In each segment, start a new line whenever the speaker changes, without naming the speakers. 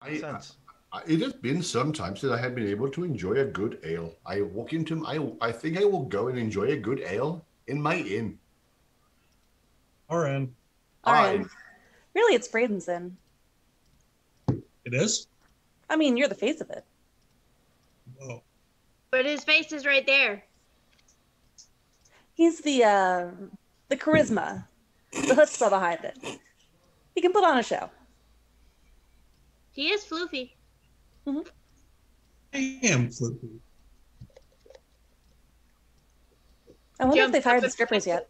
Makes sense.
It has been some time since I have been able to enjoy a good ale. I walk into I think I will go and enjoy a good ale in my inn.
RN.
I
RN. Really, it's Braden's in.
It is?
I mean, you're the face of it.
Whoa.
But his face is right there.
He's the charisma, the chutzpah behind it. He can put on a show.
He is floofy.
Mm-hmm.
I am floofy.
I wonder if they've hired the strippers yet.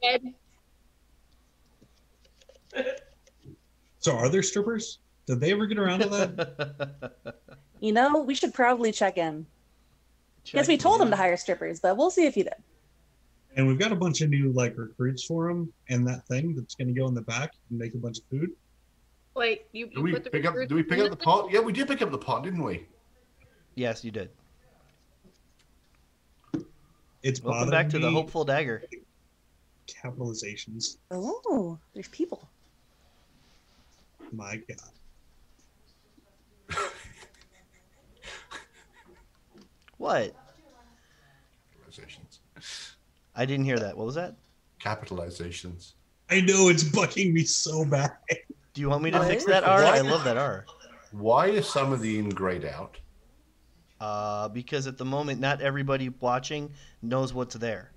So are there strippers? Did they ever get around to that?
You know, we should probably check in. Guess we told him to hire strippers, but we'll see if he did.
And we've got a bunch of new recruits for him, and that thing that's going to go in the back and make a bunch of food.
Wait,
do we pick up the pot? Yeah, we did pick up the pot, didn't we?
Yes, you did.
It's
welcome back to the Hopeful Dagger.
Capitalizations.
Oh, there's people.
My God.
What?
Capitalizations.
I didn't hear that. What was that?
Capitalizations.
I know, it's bucking me so bad.
Do you want me to fix that R? I love that R.
Why is some of the inn grayed out?
Because at the moment, not everybody watching knows what's there.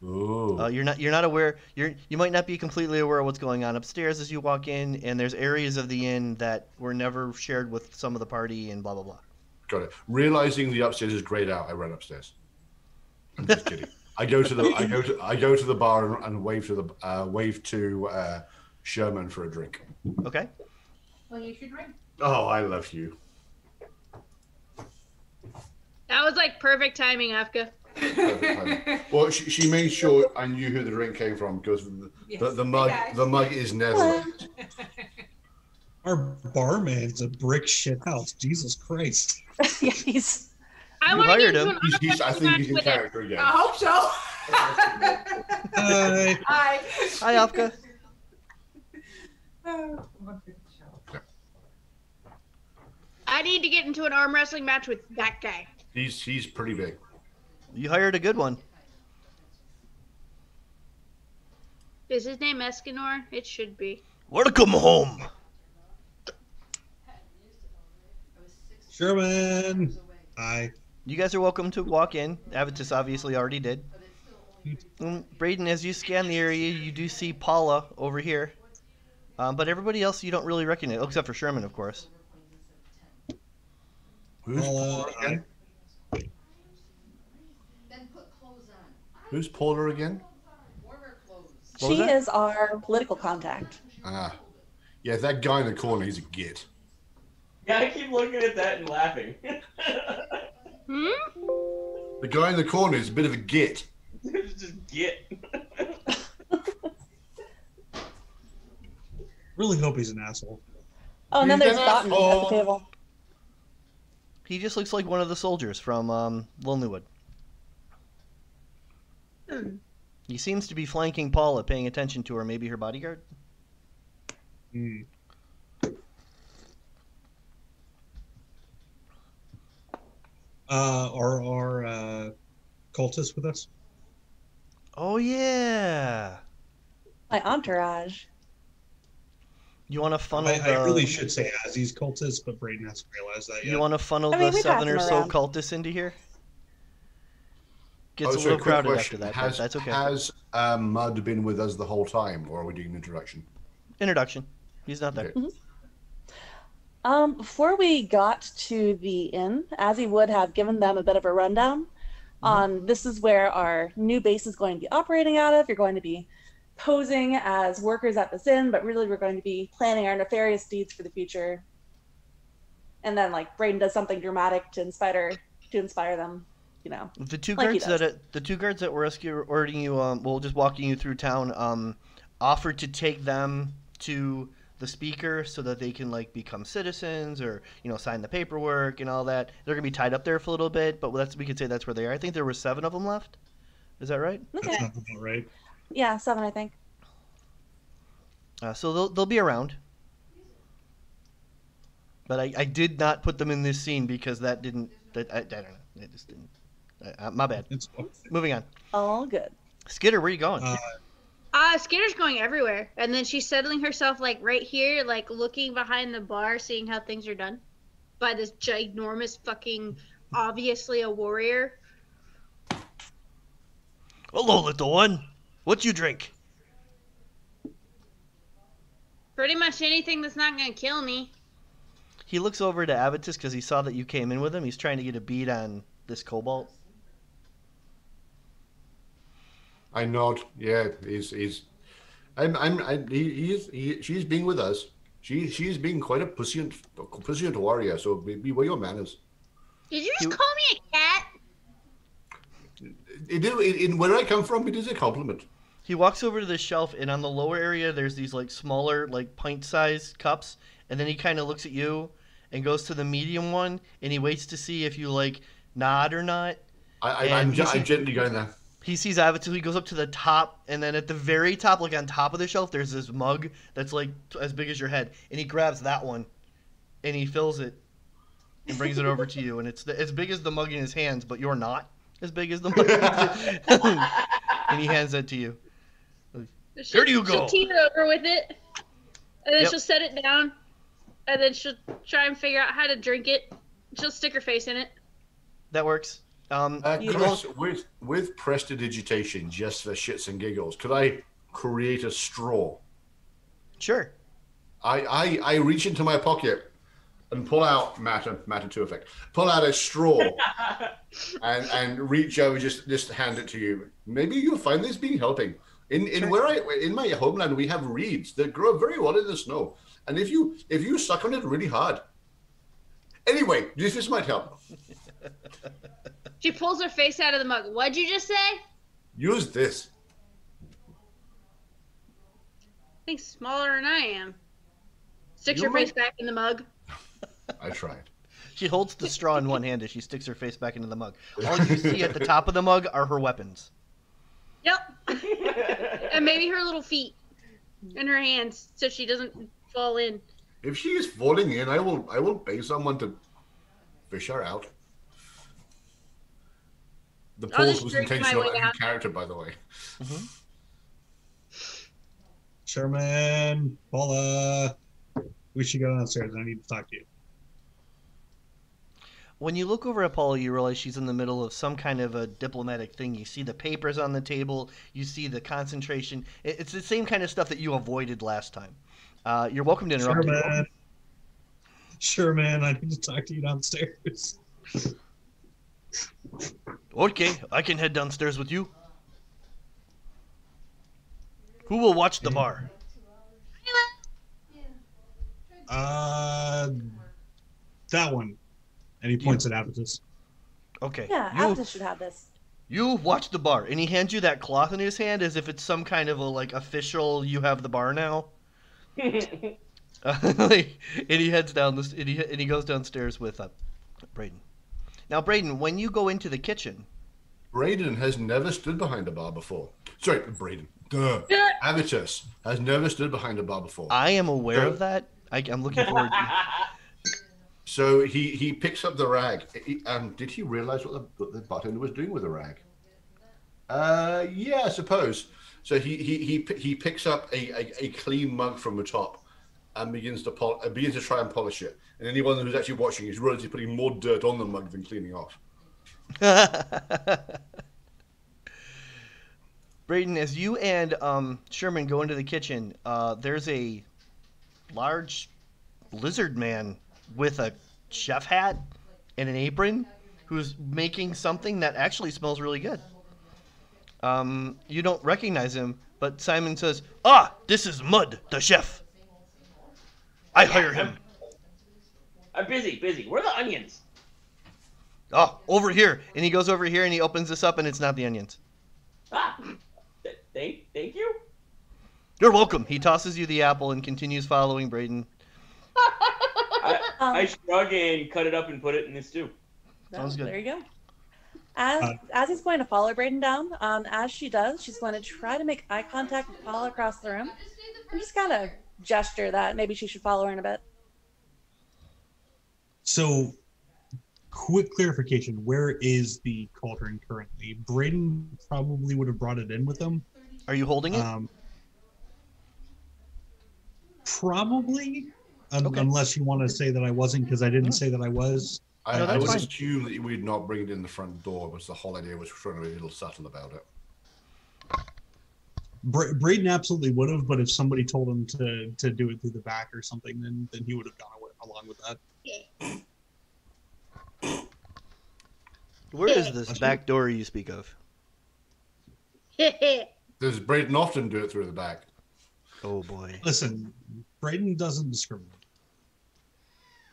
Ooh.
You're not aware. You might not be completely aware of what's going on upstairs as you walk in, and there's areas of the inn that were never shared with some of the party, and blah blah blah.
Got it. Realizing the upstairs is grayed out, I run upstairs. I'm just kidding. I go to the bar and wave to Sherman for a drink.
Okay.
Well, you should drink.
Oh, I love you.
That was like perfect timing, Afka.
Well, she made sure I knew who the drink came from because the mug is Netherlands.
Our barman's a brick shit house. Jesus Christ.
Yeah, he's.
I want to
hired
get
him.
into an
I think he's in character again.
I hope so.
Hi.
Hi.
Hi, Afka.
I need to get into an arm wrestling match with that guy.
He's pretty big.
You hired a good one.
Is his name Escanor? It should be.
Welcome home.
Sherman. Hi.
You guys are welcome to walk in. Avitus obviously already did. Braden, as you scan the area, you do see Paula over here. But everybody else you don't really recognize, except for Sherman, of course.
Who's Paula again? Who's Paula again?
She is our political contact.
Yeah, that guy in the corner, he's a git.
Yeah, I keep looking at that and laughing.
The guy in the corner is a bit of a git.
Just git.
Really hope he's an asshole.
Oh, and then there's Cotton at the table.
He just looks like one of the soldiers from Lonelywood. He seems to be flanking Paula, paying attention to her, maybe her bodyguard.
Are cultists with us?
Oh, yeah.
My entourage.
You want to funnel
I really should say as these cultists, but Braden hasn't realized that yet.
You want to funnel the 7 or so cultists into here? Gets a little crowded after that, but that's okay.
Has Mud been with us the whole time, or are we doing an introduction?
Introduction. He's not there.
Okay.
Before we got to the inn, Azzy would have given them a bit of a rundown on this is where our new base is going to be operating out of. You're going to be posing as workers at this inn, but really we're going to be planning our nefarious deeds for the future. And then Braden does something dramatic to inspire them, you know.
The two guards that were escorting you, just walking you through town, offered to take them to the speaker so that they can become citizens or sign the paperwork and all that. They're gonna be tied up there for a little bit, but we could say that's where they are. I think there were 7 of them left. Is that right?
Okay.
That sounds about right.
Yeah, 7, I think.
So they'll be around. But I did not put them in this scene because that didn't. I don't know. It just didn't. My bad.
It's
Moving on.
All good.
Skitter, where are you going?
Skitter's going everywhere, and then she's settling herself like right here, like looking behind the bar, seeing how things are done by this ginormous fucking, obviously a warrior.
Hello, little one. What you drink?
Pretty much anything that's not gonna kill me.
He looks over to Avitus because he saw that you came in with him. He's trying to get a beat on this kobold.
I nod. Yeah, she's being with us. She's being quite a pussy warrior. So be where your manners.
Did you just call me a cat?
In where I come from, it is a compliment.
He walks over to the shelf, and on the lower area, there's these like smaller, like pint-sized cups. And then he kind of looks at you and goes to the medium one, and he waits to see if you like nod or not.
I'm gently going there.
He sees Avitus. He goes up to the top, and then at the very top, like on top of the shelf, there's this mug that's like as big as your head, and he grabs that one, and he fills it, and brings it over to you, and it's as big as the mug in his hands, but you're not as big as the mug. And he hands that to you. Here you go.
She'll teeter over with it, and then
Yep.
she'll set it down, and then she'll try and figure out how to drink it. She'll stick her face in it.
That works.
Chris, with prestidigitation, just for shits and giggles, could I create a straw?
Sure.
I reach into my pocket and pull out matter to effect. Pull out a straw and reach over, just hand it to you. Maybe you'll find this being helping. In my homeland, we have reeds that grow very well in the snow, and if you suck on it really hard. Anyway, this might help.
She pulls her face out of the mug. What'd you just say?
Use this.
I think smaller than I am. Sticks
You
her face
might-
back in the mug.
I tried.
She holds the straw in one hand as she sticks her face back into the mug. All you see at the top of the mug are her weapons.
Yep. And maybe her little feet and her hands, so she doesn't fall in.
If she is falling in, I will pay someone to fish her out. The
I'll
pause
just
was
drink my
intentional
way
and in
out.
character, by the way.
Sherman, Paula, we should go downstairs. I need to talk to you.
When you look over at Paula, you realize she's in the middle of some kind of a diplomatic thing. You see the papers on the table. You see the concentration. It's the same kind of stuff that you avoided last time. You're welcome to interrupt.
Sherman, I need to talk to you downstairs.
Okay, I can head downstairs with you. Who will watch the bar?
That one. And he points at Avitus.
Okay.
Yeah,
you,
Avitus should have this.
you watch the bar, and he hands you that cloth in his hand as if it's some kind of a like official. You have the bar now. And he heads down this, and he goes downstairs with Braden. Now, Braden, when you go into the kitchen,
Braden has never stood behind a bar before. Sorry, Braden. Duh. Avitus has never stood behind a bar before.
I am aware of that. I'm looking forward to.
So he picks up the rag. Did he realize what the bartender was doing with the rag? Yeah, I suppose. So he picks up a clean mug from the top and begins to try and polish it. And anyone who's actually watching is realizing he's putting more dirt on the mug than cleaning off.
Braden, as you and Sherman go into the kitchen, there's a large lizard man with a chef hat and an apron who's making something that actually smells really good. You don't recognize him, but Simon says, this is Mud, the chef. I hire him.
I'm busy. Where are the onions?
Over here. And he goes over here and he opens this up and it's not the onions.
Thank you.
You're welcome. He tosses you the apple and continues following Braden.
I shrug and cut it up and put it in the stew.
Sounds good.
There you go. As he's going to follow Braden down, as she does, she's going to try to make eye contact with Paula across the room and just kind of gesture that maybe she should follow her in a bit.
So, quick clarification: where is the cauldron currently? Braden probably would have brought it in with him.
Are you holding it?
Probably,
Okay.
unless you want to say that I wasn't, because I didn't
No.
say that I was.
No,
I
that's
would
fine.
assume that we'd not bring it in the front door, but the whole idea was trying to be a little subtle about it.
Braden absolutely would have, but if somebody told him to do it through the back or something, then he would have gone along with that.
Where is this back door you speak of?
Does Braden often do it through the back?
Oh boy.
Listen, Braden doesn't discriminate.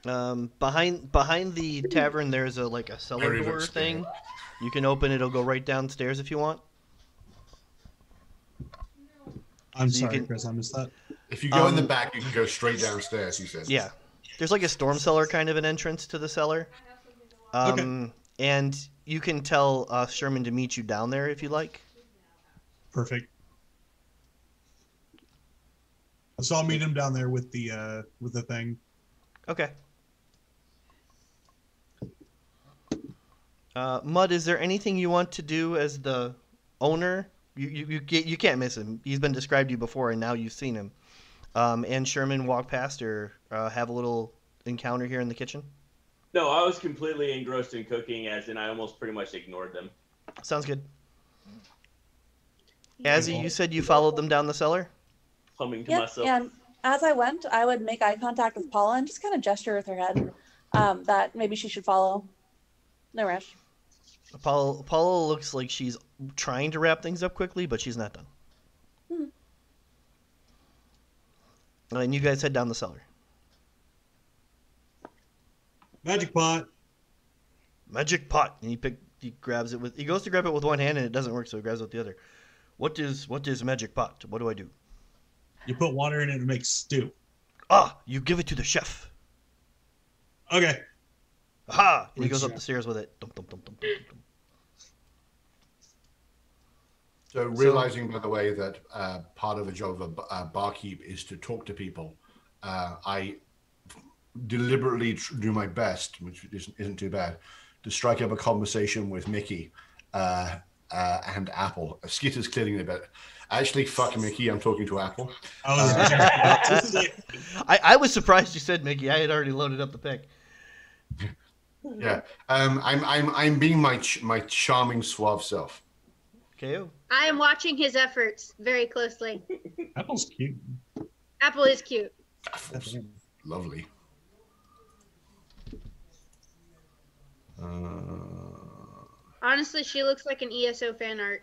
Behind the tavern, there's a cellar
Very
door
looks
thing.
scared.
You can open it. It'll go right downstairs if you want.
I'm
So you
sorry,
can-
Chris, I missed that.
If you go in the back, you can go straight downstairs, you said.
Yeah. There's like a storm cellar kind of an entrance to the cellar.
Okay.
And you can tell Sherman to meet you down there if you like.
Perfect. So I'll meet him down there with the thing.
Okay. Mud, is there anything you want to do as the owner? You can't miss him. He's been described to you before, and now you've seen him. And Sherman walk past or have a little encounter here in the kitchen.
No, I was completely engrossed in cooking, as in I almost pretty much ignored them.
Sounds good. Azzy, you said you followed them down the cellar?
Humming to
Yep,
myself.
and as I went, I would make eye contact with Paula and just kind of gesture with her head that maybe she should follow. No rush.
Paula looks like she's trying to wrap things up quickly, but she's not done. And you guys head down the cellar.
Magic pot.
Magic pot. And he grabs it with. He goes to grab it with one hand and it doesn't work, so he grabs it with the other. What is magic pot? What do I do?
You put water in it and make stew.
Ah, you give it to the chef.
Okay.
Aha! And he
Which
goes up
chef?
the stairs with it. Dum, dum, dum, dum, dum, dum.
So realizing, by the way, that part of the job of a barkeep is to talk to people, I deliberately do my best, which isn't too bad, to strike up a conversation with Mickey and Apple. Skitter's clearing a bit. Actually, fuck Mickey, I'm talking to Apple.
I was surprised you said Mickey. I had already loaded up the pick.
Yeah, I'm being my charming, suave self.
KO.
I am watching his efforts very closely.
Apple's cute.
Apple is cute.
Apple's lovely.
Honestly, she looks like an ESO fan art.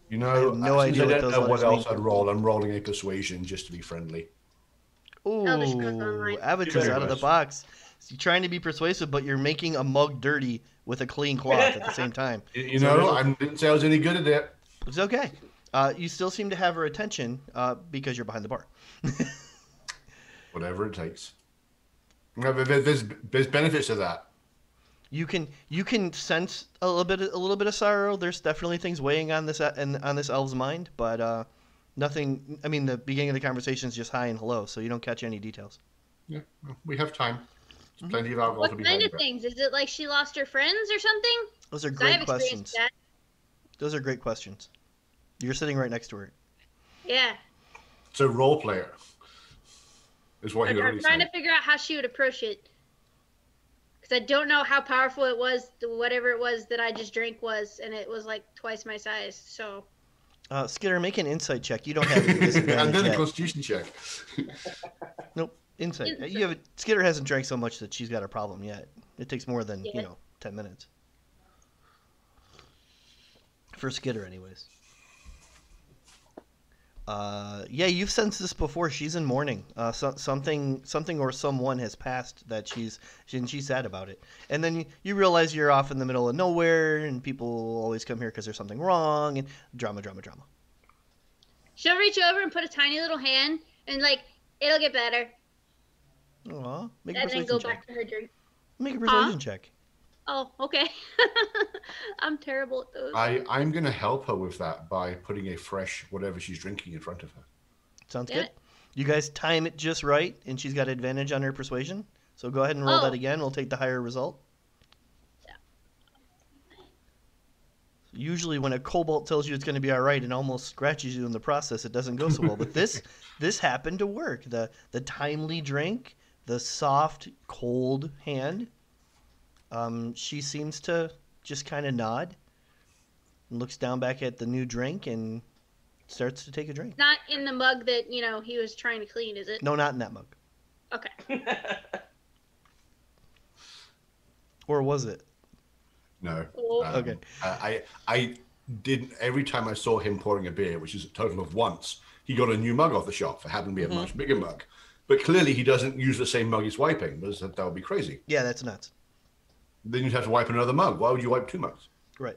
You know,
I have no
since
idea
I
what
don't
those
know what
letters
else I'd roll. I'm rolling a persuasion just to be friendly.
Elder Scrolls Online.
Ooh, Avatar's
Very
out of the
nice.
box. So you're trying to be persuasive, but you're making a mug dirty with a clean cloth at the same time.
You know, I didn't say I was any good at it.
It's okay. You still seem to have her attention because you're behind the bar.
Whatever it takes. No, but there's benefits to that.
You can sense a little bit of sorrow. There's definitely things weighing on this elf's mind, but nothing. I mean, the beginning of the conversation is just hi and hello, so you don't catch any details.
Yeah, we have time. There's plenty of alcohol to
What
be
kind
had.
of things? Is it like she lost her friends or something?
Those are
'Cause I
great
have experienced
questions.
that.
Those are great questions. You're sitting right next to her.
Yeah.
So role player is what
I'm
he already
trying
said.
to figure out how she would approach it. Because I don't know how powerful it was, whatever it was that I just drank was, and it was like twice my size, so.
Skitter, make an insight check. You don't have any
And
disadvantage
then a
yet.
constitution check.
Nope, insight.
Insight.
You have Skitter hasn't drank so much that she's got a problem yet. It takes more than
Yeah.
10 minutes. For Skitter, anyways. Yeah, you've sensed this before. She's in mourning. Something or someone has passed that she's sad about it. And then you realize you're off in the middle of nowhere, and people always come here because there's something wrong, and drama.
She'll reach over and put a tiny little hand, and like, it'll get better.
Aw, make a
And then
persuasion
go
check.
back to her drink.
Make a persuasion check.
Oh, okay. I'm terrible at those.
I'm going to help her with that by putting a fresh whatever she's drinking in front of her.
Sounds
Yeah.
good. You guys time it just right, and she's got advantage on her persuasion. So go ahead and roll that
Oh.
again. We'll take the higher result. Usually when a kobold tells you it's going to be all right and almost scratches you in the process, it doesn't go so well. But this happened to work. The timely drink, the soft, cold hand. She seems to just kind of nod and looks down back at the new drink and starts to take a drink.
Not in the mug that, he was trying to clean, is it?
No, not in that mug.
Okay.
Or was it?
No.
Oh.
Okay.
I did every time I saw him pouring a beer, which is a total of once. He got a new mug off the shop. It happened to be a much bigger mug, but clearly he doesn't use the same mug he's wiping. Because that would be crazy.
Yeah, that's nuts.
Then you'd have to wipe another mug. Why would you wipe 2 mugs?
Right.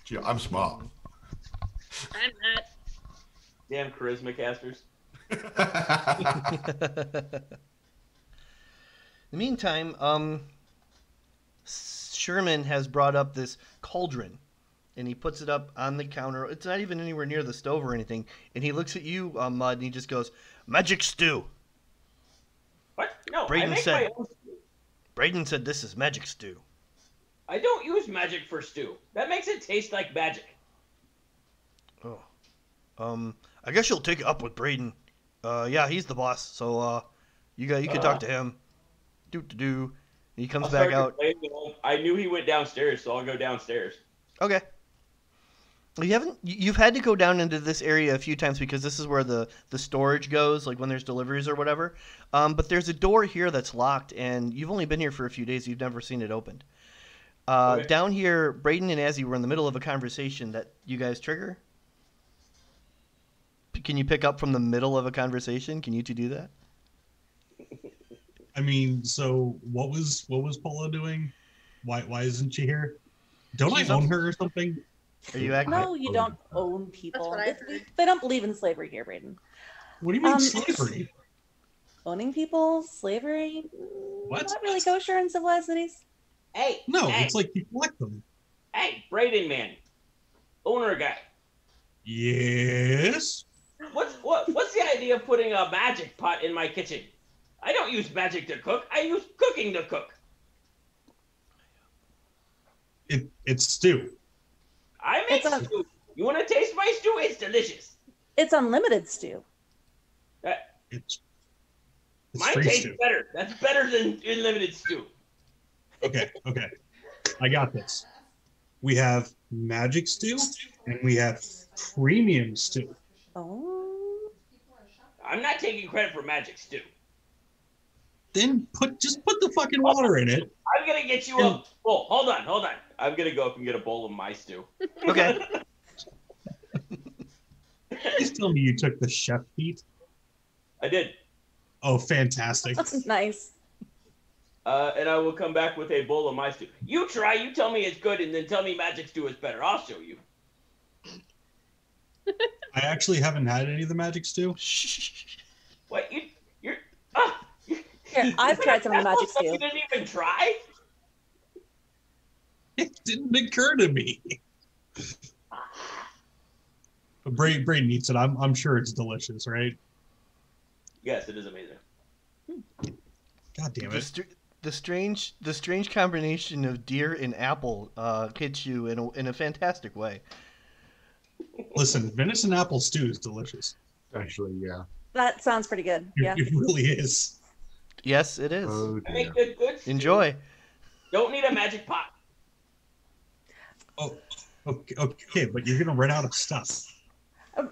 Gee, I'm smart.
I'm not.
Damn charisma casters.
In the meantime, Sherman has brought up this cauldron, and he puts it up on the counter. It's not even anywhere near the stove or anything. And he looks at you, Mud, and he just goes, "Magic stew."
What? No,
Braden
I make
said-
my own stew.
Braden said this is magic stew.
I don't use magic for stew. That makes it taste like magic.
Oh. I guess you'll take it up with Braden. Yeah, he's the boss, so you can talk to him. Do. He comes
I'll
back
start
out.
complaining. I knew he went downstairs, so I'll go downstairs.
Okay. You've had to go down into this area a few times because this is where the storage goes, like when there's deliveries or whatever. But there's a door here that's locked, and you've only been here for a few days. You've never seen it opened.
Okay.
Down here, Braden and Azzy were in the middle of a conversation that you guys trigger. Can you pick up from the middle of a conversation? Can you two do that?
I mean, so what was Paula doing? Why isn't she here? Don't
She's
I own
up-
her or something?
Are you acting?
No, you don't own people.
what I heard.
They don't believe in slavery here, Braden.
What do you mean
Um,
slavery?
Owning people, slavery,
What?
not really kosher in civilized cities.
Hey,
No,
hey,
it's like you collect them.
hey, Braden man, owner guy.
Yes.
What's the idea of putting a magic pot in my kitchen? I don't use magic to cook. I use cooking to cook.
It's stew.
I make
It's a-
stew. You want to taste my stew? It's delicious.
It's unlimited stew.
It's
Mine
free
tastes
stew.
better. That's better than unlimited stew.
Okay. I got this. We have magic stew and we have premium stew.
Oh.
I'm not taking credit for magic stew.
Then just put the fucking water in it.
I'm gonna get you a bowl. Hold on. I'm gonna go up and get a bowl of my stew.
Okay.
Please tell me you took the chef feat.
I did.
Oh, fantastic.
That's nice.
And I will come back with a bowl of my stew. You try. You tell me it's good, and then tell me magic stew is better. I'll show you.
I actually haven't had any of the magic stew.
What you're?
Here, I've tried some of the magic stew.
You didn't even try.
It didn't occur to me. But Braden eats it. I'm sure it's delicious, right?
Yes, it is amazing.
God damn it.
The strange combination of deer and apple hits you in a fantastic way.
Listen, venison apple stew is delicious.
Actually, yeah.
That sounds pretty good. Yeah.
It really is.
Yes, it is.
Oh,
I
dear.
make good stew.
Enjoy.
Don't need a magic pot.
Oh, okay, but you're gonna run out of stuff.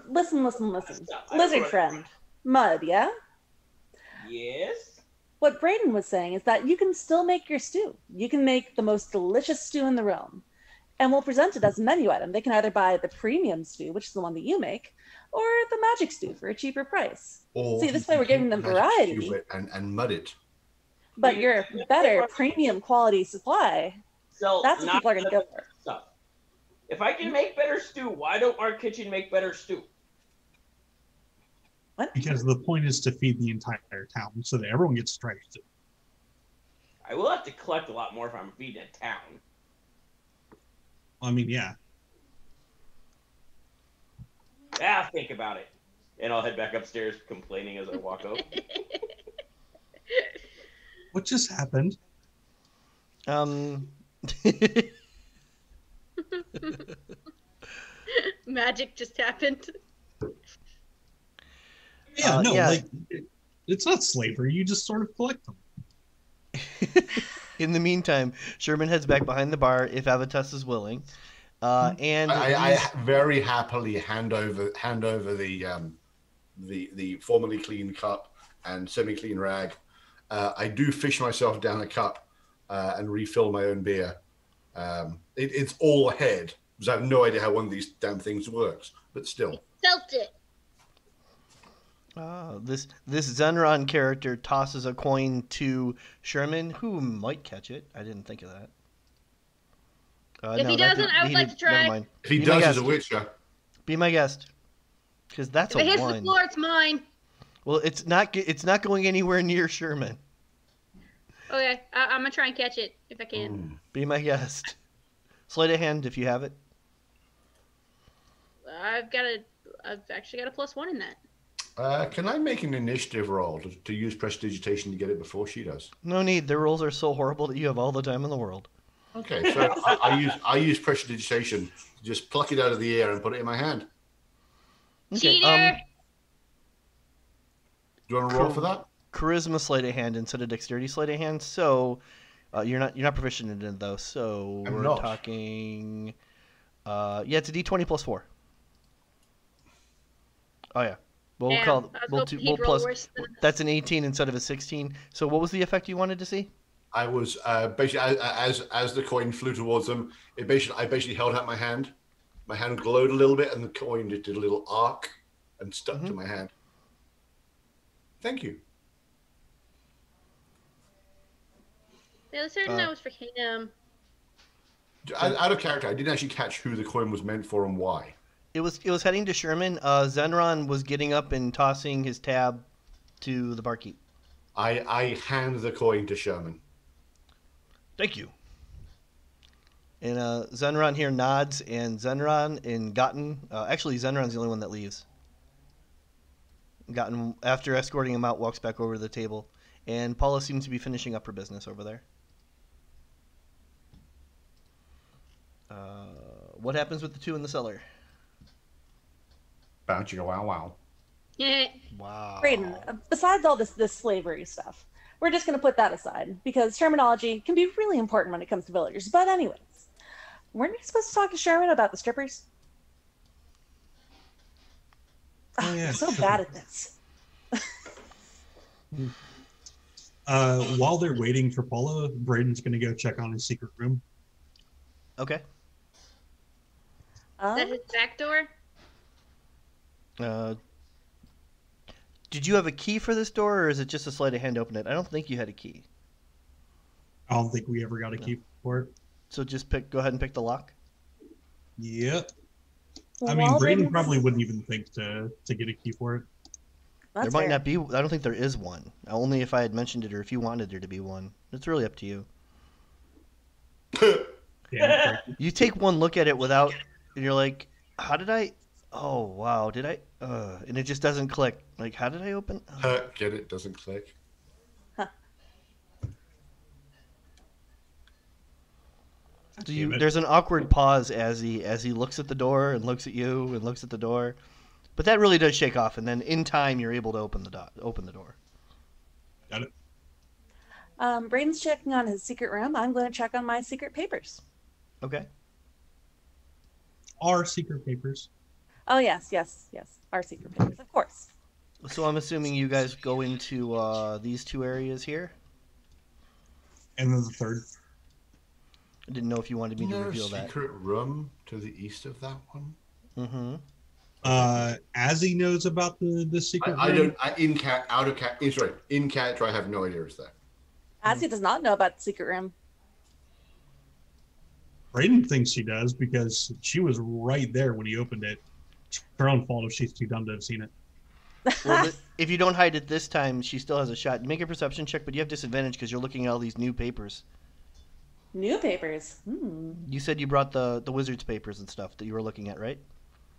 Listen.
Stop. I
Lizard
wrote-
friend. Mud, yeah?
Yes.
What Braden was saying is that you can still make your stew. You can make the most delicious stew in the realm. And we'll present it as a menu item. They can either buy the premium stew, which is the one that you make, or the magic stew for a cheaper price.
Or
See, this way we're giving them
magic
variety.
cube it and mud it.
But your better premium quality supply,
So
that's what
not
people are going to go for.
stuff. If I can make better stew, why don't our kitchen make better stew?
What?
Because the point is to feed the entire town so that everyone gets to try it.
I will have to collect a lot more if I'm feeding a town.
I mean, yeah.
I'll think about it. And I'll head back upstairs complaining as I walk up.
What just happened?
Magic just happened.
Yeah, no,
yeah.
like it's not slavery. You just sort of collect them.
In the meantime, Sherman heads back behind the bar if Avitus is willing. And
I very happily hand over the formerly clean cup and semi-clean rag. I do fish myself down a cup and refill my own beer. It's all ahead because I have no idea how one of these damn things works, but still.
Felt it.
This Zenron character tosses a coin to Sherman, who might catch it. I didn't think of that.
If he doesn't, I would like to try.
Never mind.
If he does, he's a witcher.
Be my guest, because that's
If it
a
hits
one.
the floor, it's mine.
Well, it's not going anywhere near Sherman.
Okay, I'm gonna try and catch it if I can.
Be my guest. Sleight of hand if you have it.
I've actually got a +1 in that.
Can I make an initiative roll to use prestidigitation to get it before she does?
No need. Their rolls are so horrible that you have all the time in the world.
Okay, so I use prestidigitation to just pluck it out of the air and put it in my hand.
Okay,
Cheater!
Do you want to roll for that?
Charisma sleight of hand instead of dexterity sleight of hand. So you're not proficient in it though. So
I'm
we're
not.
talking. Yeah, it's a D20 plus 4. Oh yeah. Well,
Damn,
we'll
I was hoping he'd roll worse than
That's an 18 instead of a 16. So what was the effect you wanted to see?
I was basically as the coin flew towards them. I basically held out my hand. My hand glowed a little bit, and the coin did a little arc and stuck to my hand. Thank you.
Yeah, certain that was for him.
Out of character, I didn't actually catch who the coin was meant for and why.
It was heading to Sherman. Zenron was getting up and tossing his tab to the barkeep.
I hand the coin to Sherman.
Thank you. And Zenron here nods, and Zenron and Gotten. Actually, Zenron's the only one that leaves. Gotten, after escorting him out, walks back over to the table, and Paula seems to be finishing up her business over there. What happens with the two in the cellar?
Bounce you wow wow.
Yeah.
Wow.
Braden, besides all this slavery stuff, we're just going to put that aside because terminology can be really important when it comes to villagers. But anyways, weren't we supposed to talk to Sherman about the strippers?
Oh, yeah.
I'm so bad at this.
While they're waiting for Paula, Braden's going to go check on his secret room.
Okay.
Is that his back door?
Did you have a key for this door, or is it just a sleight of hand to open it? I don't think you had a key.
I don't think we ever got a key for it.
So just go ahead and pick the lock.
Yep.
Well,
I mean,
while
Braden
Braden's-
probably wouldn't even think to get a key for it.
That's
There might
fair.
not be. I don't think there is one. Only if I had mentioned it, or if you wanted there to be one. It's really up to you.
Yeah,
You take one look at it without, and you're like, "How did I? Oh wow, did I?" And it just doesn't click. Like, how did I open?
Get it? Doesn't click.
There's an awkward pause as he looks at the door and looks at you and looks at the door, but that really does shake off. And then in time, you're able to open the door.
Got it.
Braden's checking on his secret room. I'm going to check on my secret papers.
Okay.
Our secret papers.
Oh, yes. Our secret papers, of course.
So I'm assuming you guys go into these two areas here.
And then the third.
I didn't know if you wanted me to
No
reveal that.
secret room to the east of that one.
Mm-hmm.
As he knows about the secret
I
room.
don't. In character, I have no idea it's there.
As he does not know about the secret room.
Braden thinks she does because she was right there when he opened it. It's her own fault if she's too dumb to have seen it.
Well, if you don't hide it this time, she still has a shot. Make a perception check, but you have disadvantage because you're looking at all these new papers.
New papers.
You said you brought the wizard's papers and stuff that you were looking at, right?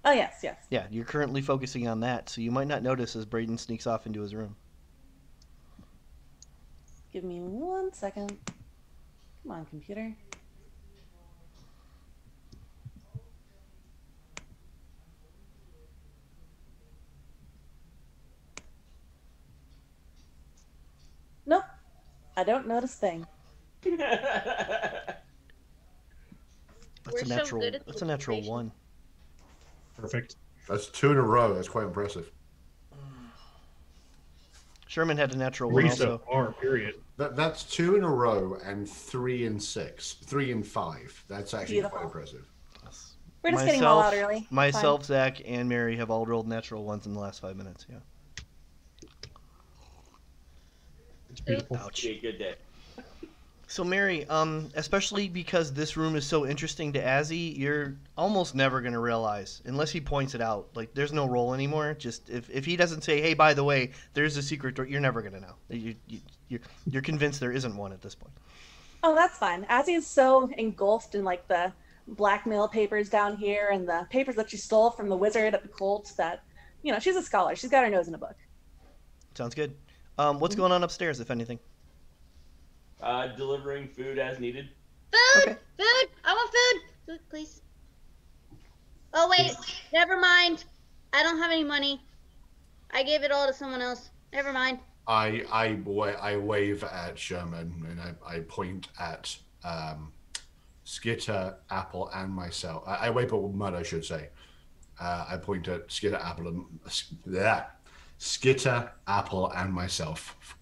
Oh, yes.
Yeah, you're currently focusing on that, so you might not notice as Braden sneaks off into his room.
Give me 1 second. Come on, computer. Nope. I don't notice a thing.
That's
We're
a
so
natural.
good at
That's a natural
information.
1.
Perfect.
That's 2 in a row. That's quite impressive.
Sherman had a natural 1
Three
also.
so far, period.
That's 2 in a row and 3 in 6. 3 in 5. That's actually
Beautiful.
quite impressive.
We're just getting them all out early. It's fine.
Myself, Zach, and Mary have all rolled natural 1s in the last 5 minutes. Yeah.
It's beautiful.
Ouch.
Be a good day.
So Mary, especially because this room is so interesting to Azzy, you're almost never gonna realize unless he points it out. Like there's no roll anymore. Just if he doesn't say, "Hey, by the way, there's a secret door," you're never gonna know. You're convinced there isn't one at this point.
Oh, that's fine. Azzy is so engulfed in like the blackmail papers down here and the papers that she stole from the wizard at the cult that, you know, she's a scholar. She's got her nose in a book.
Sounds good. What's going on upstairs, if anything?
Delivering food as needed.
Food!
Okay.
Food! I want food! Food, please. Oh, wait. Never mind. I don't have any money. I gave it all to someone else. Never mind.
I wave at Sherman and I point at Skitter, Apple, and myself. I wave at Mud, I should say. I point at Skitter, Apple, and Skitter, Apple, and myself,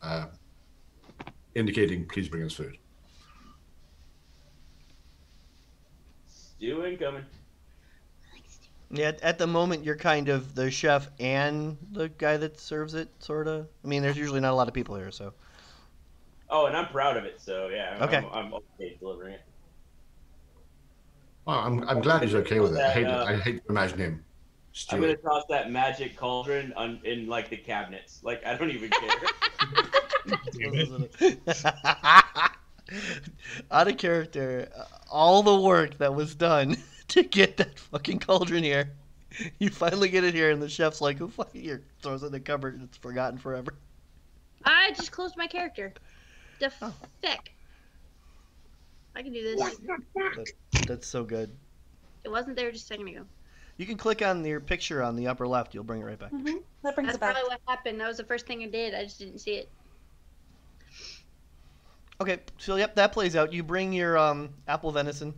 indicating please bring us food.
Stew incoming.
Yeah, at the moment you're kind of the chef and the guy that serves it, sort of. I mean, there's usually not a lot of people here, so.
Oh, and I'm proud of it, so yeah.
Okay.
I'm okay delivering it.
Oh, I'm glad he's okay with it. I hate to imagine him.
I'm gonna toss that magic cauldron in like the cabinets. Like I don't even care.
Out of character, all the work that was done to get that fucking cauldron here. You finally get it here, and the chef's like, "Who fucking here?" Throws it in the cupboard, and it's forgotten forever.
I just closed my character. The feck. I can do this.
That's so good.
It wasn't there just a second ago.
You can click on your picture on the upper left. You'll bring it right back.
Mm-hmm. That brings
That's
it back.
probably what happened. That was the first thing I did. I just didn't see it.
Okay, so yep, that plays out. You bring your apple venison.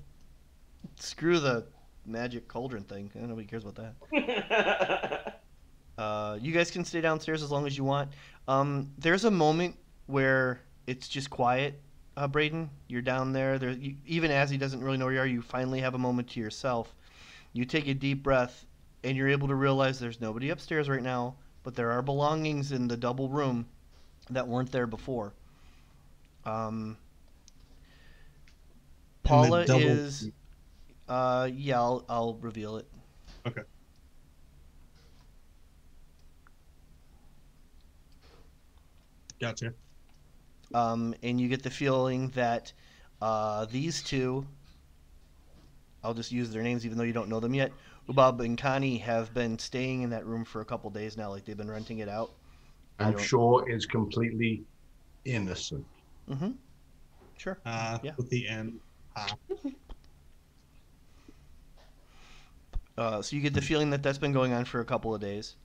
Screw the magic cauldron thing. Nobody cares about that. You guys can stay downstairs as long as you want. There's a moment where it's just quiet. Braden, you're down there. Even as he doesn't really know where you are, you finally have a moment to yourself. You take a deep breath, and you're able to realize there's nobody upstairs right now, but there are belongings in the double room that weren't there before. Paula is... yeah, I'll reveal it.
Okay. Gotcha.
And you get the feeling that these two, I'll just use their names even though you don't know them yet, Ubab and Connie have been staying in that room for a couple days now, like they've been renting it out.
I'm sure it's completely innocent.
Mm-hmm. Sure. Yeah.
With the end.
So you get the feeling that that's been going on for a couple of days.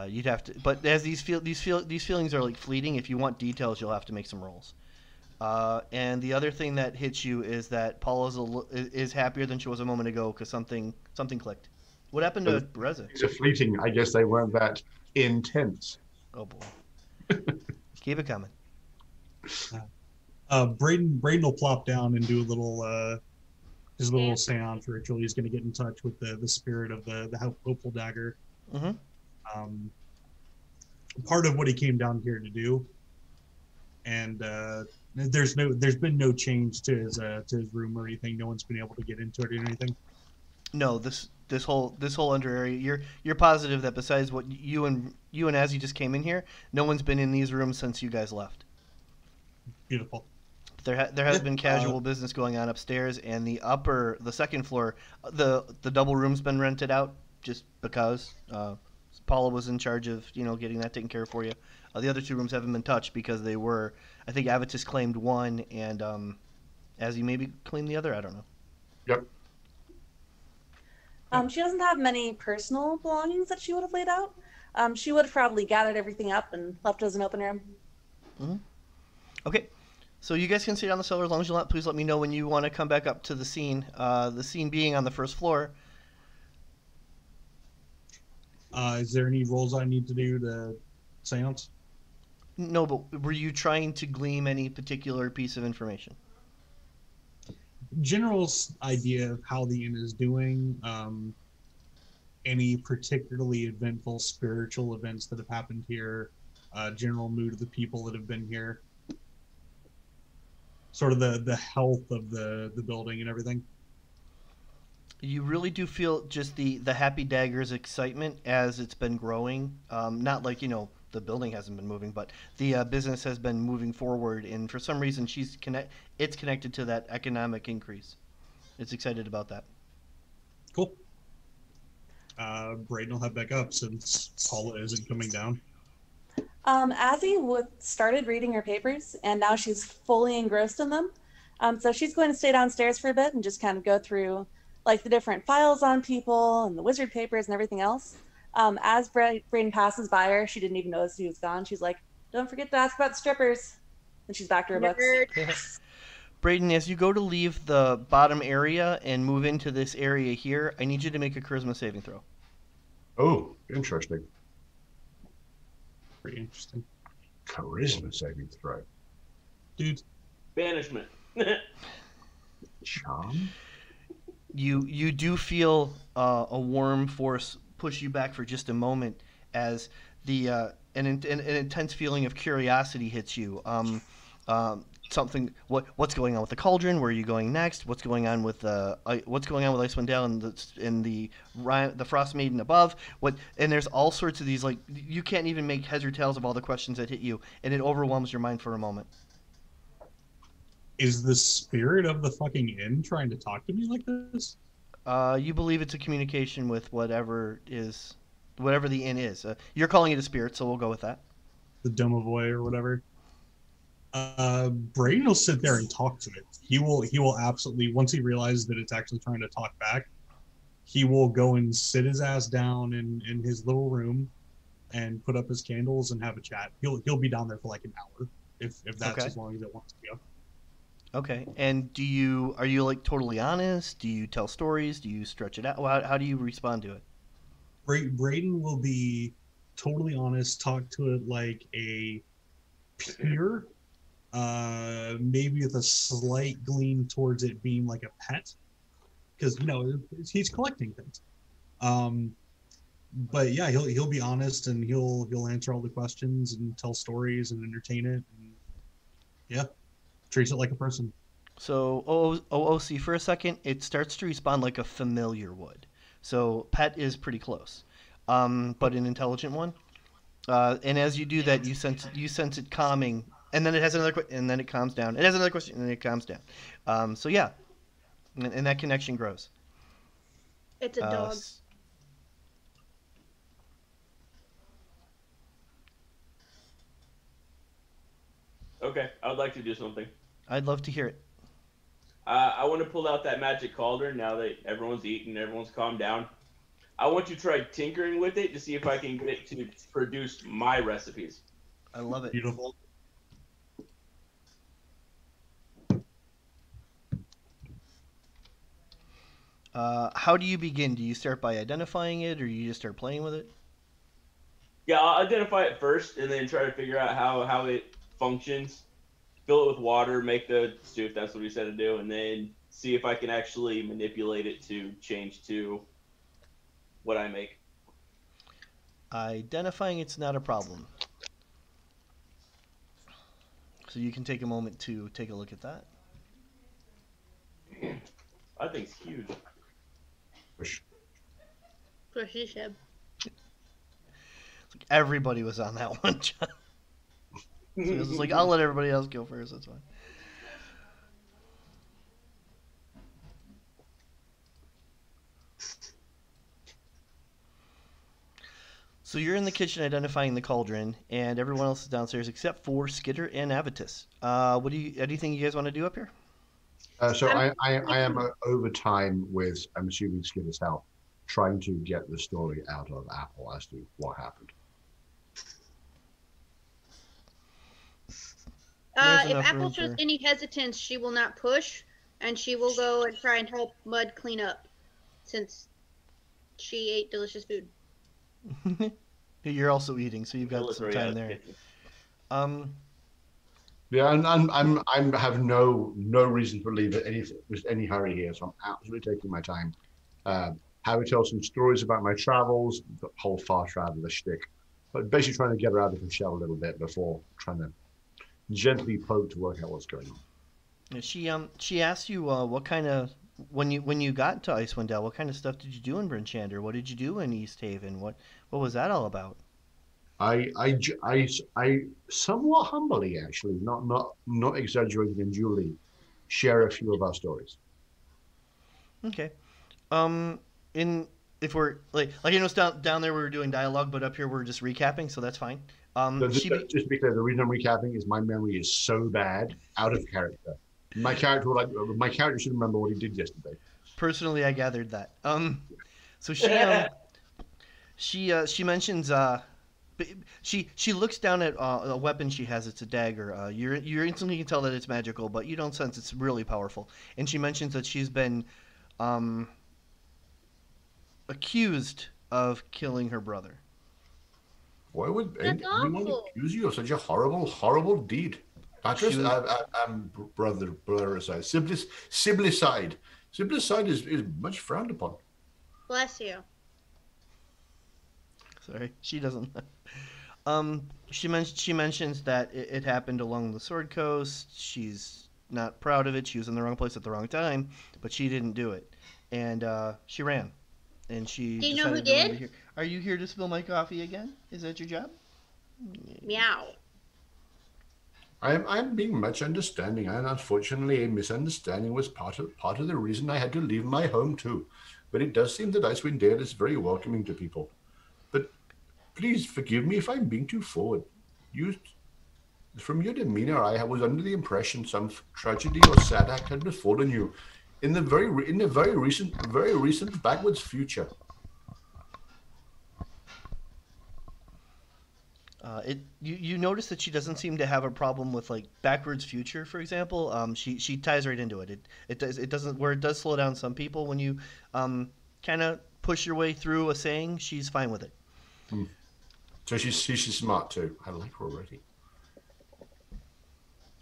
You'd have to, but as these feelings are like fleeting. If you want details, you'll have to make some rolls. And the other thing that hits you is that Paula is happier than she was a moment ago because something clicked. What happened to Reza?
These are fleeting. I guess they weren't that intense.
Oh boy. Keep it coming.
Braden will plop down and do a little his little seance ritual. He's going to get in touch with the spirit of the hopeful dagger.
Mm-hmm.
Part of what he came down here to do, and there's been no change to his room or anything. No one's been able to get into it or anything.
No, this whole under area. You're positive that besides what you and as you just came in here, no one's been in these rooms since you guys left.
Beautiful.
There has been casual business going on upstairs, and the second floor, the double room's been rented out just because Paula was in charge of getting that taken care of for you. The other 2 rooms haven't been touched because they were. I think Avitus claimed one, and as you maybe claimed the other. I don't know.
Yep.
She doesn't have many personal belongings that she would have laid out. She would have probably gathered everything up and left it as an open room.
Mm-hmm. Okay. So you guys can stay down the cellar as long as you want. Please let me know when you want to come back up to the scene. The scene being on the first floor.
Is there any rolls I need to do to seance?
No, but were you trying to glean any particular piece of information?
General idea of how the inn is doing. Any particularly eventful spiritual events that have happened here. General mood of the people that have been here. Sort of the health of the building and everything.
You really do feel just the Happy DaggeR's excitement as it's been growing. Not like, the building hasn't been moving, but the business has been moving forward, and for some reason it's connected to that economic increase. It's excited about that.
Cool. Brayden will head back up since Paula isn't coming down.
Azzy started reading her papers, and now she's fully engrossed in them. So she's going to stay downstairs for a bit and just kind of go through like the different files on people and the wizard papers and everything else. As Brayden passes by her, she didn't even notice he was gone. She's like, "Don't forget to ask about the strippers." And she's back to her books.
Brayden, as you go to leave the bottom area and move into this area here, I need you to make a charisma saving throw.
Oh, interesting.
Pretty interesting.
Charisma saving throw.
Dude.
Banishment.
Charm?
You do feel a warm force push you back for just a moment as an intense feeling of curiosity hits you. Something. What's going on with the cauldron? Where are you going next? What's going on with Icewind Dale and the Frost Maiden above? And there's all sorts of these, like, you can't even make heads or tails of all the questions that hit you, and it overwhelms your mind for a moment.
Is the spirit of the fucking inn trying to talk to me like this?
You believe it's a communication with whatever the inn is. You're calling it a spirit, so we'll go with that.
The Domovoy or whatever. Brayden will sit there and talk to it. He will absolutely, once he realizes that it's actually trying to talk back, he will go and sit his ass down in his little room and put up his candles and have a chat. He'll be down there for like an hour if that's
Okay.
as long as it wants to go.
Okay. And are you like totally honest? Do you tell stories? Do you stretch it out? How do you respond to it?
Brayden will be totally honest, talk to it like a peer, maybe with a slight gleam towards it being like a pet, because he's collecting things. But yeah, he'll be honest and he'll answer all the questions and tell stories and entertain it. And yeah, treats it like a person.
So OOC for a second, it starts to respond like a familiar would. So pet is pretty close, but an intelligent one. And as you do that, you sense it calming, and then it has another and then it calms down. It has another question, and then it calms down. So yeah, and that connection grows.
It's a dog.
Okay, I would like to do something.
I'd love to hear it.
I want to pull out that magic cauldron now that everyone's eaten, everyone's calmed down. I want to try tinkering with it to see if I can get it to produce my recipes.
I love it.
Beautiful.
How do you begin? Do you start by identifying it, or you just start playing with it?
Yeah, I'll identify it first, and then try to figure out how it functions. Fill it with water, make the stew if that's what we said to do, and then see if I can actually manipulate it to change to what I make.
Identifying it's not a problem. So you can take a moment to take a look at that.
I think it's huge.
What she said.
It's like everybody was on that one, John. So it was like, I'll let everybody else go first. That's fine. So So you're in the kitchen identifying the cauldron, and everyone else is downstairs except for Skitter and Avitus. Anything you guys want to do up here?
So I am overtime with, I'm assuming Skitter's help, trying to get the story out of Apple as to what happened.
If Apple shows any hesitance, she will not push, and she will go and try and help Mud clean up, since she ate delicious food.
You're also eating, so you've got some time there.
Yeah, and I have no reason to leave with any hurry here, so I'm absolutely taking my time. Have her tell some stories about my travels, the whole far traveler shtick, but basically trying to get her out of her shell a little bit before trying to gently poke to work out what's going on.
She asked you what kind of when you got to Icewind Dale, what kind of stuff did you do in Bryn Shander? What did you do in East Haven? What was that all about?
I somewhat humbly, actually, not exaggerating and duly, share a few of our stories.
Okay. If we're like you know, down there we were doing dialogue, but up here we're just recapping, so that's fine.
So just to be clear, the reason I'm recapping is my memory is so bad, out of character. My character should remember what he did yesterday.
Personally, I gathered that. So she mentions she looks down at a weapon she has. It's a dagger. You instantly can tell that it's magical, but you don't sense it's really powerful. And she mentions that she's been accused of killing her brother.
Why would anyone accuse you of such a horrible, horrible deed? Patrice, I'm brothericide. Siblicide. Siblicide is much frowned upon.
Bless you.
Sorry, she doesn't. She mentions that it happened along the Sword Coast. She's not proud of it. She was in the wrong place at the wrong time, but she didn't do it, and she ran. And she.
Do you know who did?
Here. Are you here to spill my coffee again? Is that your job?
Meow.
I'm being much understanding, and unfortunately, a misunderstanding was part of the reason I had to leave my home too. But it does seem that Icewind Dale is very welcoming to people. But please forgive me if I'm being too forward. From your demeanor, I was under the impression some tragedy or sad act had befallen you in the very recent backwards future.
You notice that she doesn't seem to have a problem with like backwards future, for example. She ties right into it. It does slow down some people when you kind of push your way through a saying. She's fine with it.
So she's smart too. I like her already.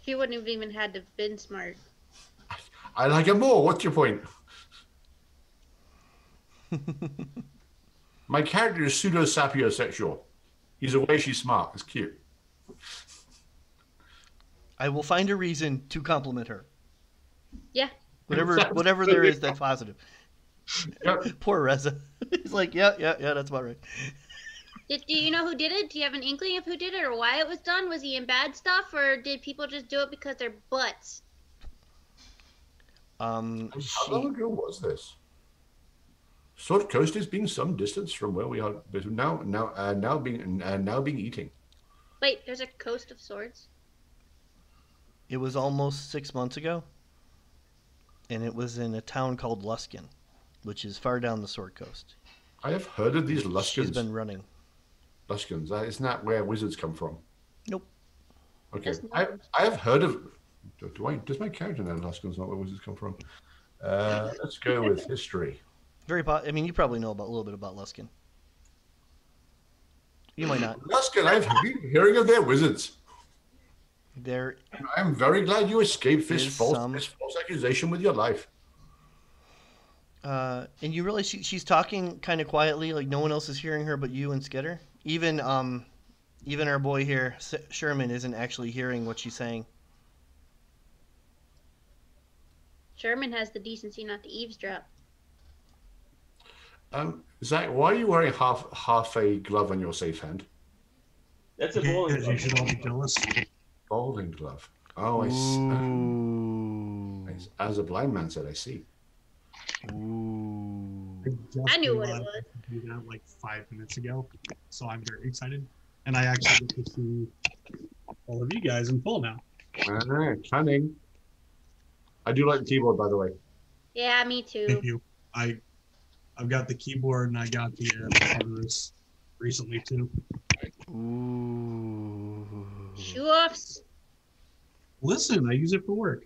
She wouldn't have even had to have been smart.
I like her more. What's your point? My character is pseudo-sapiosexual. He's away, she's smart. It's cute.
I will find a reason to compliment her.
Yeah.
Whatever there is that's positive.
Yep.
Poor Reza. He's like, yeah, that's about right.
Do you know who did it? Do you have an inkling of who did it or why it was done? Was he in bad stuff, or did people just do it because they're butts?
How long ago was this? Sword Coast is being some distance from where we are, but now being eating.
Wait, there's a coast of swords?
It was almost 6 months ago, and it was in a town called Luskin, which is far down the Sword Coast.
I have heard of these Luskins.
She's been running.
Luskins, isn't that where wizards come from?
Nope.
Okay, I have heard of. Does my character know Luskins not where wizards come from? Let's go with history.
I mean, you probably know a little bit about Luskin. You might not.
Luskin, I've been hearing of their wizards. I'm very glad you escaped this false accusation with your life.
And you realize she's talking kind of quietly, like no one else is hearing her but you and Skitter. Even our boy here, Sherman, isn't actually hearing what she's saying.
Sherman has the decency not to eavesdrop.
Zach, why are you wearing half a glove on your safe hand?
That's a bowling glove.
You should all be jealous.
Bowling glove. Oh, I see. As a blind man said, I see.
Ooh.
just
I knew what it
realized
was.
I could do that like 5 minutes ago, so I'm very excited. And I actually get to see all of you guys in full now.
Cunning. I do like the keyboard, by the way.
Yeah, me too.
Thank you. I've got the keyboard and I got the cameras recently too.
Ooh.
Shoe offs.
Listen, I use it for work.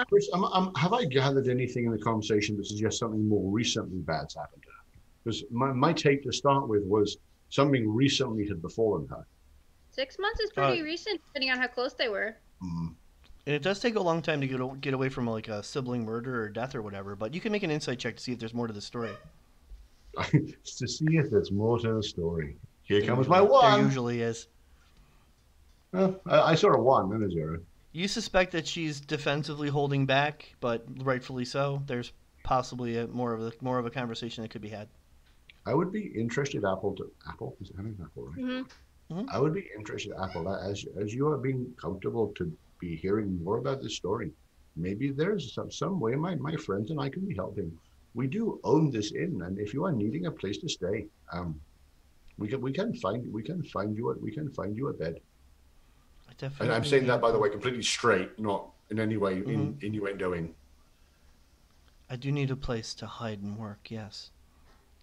Chris, have I gathered anything in the conversation that suggests something more recently bad's happened to her? Because my take to start with was something recently had befallen her.
6 months is pretty recent, depending on how close they were.
Mm.
And it does take a long time to get away from like a sibling murder or death or whatever, but you can make an insight check to see if there's more to the story.
To see if there's more to the story. Here comes my
There
one.
usually is.
I saw a 1 and a 0.
You suspect that she's defensively holding back, but rightfully so. There's possibly more of a conversation that could be had.
I would be interested, Apple. Is it Apple, right?
Mm-hmm.
I would be interested, Apple, as you are being comfortable to be hearing more about this story. Maybe there's some way my friends and I can be helping. We do own this inn, and if you are needing a place to stay, we can find you a bed. And I'm saying that, by the way, completely straight, not in any way innuendoing.
I do need a place to hide and work. Yes,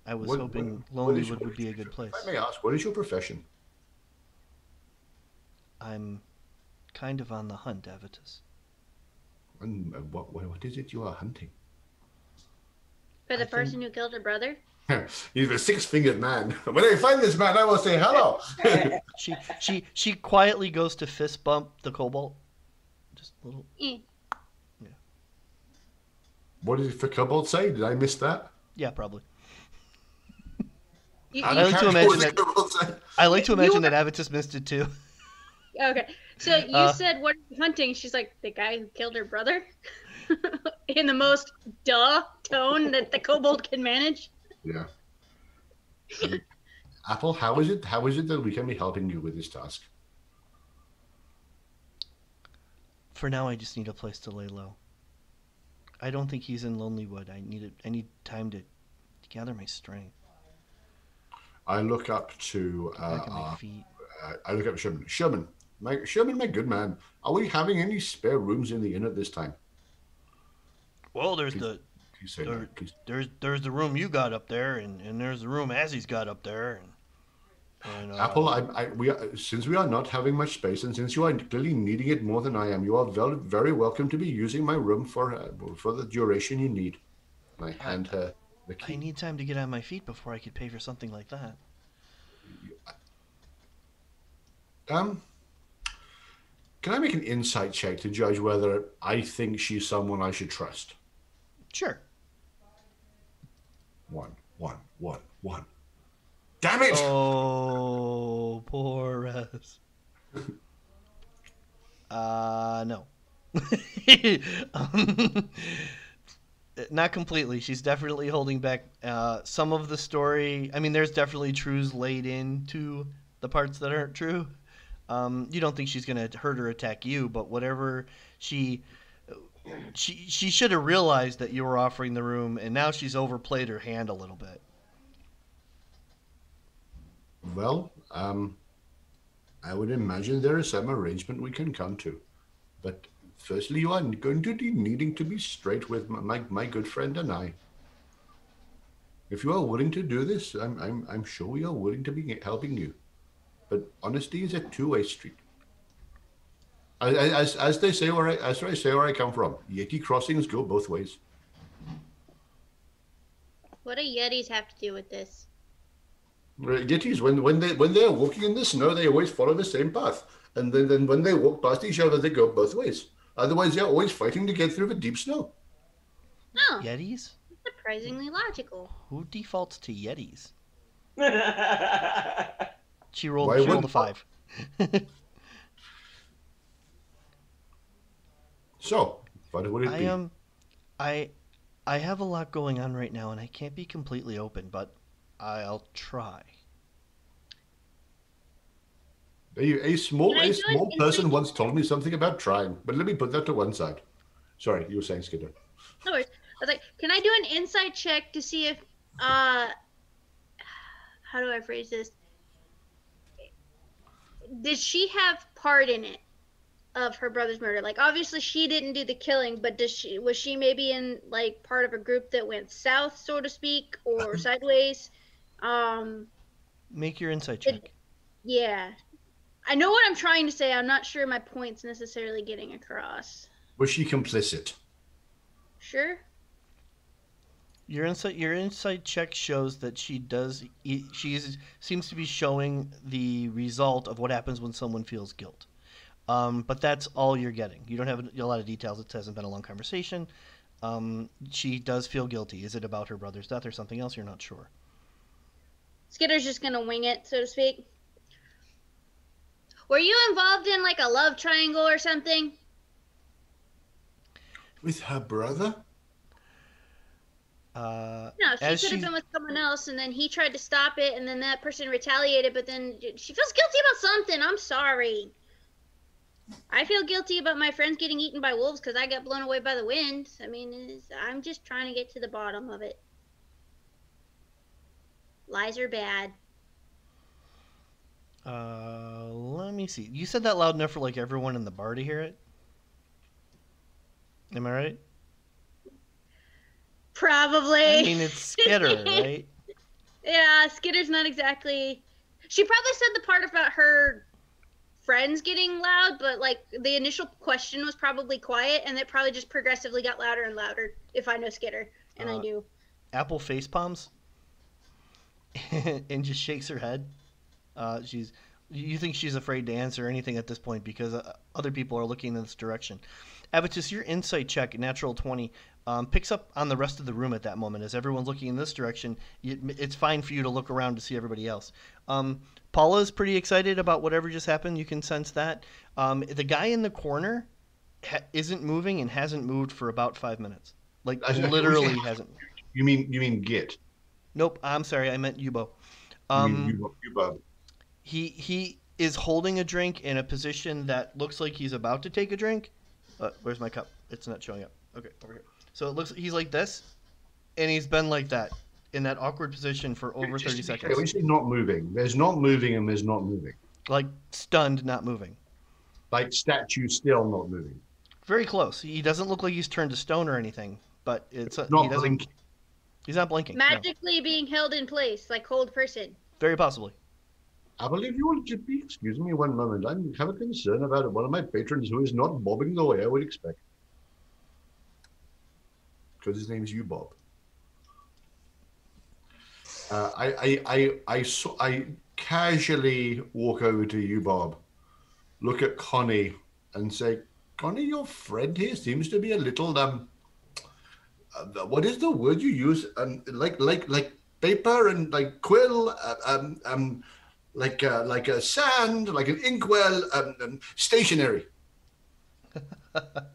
I was hoping Lonelywood would be a good place.
If I may ask, what is your profession?
I'm kind of on the hunt, Avitus.
And what is it you are hunting?
For the person who killed her brother?
He's a 6-fingered man. When I find this man, I will say hello.
She quietly goes to fist bump the kobold. Just a little.
Eh.
Yeah.
What did the kobold say? Did I miss that?
Yeah, probably.
I
like to imagine that. I like to imagine that Avitus missed it too.
Okay, so you said what are you hunting? She's like, the guy who killed her brother? In the most tone that the kobold can manage?
Yeah. Apple, how is it that we can be helping you with this task?
For now, I just need a place to lay low. I don't think he's in Lonelywood. I need time to gather my strength.
I look up to
Back on my feet.
I look up to Sherman. Sherman, my good man. Are we having any spare rooms in the inn at this time?
Well, there's
Please.
the room you got up there, and there's the room Azzy's got up there. And
Apple, since we are not having much space, and since you are clearly needing it more than I am, you are very, very welcome to be using my room for the duration you need. I hand her the key.
I need time to get on my feet before I could pay for something like that.
Can I make an insight check to judge whether I think she's someone I should trust?
Sure.
1. Damn it!
Oh, poor Rez. No. Not completely. She's definitely holding back some of the story. I mean, there's definitely truths laid into the parts that aren't true. You don't think she's going to hurt or attack you, but whatever she should have realized that you were offering the room, and now she's overplayed her hand a little bit.
Well, I would imagine there is some arrangement we can come to. But firstly, you are going to be needing to be straight with my good friend and I. If you are willing to do this, I'm sure we are willing to be helping you. But honesty is a two-way street. As they say where I come from, Yeti crossings go both ways.
What do Yetis have to do with this?
Yetis, when they're walking in the snow, they always follow the same path, and then when they walk past each other, they go both ways. Otherwise, they're always fighting to get through the deep snow.
Oh,
Yetis?
surprisingly logical.
Who defaults to Yetis? She
Why
rolled a
wouldn't-
5.
So, what would it be?
I have a lot going on right now, and I can't be completely open, but I'll try.
A small
Can I do an
person
insight-
once told me something about trying, but let me put that to one side. Sorry, you were saying, Skidder.
No worries. I was like, can I do an insight check to see if Uh, how do I phrase this? Did she have part in it of her brother's murder? Like, obviously she didn't do the killing, but was she maybe in like part of a group that went south, so to speak, or sideways? Um,
Make your insight
did,
check.
yeah. I know what I'm trying to say. I'm not sure my point's necessarily getting across.
Was she complicit?
Sure.
Your insight check shows that seems to be showing the result of what happens when someone feels guilt. But that's all you're getting. You don't have a lot of details. It hasn't been a long conversation. She does feel guilty. Is it about her brother's death or something else? You're not sure.
Skitter's just gonna wing it, so to speak. Were you involved in like a love triangle or something?
With her brother?
No, she
As
could have
she's
been with someone else, and then he tried to stop it, and then that person retaliated, but then she feels guilty about something. I'm sorry. I feel guilty about my friends getting eaten by wolves because I got blown away by the wind. I mean, I'm just trying to get to the bottom of it. Lies are bad.
let me see. You said that loud enough for like everyone in the bar to hear it. Am I right?
Probably.
I mean, it's Skitter, right?
Yeah, Skitter's not exactly. She probably said the part about her friends getting loud, but like the initial question was probably quiet, and it probably just progressively got louder and louder. If I know Skitter, and I do.
Apple face palms and just shakes her head. You think she's afraid to answer anything at this point because other people are looking in this direction. Avitus, your insight check, natural 20, picks up on the rest of the room at that moment. As everyone's looking in this direction, it's fine for you to look around to see everybody else. Paula's pretty excited about whatever just happened. You can sense that. The guy in the corner isn't moving and hasn't moved for about 5 minutes. Like, literally hasn't.
You mean Git?
Nope, I'm sorry, I meant Yubo.
You mean Yubo?
He is holding a drink in a position that looks like he's about to take a drink. Where's my cup? It's not showing up. Okay, over here. So it looks he's like this, and he's been like that in that awkward position for over 30 seconds.
When you say not moving, there's not moving and there's not moving.
Like stunned, not moving.
Like statue still not moving.
Very close. He doesn't look like he's turned to stone or anything, but
Not blinking.
He's not blinking.
Magically being held in place, like cold person.
Very possibly.
I believe you will just be. Excuse me one moment. I have a concern about one of my patrons who is not bobbing the way I would expect. Because his name is you, Bob. I casually walk over to you, Bob, look at Connie, and say, Connie, your friend here seems to be a little what is the word you use? Like paper and like quill, like a sand, like an inkwell, stationary.
That's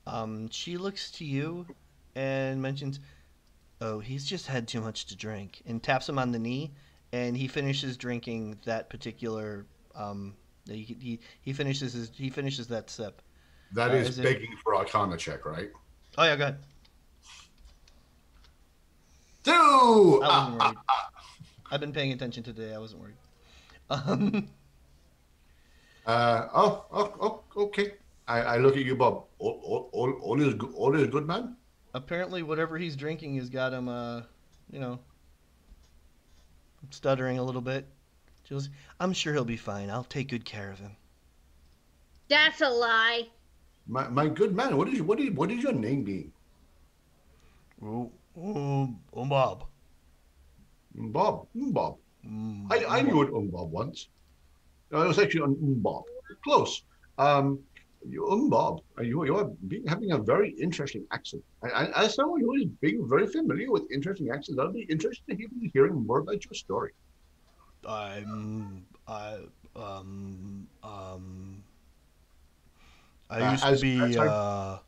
funny. She looks to you and mentions, "Oh, he's just had too much to drink," and taps him on the knee, and he finishes drinking that particular. He finishes that sip.
That is begging for Arcana check, right?
Oh yeah, go ahead.
2!
I wasn't worried. I've been paying attention today. I wasn't worried.
Okay. I look at you, Bob. All is good, man.
Apparently, whatever he's drinking has got him, stuttering a little bit. She goes, "I'm sure he'll be fine. I'll take good care of him."
That's a lie.
My good man. What is your name be?
Oh, Bob.
Bob. I knew it Bob once. I was actually on Bob. Close. Bob, you are having a very interesting accent. As someone who is being very familiar with interesting accents, I'll be interested in hearing more about your story.
I used to be a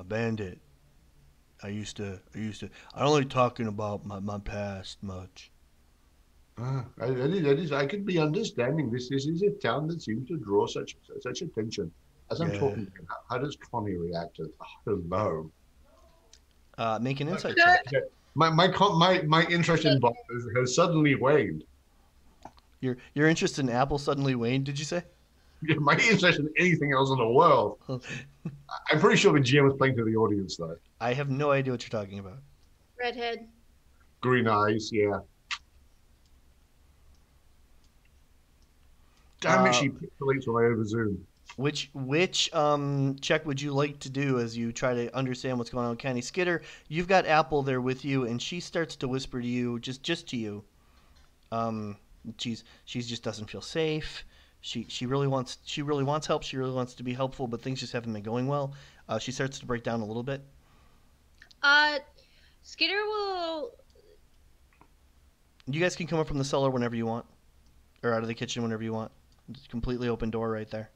bandit. I only talking about my past much.
That is. I could be understanding. This is a town that seems to draw such attention. As I'm
Yeah.
talking to him, how does Connie react to, I don't know.
Make an insight
Okay.
check.
Okay. My interest in Bob has suddenly waned.
Your interest in Apple suddenly waned. Did you say?
My interest in anything else in the world. I'm pretty sure the GM was playing to the audience, though.
I have no idea what you're talking about.
Redhead.
Green eyes, yeah. Damn it, she pixelates when I overzoom.
Which check would you like to do as you try to understand what's going on with Kenny Skitter? You've got Apple there with you, and she starts to whisper to you, just to you. She's just doesn't feel safe. She really wants help. She really wants to be helpful, but things just haven't been going well. She starts to break down a little bit.
Skitter will.
You guys can come up from the cellar whenever you want, or out of the kitchen whenever you want. It's a completely open door right there.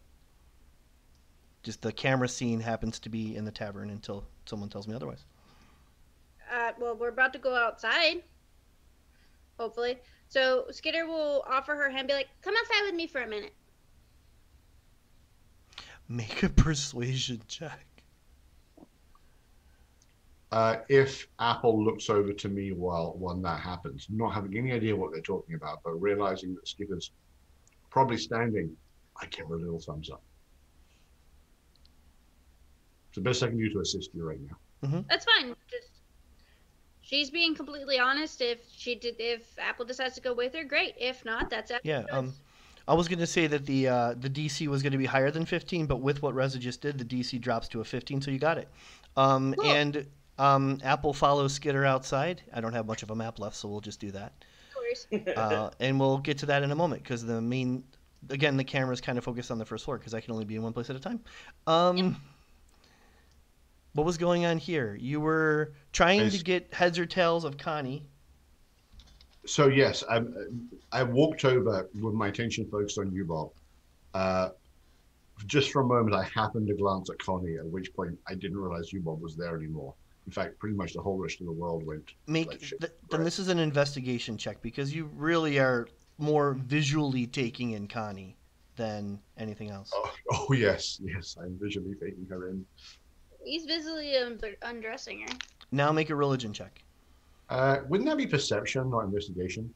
Just the camera scene happens to be in the tavern until someone tells me otherwise.
Well, we're about to go outside. Hopefully. So Skitter will offer her hand, be like, "Come outside with me for a minute."
Make a persuasion check.
If Apple looks over to me when that happens, not having any idea what they're talking about, but realizing that Skitter's probably standing, I give her a little thumbs up. It's the best I can do to assist you right now.
Mm-hmm.
That's fine. Just she's being completely honest. If Apple decides to go with her, great. If not, that's
Yeah. I was going to say that the DC was going to be higher than 15, but with what Reza just did, the DC drops to a 15, so you got it.
Cool.
And Apple follows Skitter outside. I don't have much of a map left, so we'll just do that.
Of course.
And we'll get to that in a moment, because the camera's kind of focused on the first floor, because I can only be in one place at a time.
Yep.
What was going on here? You were trying to get heads or tails of Connie.
So yes, I walked over with my attention focused on you, Bob. Just for a moment, I happened to glance at Connie, at which point I didn't realize you, Bob, was there anymore. In fact, pretty much the whole rest of the world went.
Then this is an investigation check, because you really are more visually taking in Connie than anything else.
Oh yes, I'm visually taking her in.
He's visually undressing her.
Now make a religion check.
Wouldn't that be perception, not investigation?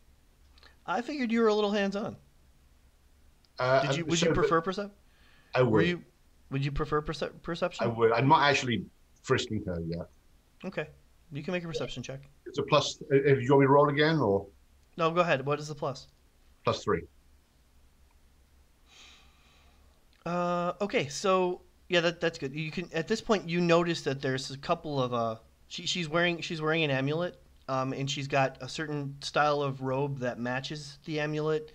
I figured you were a little hands-on. Would you prefer perception?
I would.
Would you prefer perception?
I would. I'm not actually frisking her yet.
Okay, you can make a perception check.
It's a plus. If you want me to roll again, or
No, go ahead. What is the plus?
+3.
Okay, so yeah, that's good. You can at this point you notice that there's a couple of she's wearing an amulet, and she's got a certain style of robe that matches the amulet.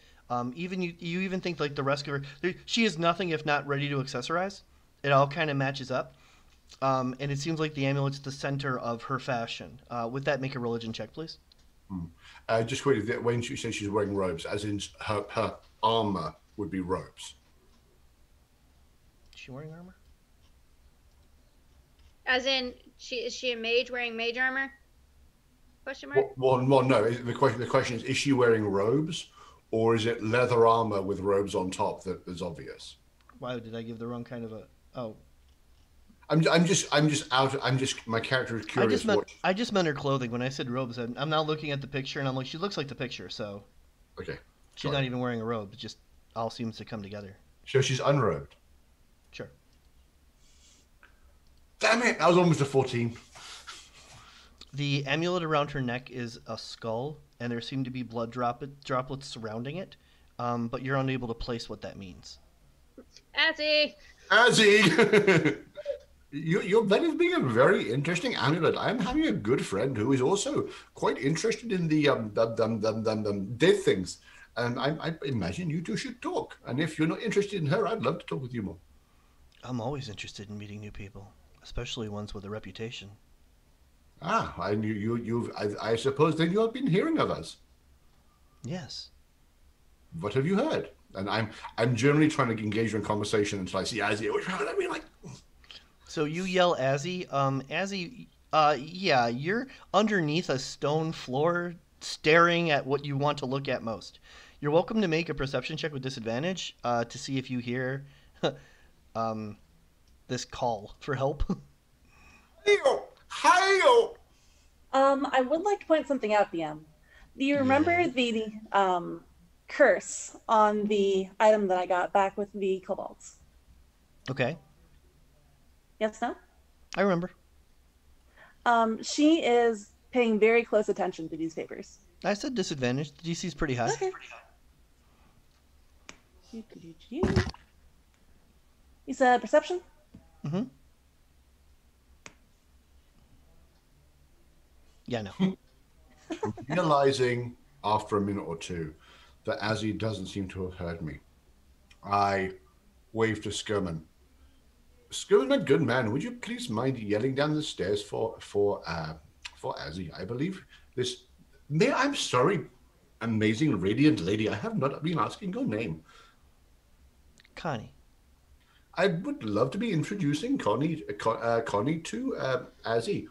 Even you even think like the rest of her, she is nothing if not ready to accessorize. It all kind of matches up, and it seems like the amulet's the center of her fashion. With that, make a religion check, please.
Just quickly, when she says she's wearing robes, as in her armor would be robes.
Is she wearing armor?
As in, is she a mage wearing mage armor? Question mark.
Well, no. The question is she wearing robes, or is it leather armor with robes on top that is obvious?
Why did I give the wrong kind of a? Oh,
I'm just my character is curious.
I just meant her clothing when I said robes. I'm now looking at the picture and I'm like, she looks like the picture. So
okay,
she's not even wearing a robe. It just all seems to come together.
So she's unrobed.
Sure.
Damn it! That was almost a 14.
The amulet around her neck is a skull, and there seem to be blood droplets surrounding it, but you're unable to place what that means.
Azzy!
That is being a very interesting amulet. I'm having a good friend who is also quite interested in the dead things, and I imagine you two should talk. And if you're not interested in her, I'd love to talk with you more.
I'm always interested in meeting new people, especially ones with a reputation.
I knew you. I suppose then you have been hearing of us.
Yes.
What have you heard? And I'm generally trying to engage in conversation until I see Azzy. I mean, like.
So you yell, Azzy. Azzy, yeah, you're underneath a stone floor, staring at what you want to look at most. You're welcome to make a perception check with disadvantage to see if you hear this call for help.
Hail! Hail!
I would like to point something out, DM. Do you remember
Yeah.
the curse on the item that I got back with the kobolds?
Okay,
Yes, no?
I remember.
She is paying very close attention to these papers.
I said disadvantage. The DC's pretty high.
Okay. You said perception?
Mm-hmm. Yeah, no.
Realizing after a minute or two that Azzy doesn't seem to have heard me, I waved to Skirman. Skirman, my good man, would you please mind yelling down the stairs for Azzy? I believe this. I'm sorry, amazing radiant lady. I have not been asking your name.
Connie.
I would love to be introducing Connie to Azzy.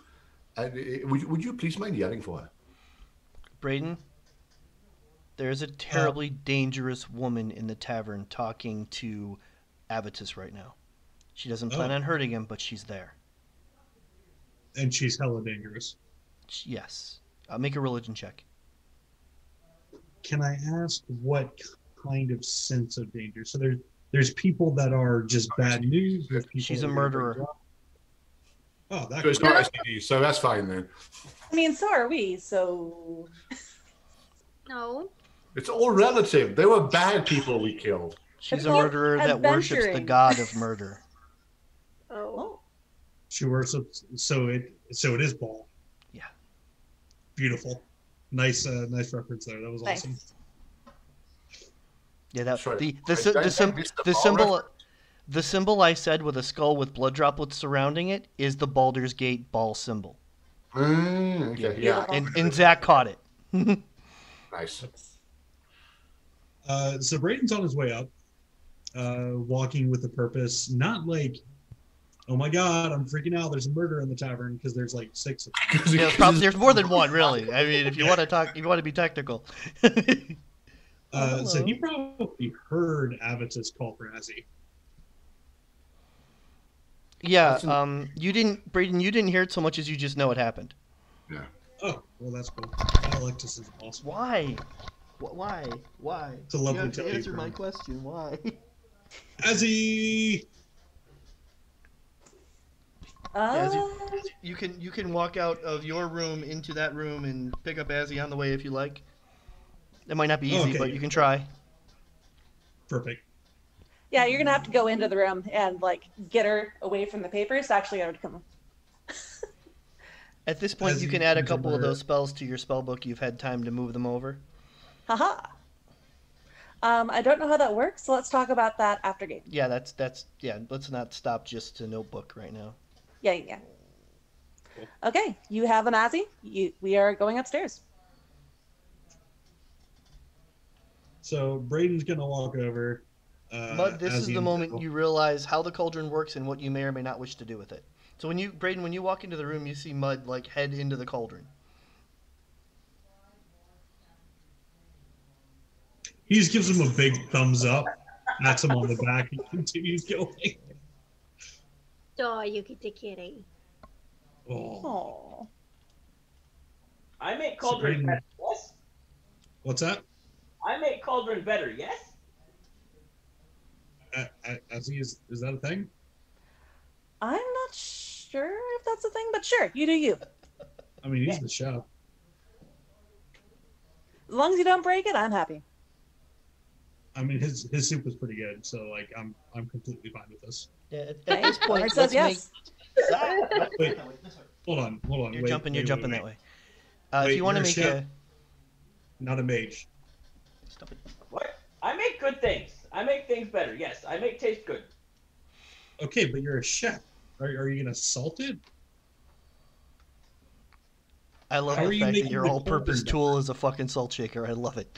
Would you please mind yelling for her?
Braden, there is a terribly dangerous woman in the tavern talking to Avitus right now. She doesn't plan on hurting him, but she's there.
And she's hella dangerous.
Yes. Make a religion check.
Can I ask what kind of sense of danger? So there's people that are just bad news. There's people
She's
that
a
are
murderer.
Oh, that
So it's not STD, so that's fine then.
I mean, so are we, so...
No.
It's all relative. They were bad people we killed.
She's a murderer that worships the
adventuring.
god of murder.
Oh.
she worships. So it is Ball.
Yeah.
Beautiful. Nice reference there. That was
Nice.
awesome.
Yeah, that
Sorry,
the
I missed the ball
symbol
reference.
the symbol I said with a skull with blood droplets surrounding it is the Baldur's Gate ball symbol.
Okay, yeah.
And Zach caught it.
Nice.
So Braden's on his way up, walking with a purpose. Not like, oh my god, I'm freaking out. There's a murder in the tavern, because there's like 6 of them.
Yeah, there's more than one, really. I mean, if you want to be technical.
So he probably heard Avitus call for Azzy.
Yeah, Braden, you didn't hear it so much as you just know it happened.
Yeah.
Oh, well, that's cool. Alexis is awesome.
Why? Why?
It's a lovely
You have to
tell
answer
you,
my
Brian.
question. Why?
Azzy!
You can walk out of your room into that room and pick up Azzy on the way if you like. It might not be easy,
Okay.
but you can try.
Perfect.
Yeah, you're gonna have to go into the room and like get her away from the papers to actually get her to come.
At this point, you
Azzy
can add a
turns
couple of
over.
those spells to your spell book. You've had time to move them over.
Haha. I don't know how that works, so let's talk about that after game.
Yeah, that's yeah. Let's not stop just to notebook right now.
Yeah. Okay, you have an Azzy. We are going upstairs.
So Braden's gonna walk over.
But this is
Azzy
the
and
moment
Bill.
you realize how the cauldron works and what you may or may not wish to do with it. So when you walk into the room, you see Mud like head into the cauldron.
He just gives him a big thumbs up, pats him on the back, and continues going.
Oh, you get the kitty.
Oh.
Oh.
I make cauldron
Braden-
better. Yes.
What's that?
I make cauldron better. Yes.
Azzy, is that a thing?
I'm not sure if that's a thing, but sure, you do you.
I mean, he's the chef.
As long as you don't break it, I'm happy.
I mean, his soup is pretty good, so like I'm completely fine with this.
Yeah, at
Okay,
this point,
Alex says
let's
yes.
Wait, hold on.
You're
wait,
jumping
wait,
that
wait.
way.
Wait,
If you want to
you're a
make
chef?
a
Not a mage.
stop it.
What? I make good things. I make things better. Yes, I make taste good.
Okay, but you're a chef. Are you gonna salt it?
I love
How are
the
you
fact that
making
your
the
all-purpose
cauldron
tool is a fucking salt shaker. I love it.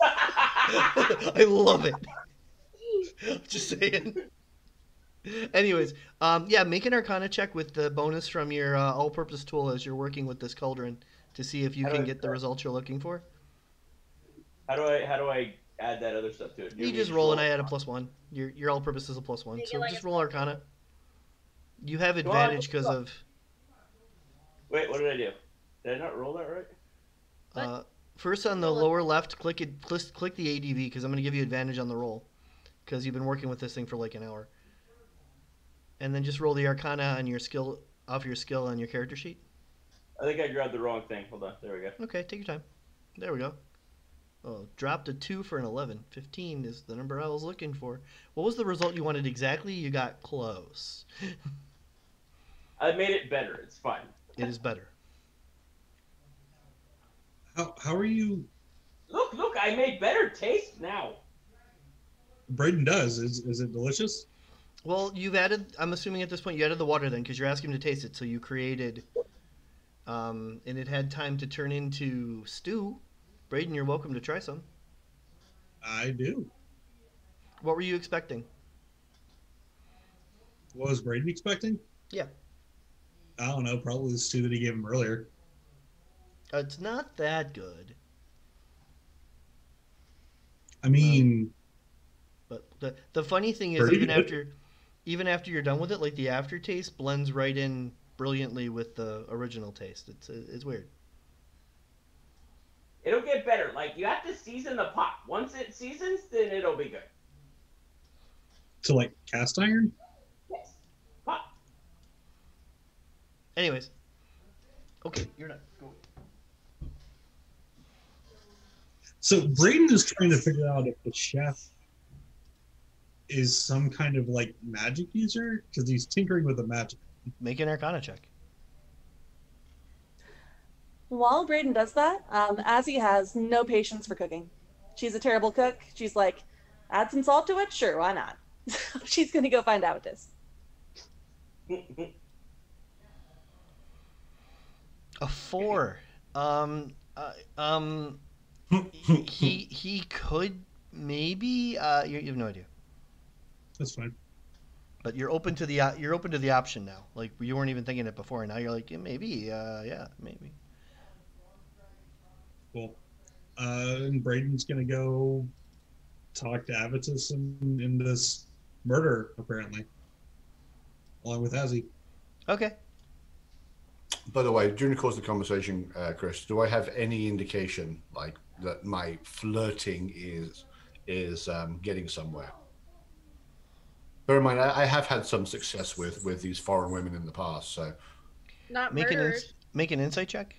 I love it. Just saying. Anyways, yeah, make an Arcana check with the bonus from your all-purpose tool as you're working with this cauldron to see if you
How do
can
I
get the results you're looking for.
How do I add that other stuff to it?
You just roll and I add a +1. Your all-purpose is a +1, so just roll Arcana. You have
Come on,
advantage because of.
Wait, what did I do? Did I not roll that right?
Uh, First on the lower left, click it. Click the ADV because I'm going to give you advantage on the roll because you've been working with this thing for like an hour. And then just roll the Arcana on your skill off your skill on your character sheet.
I think I grabbed the wrong thing. Hold on. There we go.
Okay, take your time. There we go. Oh, dropped a 2 for an 11. 15 is the number I was looking for. What was the result you wanted exactly? You got close.
I made it better. It's fine.
It is better.
How are you?
Look! I made better taste now.
Braden does. Is it delicious?
Well, you've added. I'm assuming at this point you added the water then, because you're asking him to taste it. So you created, and it had time to turn into stew. Braden, you're welcome to try some.
I do.
What were you expecting?
What was Braden expecting?
Yeah.
I don't know. Probably the stew that he gave him earlier.
It's not that good.
I mean,
But the funny thing is,
Pretty
even
good.
after you're done with it, like the aftertaste blends right in brilliantly with the original taste. It's weird.
It'll get better. Like, you have to season the pot. Once it seasons, then it'll be good.
to like cast iron.
Yes. Pot.
Anyways, okay, you're not. Go.
So Braden is trying to figure out if the chef is some kind of like magic user because he's tinkering with the magic.
Make an Arcana check.
While Braden does that, Azzy has no patience for cooking. She's a terrible cook. She's like, add some salt to it? Sure, why not? She's going to go find out what it is.
A 4. He could maybe. You have no idea.
That's fine.
But you're open to the option now. Like you weren't even thinking it before, and now you're like, yeah, maybe. Yeah, maybe.
Cool. And Braden's gonna go talk to Avitus in this murder, apparently, along with Azzy.
Okay.
By the way, during the course of the conversation, Chris, do I have any indication like that my flirting is getting somewhere? Bear in mind, I have had some success with these foreign women in the past, so
Not
Make
murderers.
make an insight check.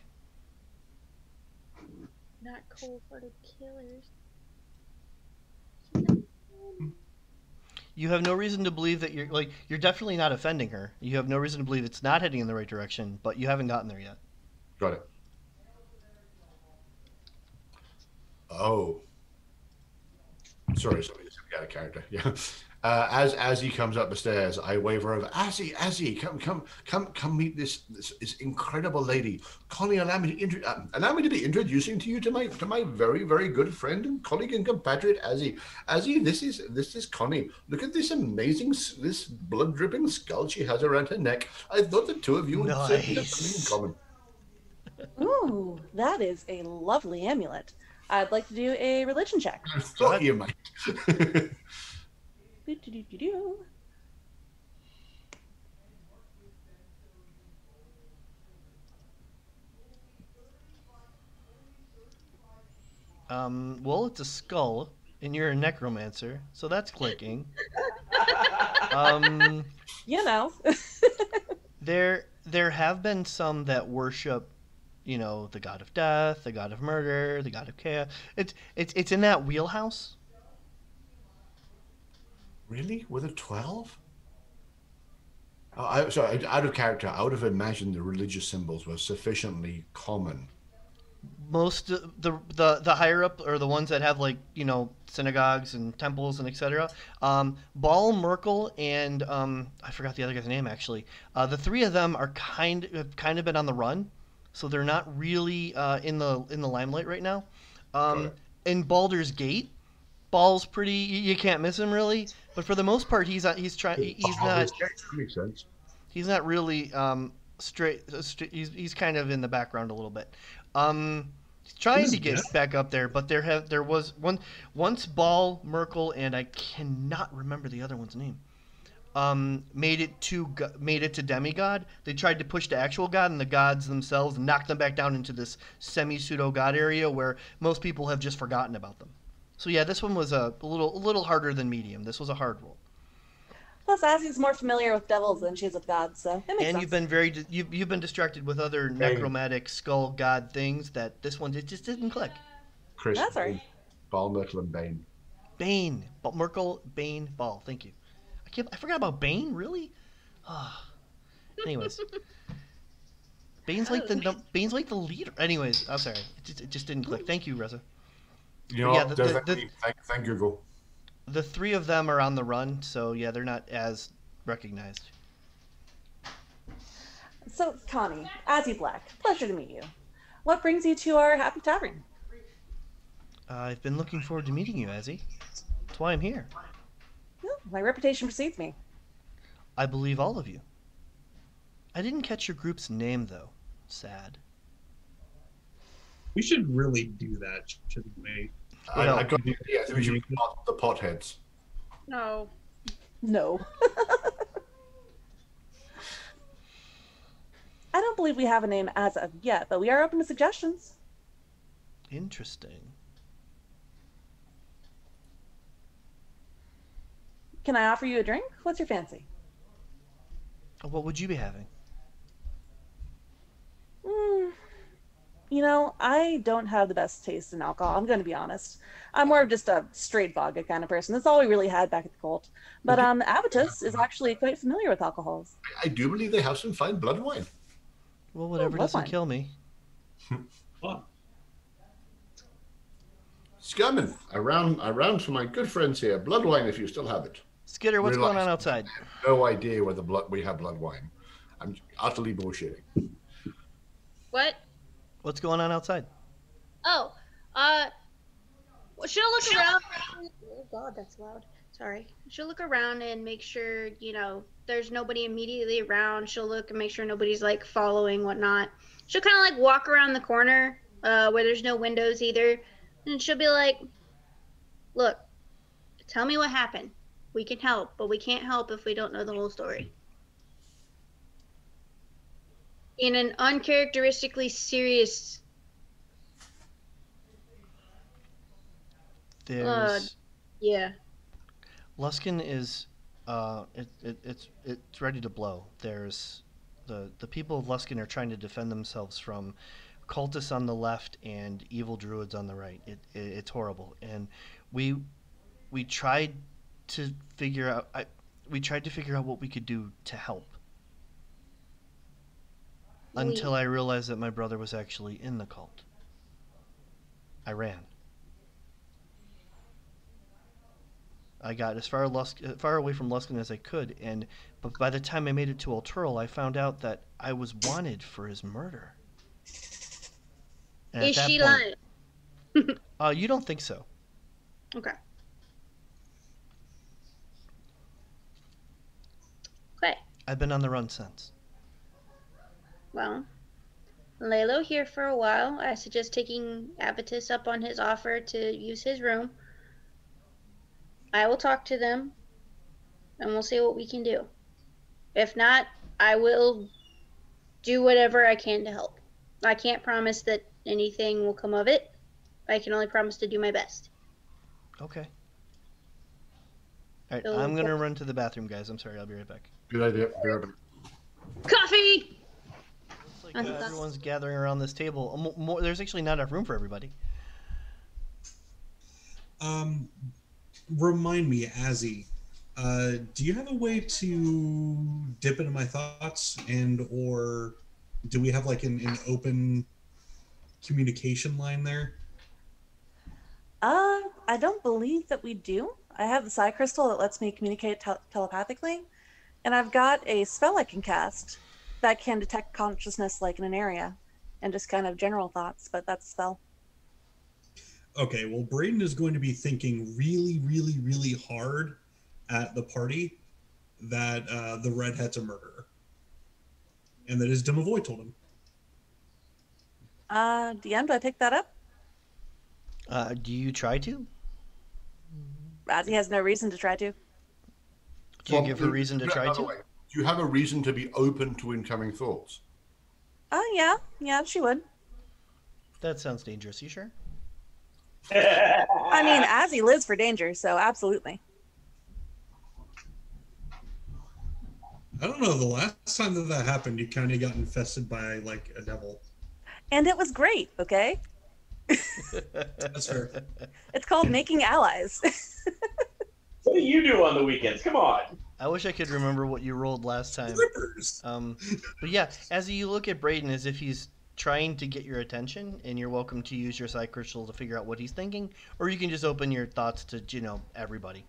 Not cold-blooded killers.
You have no reason to believe that you're definitely not offending her. You have no reason to believe it's not heading in the right direction, but you haven't gotten there yet.
got it. Oh, sorry, somebody just got a character. Yeah. As he comes up the stairs, I wave her over. Azzy, come meet this incredible lady, Connie. Allow me to be introducing to you to my very very good friend and colleague and compatriot Azzy. Azzy, this is Connie. Look at this amazing this blood dripping skull she has around her neck. I thought the two of you would certainly have something in common.
Ooh, that is a lovely amulet. I'd like to do a religion check.
I thought you might.
Doo-doo-doo-doo-doo.
Well, it's a skull, and you're a necromancer, so that's clicking.
You know.
There have been some that worship, the god of death, the god of murder, the god of chaos. It's in that wheelhouse.
Really? With a 12? Sorry, out of character, I would have imagined the religious symbols were sufficiently common.
Most the higher up are the ones that have synagogues and temples and etc. Baal, Merkel, and I forgot the other guy's name actually. The three of them have kind of been on the run, so they're not really in the limelight right now. In Baldur's Gate, Baal's pretty. You can't miss him really, but for the most part, he's not. He's trying. He's not.
That makes sense.
He's not really straight. He's kind of in the background a little bit. He's trying to get back up there, but there was once Baal, Merkel, and I cannot remember the other one's name. made it to demigod. They tried to push the actual god, and the gods themselves knocked them back down into this semi pseudo god area where most people have just forgotten about them. So yeah, this one was a little harder than medium. This was a hard roll.
Plus, Azzy's more familiar with devils than she is with gods, so it makes
And
sense.
you've been distracted with other necromantic skull god things that this one just didn't click.
Chris,
That's all right.
Ball, Myrtle, and Bane.
Bane, Merkel, Bane, Ball. Thank you. I forgot about Bane. Really? Anyways, Bane's like the leader. Anyways, I'm sorry. It just didn't click. Thank you, Reza.
You know, thank Google.
The three of them are on the run, so yeah, they're not as recognized.
So, Connie, Azzy Black, pleasure to meet you. What brings you to our Happy Tavern?
I've been looking forward to meeting you, Azzy. That's why I'm here.
Well, my reputation precedes me.
I believe all of you. I didn't catch your group's name, though. Sad.
We should really do that, shouldn't we?
I got the idea. I think we should be the potheads.
No.
No. I don't believe we have a name as of yet, but we are open to suggestions.
Interesting.
Can I offer you a drink? What's your fancy?
What would you be having?
You know, I don't have the best taste in alcohol. I'm going to be honest. I'm more of just a straight vodka kind of person. That's all we really had back at the cult. But Avitus is actually quite familiar with alcohols.
I do believe they have some fine blood wine.
Well, whatever doesn't kill me.
Oh.
Scammon, around to my good friends here. Blood wine, if you still have it.
Skitter, what's going on outside?
No idea whether we have blood wine. I'm utterly bullshitting.
What?
What's going on outside?
Oh, she'll look around. Oh God, that's loud. Sorry. She'll look around and make sure, there's nobody immediately around. She'll look and make sure nobody's like following, whatnot. She'll kind of like walk around the corner where there's no windows either. And she'll be like, look, tell me what happened. We can help, but we can't help if we don't know the whole story. In an uncharacteristically serious.
There's.
Yeah.
Luskin is, it's ready to blow. There's the people of Luskin are trying to defend themselves from cultists on the left and evil druids on the right. It's horrible, and we tried to figure out what we could do to help. Until I realized that my brother was actually in the cult. I ran. I got as far away from Luskin as I could, but by the time I made it to Ultural, I found out that I was wanted for his murder. And
Is she lying?
You don't think so?
Okay. Okay.
I've been on the run since.
Well, Lalo here for a while. I suggest taking Avitus up on his offer to use his room. I will talk to them, and we'll see what we can do. If not, I will do whatever I can to help. I can't promise that anything will come of it. I can only promise to do my best.
Okay. All right, I'm going to run to the bathroom, guys. I'm sorry, I'll be right back.
Good idea. Be right back.
Coffee!
Looks like everyone's gathering around this table. There's actually not enough room for everybody.
Remind me, Azzy, do you have a way to dip into my thoughts, or do we have like an open communication line there?
I don't believe that we do. I have the psi crystal that lets me communicate telepathically, and I've got a spell I can cast that can detect consciousness like in an area, and just kind of general thoughts, but that's a spell.
Okay, well, Braden is going to be thinking really, really, really hard at the party that the Redhead's a murderer. And that his Demovoid told him.
DM, do I pick that up?
Do you try to?
Azzy has no reason to try to.
Do you give her reason to try
Another
to?
way, do you have a reason to be open to incoming thoughts?
Oh, yeah, she would.
That sounds dangerous. You sure?
I mean, Azzy lives for danger, so absolutely.
I don't know. The last time that happened, you kind of got infested by like a devil.
And it was great, okay?
That's fair.
It's called making allies.
What do you do on the weekends? Come on.
I wish I could remember what you rolled last time.
Flippers.
But yeah, as you look at Braden as if he's trying to get your attention, and you're welcome to use your side crystal to figure out what he's thinking, or you can just open your thoughts to, everybody.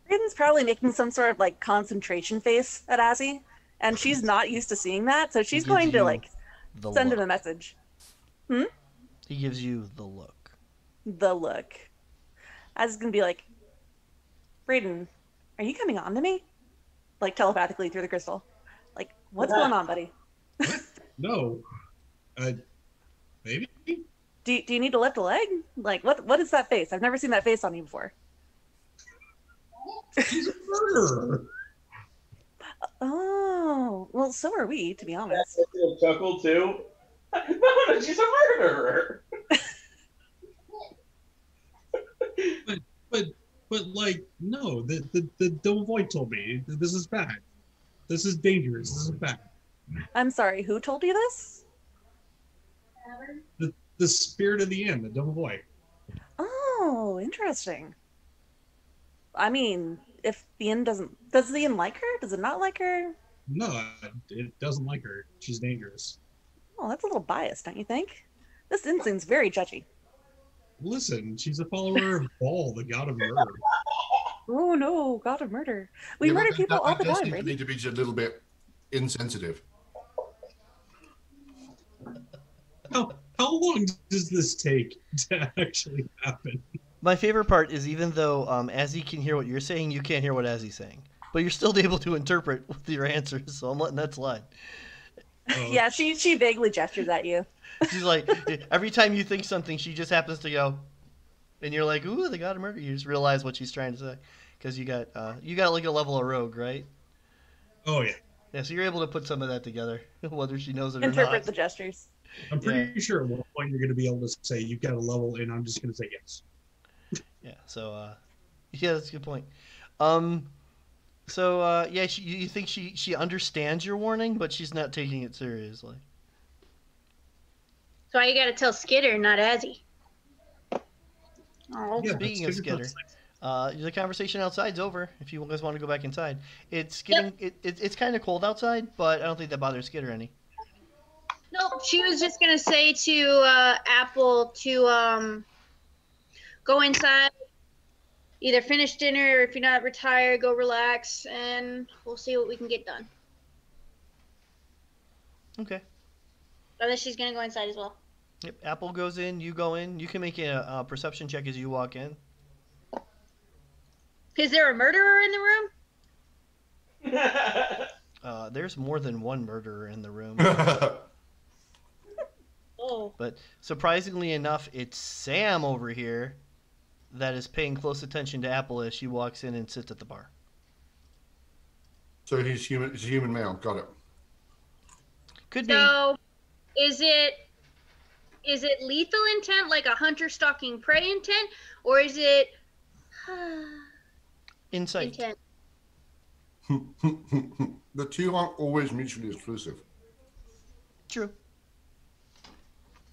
Braden's probably making some sort of like concentration face at Azzy, and she's not used to seeing that, so she's going to like send him a message.
He gives you the look.
The look. Azzy's gonna be like, Braden, are you coming on to me? Like telepathically through the crystal. Like, what's going on, buddy?
No. Maybe?
Do you need to lift a leg? Like, what is that face? I've never seen that face on you before.
He's a murderer.
Oh, well, so are we, to be honest.
Chuckle too. No, she's a murderer.
But like, no, the Devoid told me this is bad. This is dangerous. This is bad.
I'm sorry, who told you this?
The spirit of the inn, the Devoid.
Oh, interesting. I mean, if the inn does the inn like her? Does it not like her?
No, it doesn't like her. She's dangerous.
Oh, that's a little biased, don't you think? This inn seems very judgy.
Listen, she's a follower of Baal, the god of murder.
Oh no, god of murder. We murder people all the
does
time,
seem
right?
to me to be just a little bit insensitive.
How long does this take to actually happen?
My favorite part is even though Azzy can hear what you're saying, you can't hear what Azzy's saying. But you're still able to interpret with your answers, so I'm letting that slide.
Oh.
Yeah, she vaguely gestures at you.
She's like, every time you think something, she just happens to go, and you're like, ooh, they got a murder. You just realize what she's trying to say, because you got like a level of rogue, right?
Oh yeah.
Yeah, so you're able to put some of that together, whether she knows it or
Interpret
not.
the gestures.
I'm pretty sure at one point you're going to be able to say you've got a level, and I'm just going to say yes.
Yeah. So, yeah, that's a good point. Yeah, you think she understands your warning, but she's not taking it seriously.
So you gotta tell Skitter, not Azzy. Oh,
Yeah,
Speaking
but
of Skitter, the conversation outside's over. If you guys want to go back inside, it's getting it's kind of cold outside, but I don't think that bothers Skitter any.
Nope, she was just gonna say to Apple to go inside, either finish dinner, or if you're not retired, go relax, and we'll see what we can get done.
Okay.
And then she's gonna go inside as well.
Yep. Apple goes in. You go in. You can make a perception check as you walk in.
Is there a murderer in the room?
There's more than one murderer in the room.
Oh.
But surprisingly enough, it's Sam over here that is paying close attention to Apple as she walks in and sits at the bar.
So he's human. He's a human male. Got it.
Could be.
So, is it lethal intent, like a hunter stalking prey intent, or is it
Insight.
intent?
The two aren't always mutually exclusive,
True.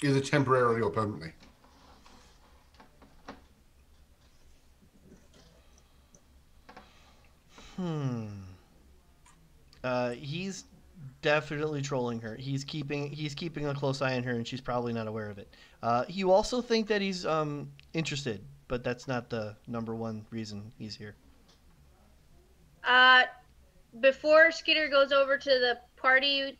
either temporarily or permanently.
He's definitely trolling her. He's keeping a close eye on her, and she's probably not aware of it. You also think that he's interested, but that's not the number one reason he's here.
Before Skitter goes over to the party,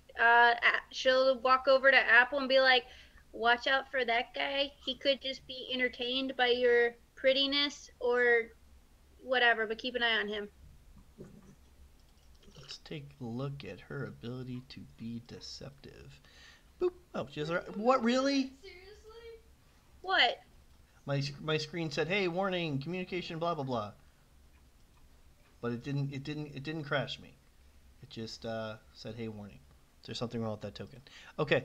she'll walk over to Apple and be like, "Watch out for that guy. He could just be entertained by your prettiness or whatever, but keep an eye on him."
Let's take a look at her ability to be deceptive. Boop. Oh, she has her. What, really?
Seriously?
What?
My screen said, "Hey, warning, communication, blah blah blah." but it didn't crash me. It just said, "Hey, warning." There's something wrong with that token. Okay.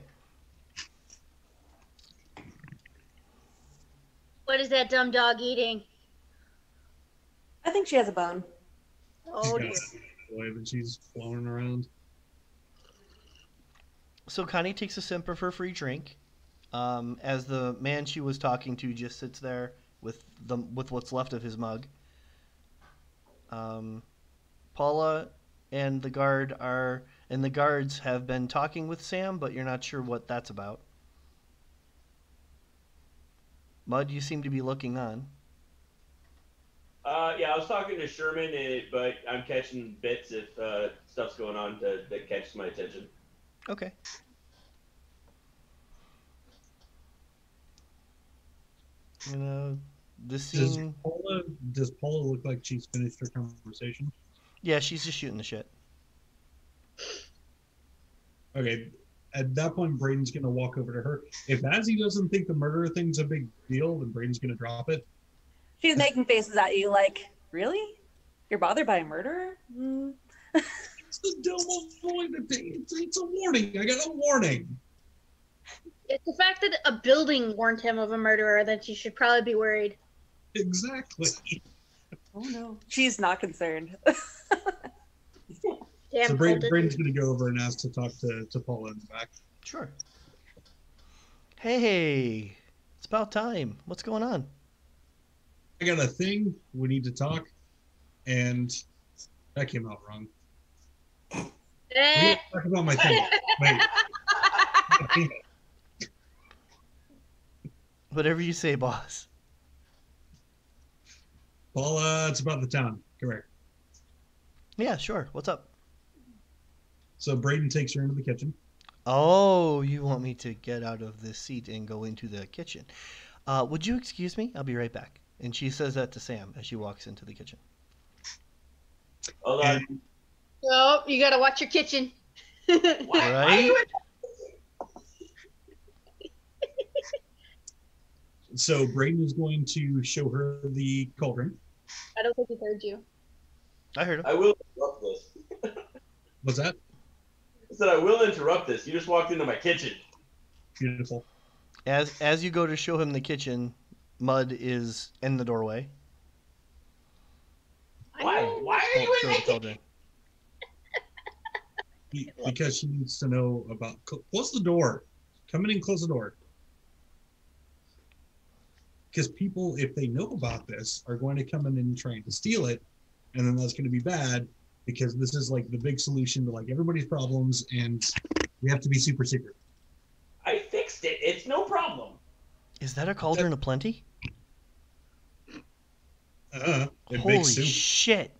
What is that dumb dog eating?
I think she has a bone.
Oh dear.
And she's floating around.
So Connie takes a sip of her free drink, as the man she was talking to just sits there with what's left of his mug. Paula and the guards have been talking with Sam, but you're not sure what that's about. Mud, you seem to be looking on.
Yeah, I was talking to Sherman, but I'm catching bits if stuff's going on that catches my attention.
Okay. This scene.
Does Paula look like she's finished her conversation?
Yeah, she's just shooting the shit.
Okay. At that point, Braden's going to walk over to her. If Azzy doesn't think the murder thing's a big deal, then Braden's going to drop it.
She's making faces at you like, really? You're bothered by a murderer? Mm.
It's the devil's going to think. It's a warning. I got a warning.
It's the fact that a building warned him of a murderer that you should probably be worried.
Exactly.
Oh no. She's not concerned.
Damn,
So
Colton.
Braden's going to go over and ask to talk to Paula in the back.
Sure. Hey, it's about time. What's going on?
I got a thing. We need to talk. And that came out wrong. We
Eh.
didn't talk about my thing. Wait.
Whatever you say, boss.
Paula, it's about the town. Correct.
Yeah, sure. What's up?
So Braden takes her into the kitchen.
Oh, you want me to get out of this seat and go into the kitchen. Would you excuse me? I'll be right back. And she says that to Sam as she walks into the kitchen.
Hold on.
Oh, you gotta watch your kitchen.
Right?
So Braden is going to show her the cauldron.
I don't think he heard you.
I heard him.
I will interrupt this.
What's that?
I said I will interrupt this. You just walked into my kitchen.
Beautiful.
As you go to show him the kitchen, Mud is in the doorway.
Why? Why are you
Show
in my
the
kitchen?
cauldron.
Because she needs to know about... Close the door. Come in and close the door. Because people, if they know about this, are going to come in and trying to steal it. And then that's going to be bad because this is like the big solution to like everybody's problems. And we have to be super secret.
I fixed it. It's no problem.
Is that a cauldron of plenty?
And
Holy
big soup.
shit.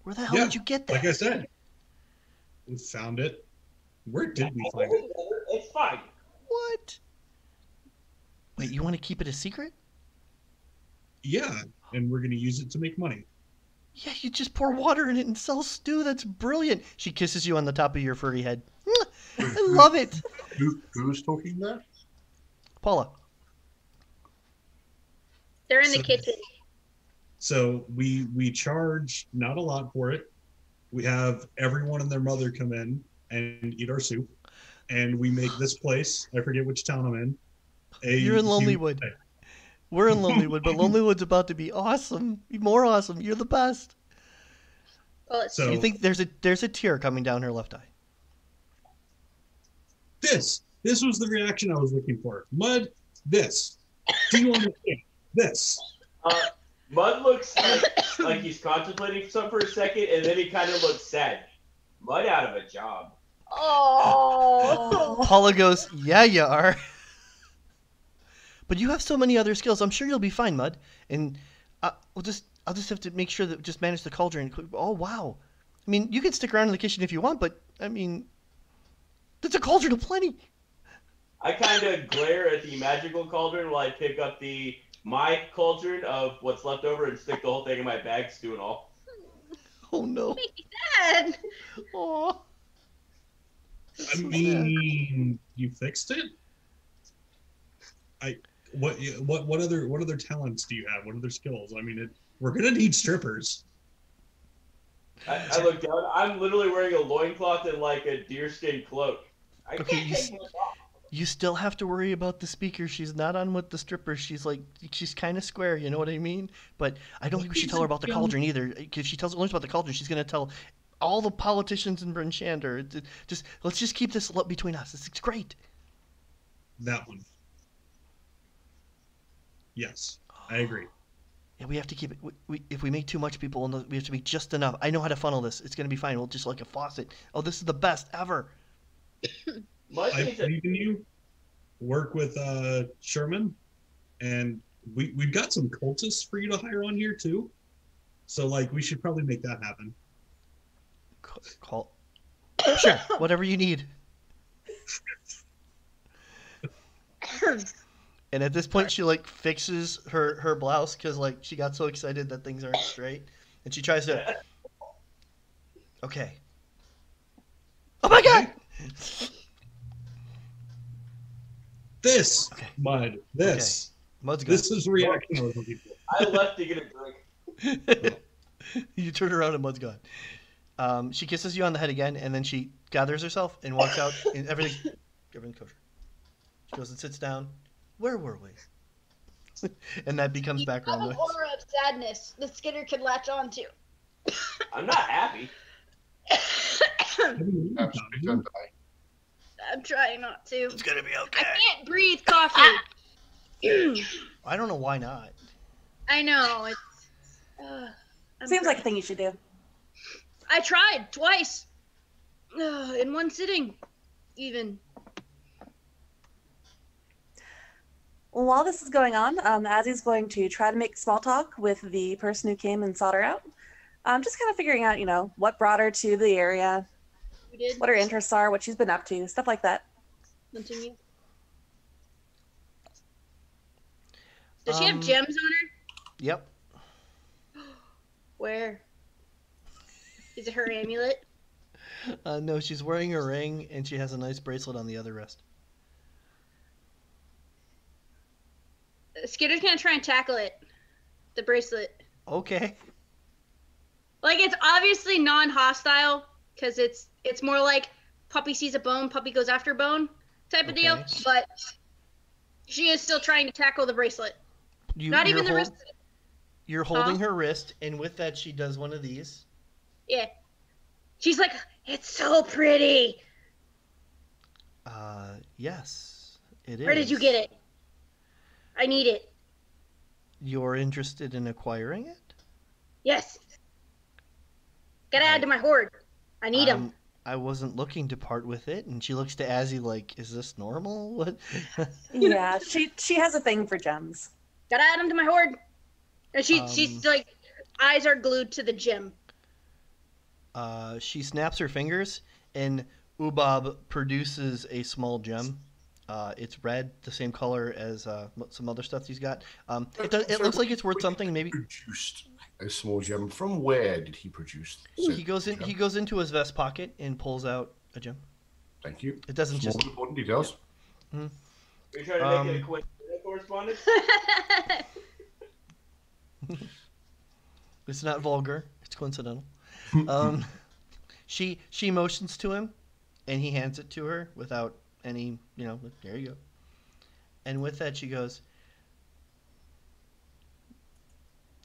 Where the hell
Yeah,
did you get that?
Like I said, we found it. Where did we find it?
It's fine.
What? Wait, you want to keep it a secret?
Yeah, and we're going to use it to make money.
Yeah, you just pour water in it and sell stew. That's brilliant. She kisses you on the top of your furry head. I love it.
Who's talking there?
Paula.
They're in the
So-
kitchen.
So we charge not a lot for it. We have everyone and their mother come in and eat our soup. And we make this place, I forget which town I'm in.
You're in Lonelywood. We're in Lonelywood, but Lonelywood's about to be awesome. Be more awesome. You're the best.
Well, it's
So
You think there's a tear coming down her left eye.
this was the reaction I was looking for. Mud, this. Do you understand? This.
Mud looks like he's contemplating something for a second, and then he kind of looks sad. Mud out of a job.
oh.
Paula goes, "Yeah, you are." But you have so many other skills. I'm sure you'll be fine, Mud. And I'll just have to make sure that just manage the cauldron. Oh wow. I mean, you can stick around in the kitchen if you want, but I mean, that's a cauldron of plenty.
I kind of glare at the magical cauldron while I pick up my cauldron of what's left over and stick the whole thing in my bag, stew and all.
Oh no.
Dad.
Oh.
I mean, you fixed it? What other talents do you have? What other skills? I mean, We're gonna need strippers.
I look down. I'm literally wearing a loincloth and like a deerskin cloak. I
Okay,
can't take much off.
You still have to worry about the speaker. She's not on with the strippers. She's kind of square, you know what I mean? But I don't think we should tell her about the cauldron either. If she learns about the cauldron, she's gonna tell all the politicians in Bryn Shander. Let's just keep this between us. It's great.
That one. Yes, I agree.
Yeah, we have to keep it. If we make too much, people will know. We have to make just enough. I know how to funnel this. It's gonna be fine. We'll just like a faucet. Oh, this is the best ever.
I believe in you. Work with Sherman, and we've got some cultists for you to hire on here too. So like, we should probably make that happen.
Call. Sure, whatever you need. And at this point, she like fixes her blouse because like she got so excited that things aren't straight, and she tries to. Okay. Oh my god!
This
Okay.
Mud. This.
Okay. Mud's gone.
This is reaction of the people.
I left to get a drink.
You turn around and Mud's gone. She kisses you on the head again, and then she gathers herself and walks out. And everything's kosher. She goes and sits down. Where were we? And that becomes background
I
noise.
have an aura of sadness that Skinner could latch on to.
I'm not happy.
Perhaps we can die.
I'm trying not to.
It's gonna be okay.
I can't breathe coffee.
I don't know why not.
I know. It's.
Seems like a thing you should do.
I tried twice. In one sitting, even.
While this is going on, Azzy's going to try to make small talk with the person who came and sought her out. Just kind of figuring out, what brought her to the area,
We did.
what her interests are, what she's been up to, stuff like that.
Continue. Does she have gems on her?
Yep.
Where? Is it her amulet?
No, she's wearing a ring, and she has a nice bracelet on the other wrist.
Skitter's gonna try and tackle it. The bracelet.
Okay.
Like, it's obviously non-hostile, because it's more like puppy sees a bone, puppy goes after bone type of deal,
Okay.
but she is still trying to tackle the bracelet. Not even the wrist.
You're holding her wrist, and with that, she does one of these.
Yeah. She's like, it's so pretty.
Yes, it is.
Where did you get it? I need it.
You're interested in acquiring it?
Yes. Gotta add to my hoard. I need them.
I wasn't looking to part with it, and she looks to Azzy like, is this normal? What?
Yeah, she has a thing for gems.
Gotta add them to my hoard. And she's like, eyes are glued to the gem.
She snaps her fingers, and Ubab produces a small gem. It's red, the same color as some other stuff he's got. It looks like it's worth something. Maybe
Produced a small gem. From where did he produce? said
he goes in.
gem?
He goes into his vest pocket and pulls out a gem.
Thank you.
It doesn't
Small
just.
important details.
Are you trying to make it a coincidental correspondence?
It's not vulgar. It's coincidental. She motions to him, and he hands it to her without any, there you go. And with that, she goes,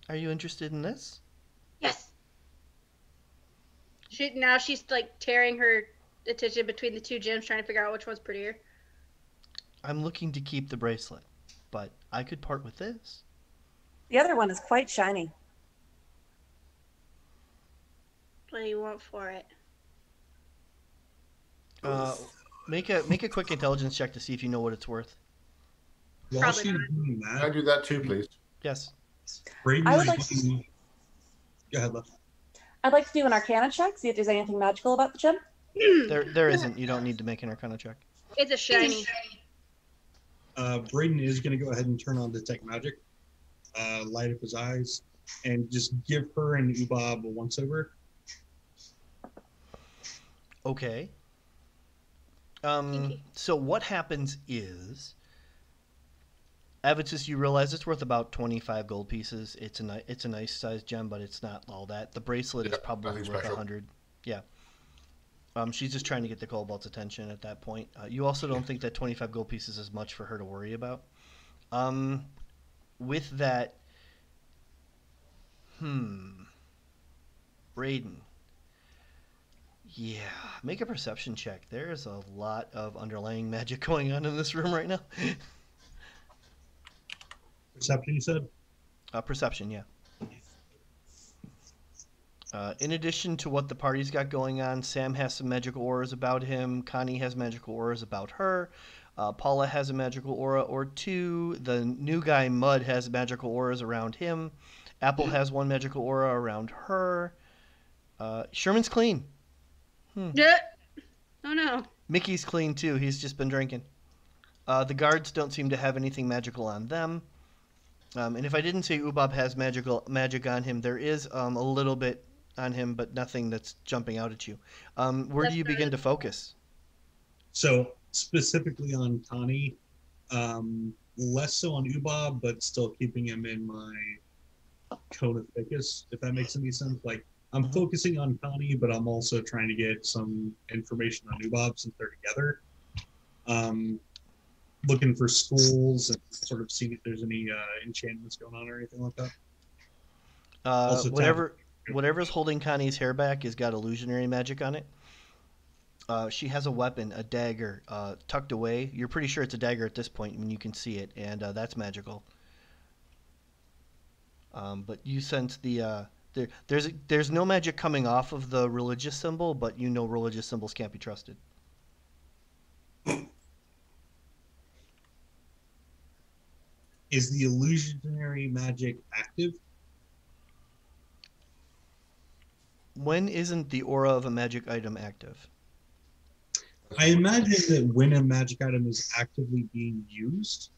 "Are you interested in this?"
Yes. Now she's like tearing her attention between the two gems, trying to figure out which one's prettier.
I'm looking to keep the bracelet, but I could part with this.
The other one is quite shiny.
What do you want for it?
Make a quick intelligence check to see if you know what it's worth.
While
Probably
she's
not.
doing
Can I
that,
do that too, please?
Yes.
Braden
I would
is
like to-
looking- Go ahead, Lef.
I'd like to do an Arcana check, see if there's anything magical about the gem.
There isn't. You don't need to make an Arcana check.
It's a shiny.
Braden is going to go ahead and turn on Detect Magic, light up his eyes, and just give her and Ubab a once-over.
Okay. So what happens is, Avitus, you realize it's worth about 25 gold pieces. It's a nice sized gem, but it's not all that. The bracelet is probably
nothing
worth
special.
100. Yeah. She's just trying to get the kobold's attention at that point. You also don't think that 25 gold pieces is much for her to worry about. With that, Braden. Yeah, make a perception check. There's a lot of underlying magic going on in this room right now.
Perception, you said?
Perception, yeah. In addition to what the party's got going on, Sam has some magical auras about him. Connie has magical auras about her. Paula has a magical aura or two. The new guy, Mud, has magical auras around him. Apple has one magical aura around her. Sherman's clean.
Yeah. Oh no.
Mickey's clean too. He's just been drinking. The guards don't seem to have anything magical on them. And if I didn't say Ubab has magic on him, there is a little bit on him, but nothing that's jumping out at you. Where do you begin to focus?
So specifically on Connie, less so on Ubab, but still keeping him in my cone of ficus, if that makes any sense. Like I'm focusing on Connie, but I'm also trying to get some information on Ubab since they're together. Looking for schools and sort of seeing if there's any enchantments going on or anything like that. Also
whatever's holding Connie's hair back has got illusionary magic on it. She has a weapon, a dagger, tucked away. You're pretty sure it's a dagger at this point when you can see it, and that's magical. But you sense there's no magic coming off of the religious symbol, but you know religious symbols can't be trusted.
Is the illusionary magic active?
When isn't the aura of a magic item active?
I imagine that when a magic item is actively being used,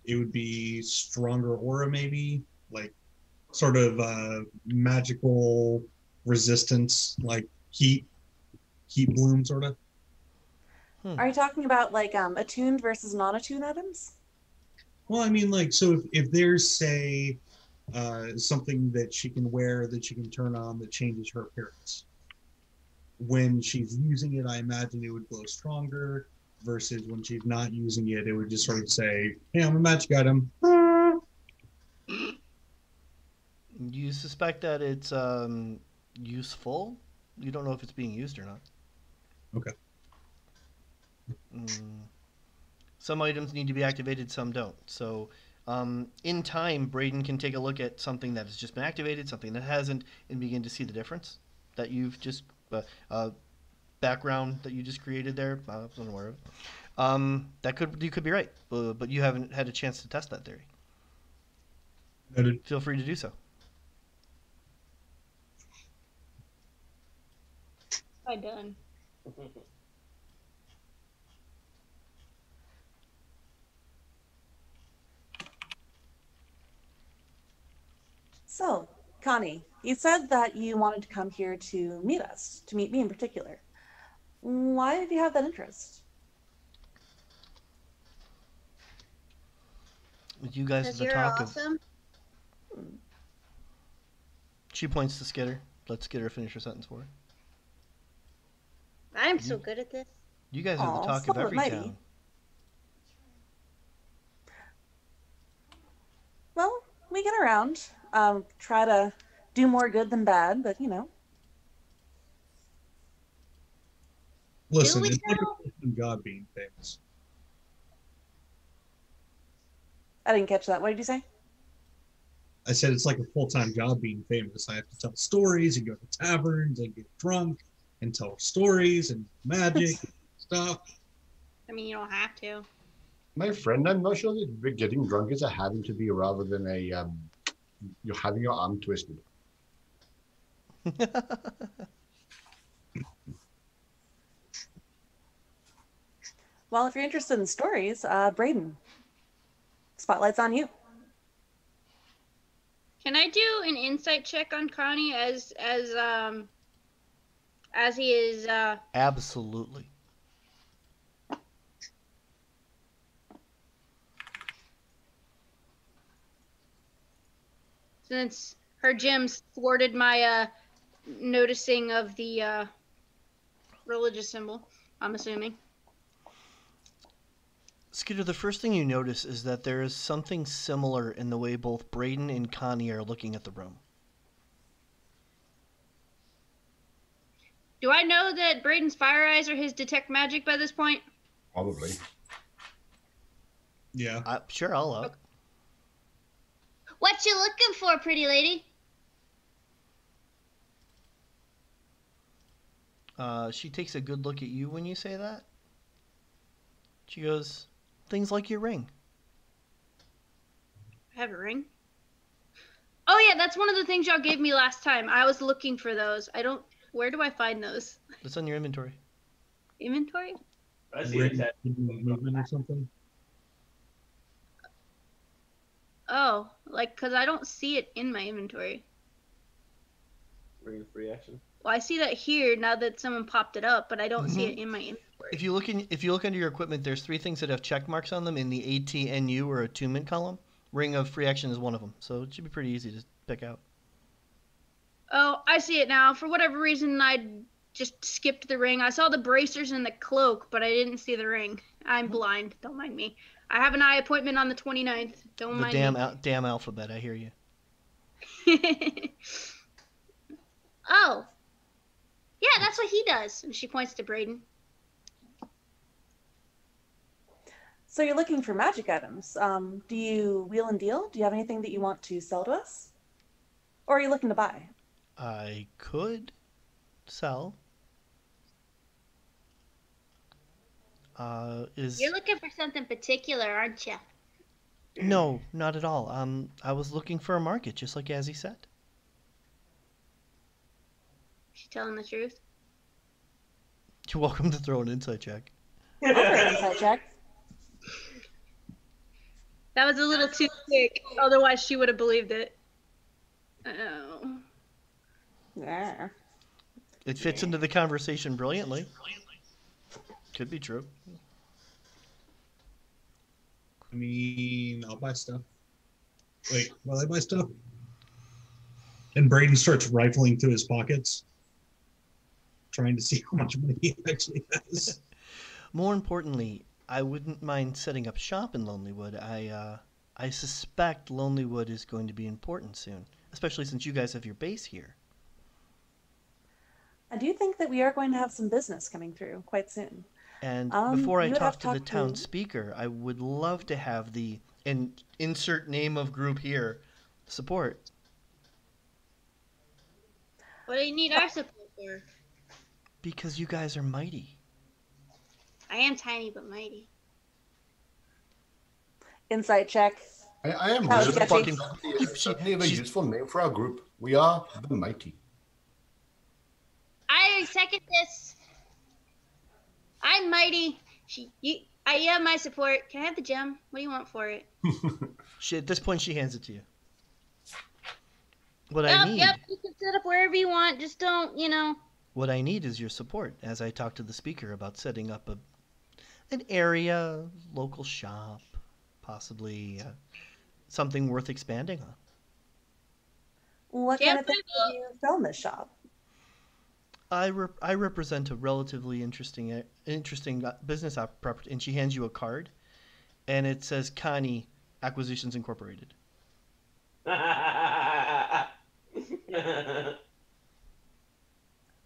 it would be stronger aura, maybe, like sort of magical resistance, like heat bloom, sort of.
Are you talking about like attuned versus non-attuned items?
Well, I mean, like, so if there's, say, something that she can wear that she can turn on that changes her appearance. When she's using it, I imagine it would glow stronger, versus when she's not using it, it would just sort of say, hey, I'm a magic item.
You suspect that it's useful? You don't know if it's being used or not.
Okay.
Some items need to be activated, some don't. So in time, Braden can take a look at something that has just been activated, something that hasn't, and begin to see the difference that you've just background that you just created there. I wasn't aware of. You could be right, but you haven't had a chance to test that theory.
Noted.
Feel free to do so.
I done.
So, Connie, you said that you wanted to come here to meet us, to meet me in particular. Why did you have that interest?
With you guys
Because
at the
you're
talk
awesome.
of. She points to Skitter. Let Skitter finish her sentence for her.
I'm so good at this.
You guys are the
Aw,
talk
so
of every
mighty.
town.
Well, we get around. Try to do more good than bad, but you know.
Listen,
we
it's like
know?
a full-time job being famous.
I didn't catch that. What did you say?
I said it's like a full-time job being famous. I have to tell stories and go to taverns and get drunk and tell stories and magic and stuff.
I mean, you don't have to.
My friend, I'm not sure that getting drunk is a having to be rather than a you're having your arm twisted.
Well, if you're interested in stories, Braden, spotlight's on you.
Can I do an insight check on Connie as he is
Absolutely.
since her gems thwarted my noticing of the religious symbol, I'm assuming.
Skitter, the first thing you notice is that there is something similar in the way both Braden and Connie are looking at the room.
Do I know that Braden's fire eyes are his detect magic by this point?
Probably.
Yeah.
Sure, I'll look.
What you looking for, pretty lady?
She takes a good look at you when you say that. She goes, things like your ring.
I have a ring. Oh yeah, that's one of the things y'all gave me last time. I was looking for those. Where do I find those?
It's on your inventory.
Inventory?
I see it.
Movement or something.
Oh, cause I don't see it in my inventory.
Ring of free action.
Well, I see that here now that someone popped it up, but I don't see it in my inventory.
If you look under your equipment, there's 3 things that have check marks on them in the ATNU or attunement column. Ring of free action is one of them, so it should be pretty easy to pick out.
Oh, I see it now. For whatever reason, I just skipped the ring. I saw the bracers and the cloak, but I didn't see the ring. I'm blind. Don't mind me. I have an eye appointment on the 29th. Don't mind me.
Damn alphabet, I hear you.
Oh. Yeah, that's what he does. And she points to Braden.
So you're looking for magic items. Do you wheel and deal? Do you have anything that you want to sell to us? Or are you looking to buy?
I could sell.
You're looking for something particular, aren't you?
No, not at all. I was looking for a market, just like Azzy said.
She telling the truth?
You're welcome to throw an insight check.
I'll throw an insight check.
That was a little too quick. Otherwise, she would have believed it. Oh.
Yeah.
It fits into the conversation brilliantly. Could be true.
I mean, I'll buy stuff. Wait, will I buy stuff? And Braden starts rifling through his pockets, trying to see how much money he actually has.
More importantly, I wouldn't mind setting up shop in Lonelywood. I suspect Lonelywood is going to be important soon, especially since you guys have your base here.
I do think that we are going to have some business coming through quite soon.
And before I
you would
talk
have
to the
talked
town
to-
speaker, I would love to have the, and insert name of group here, support.
What do you need our support for?
Because you guys are mighty.
I am tiny but mighty.
Insight check.
I am
That was
really
sketchy.
certainly a useful name for our group. We are the mighty.
I second this. I'm mighty. I have my support. Can I have the gem? What do you want for it?
At this point, she hands it to you. What I need.
Yep, you can set up wherever you want. Just don't,
What I need is your support as I talk to the speaker about setting up an area, local shop, possibly something worth expanding on.
What kind of things do you sell in this shop?
I represent a relatively interesting business property, and she hands you a card, and it says Connie Acquisitions Incorporated.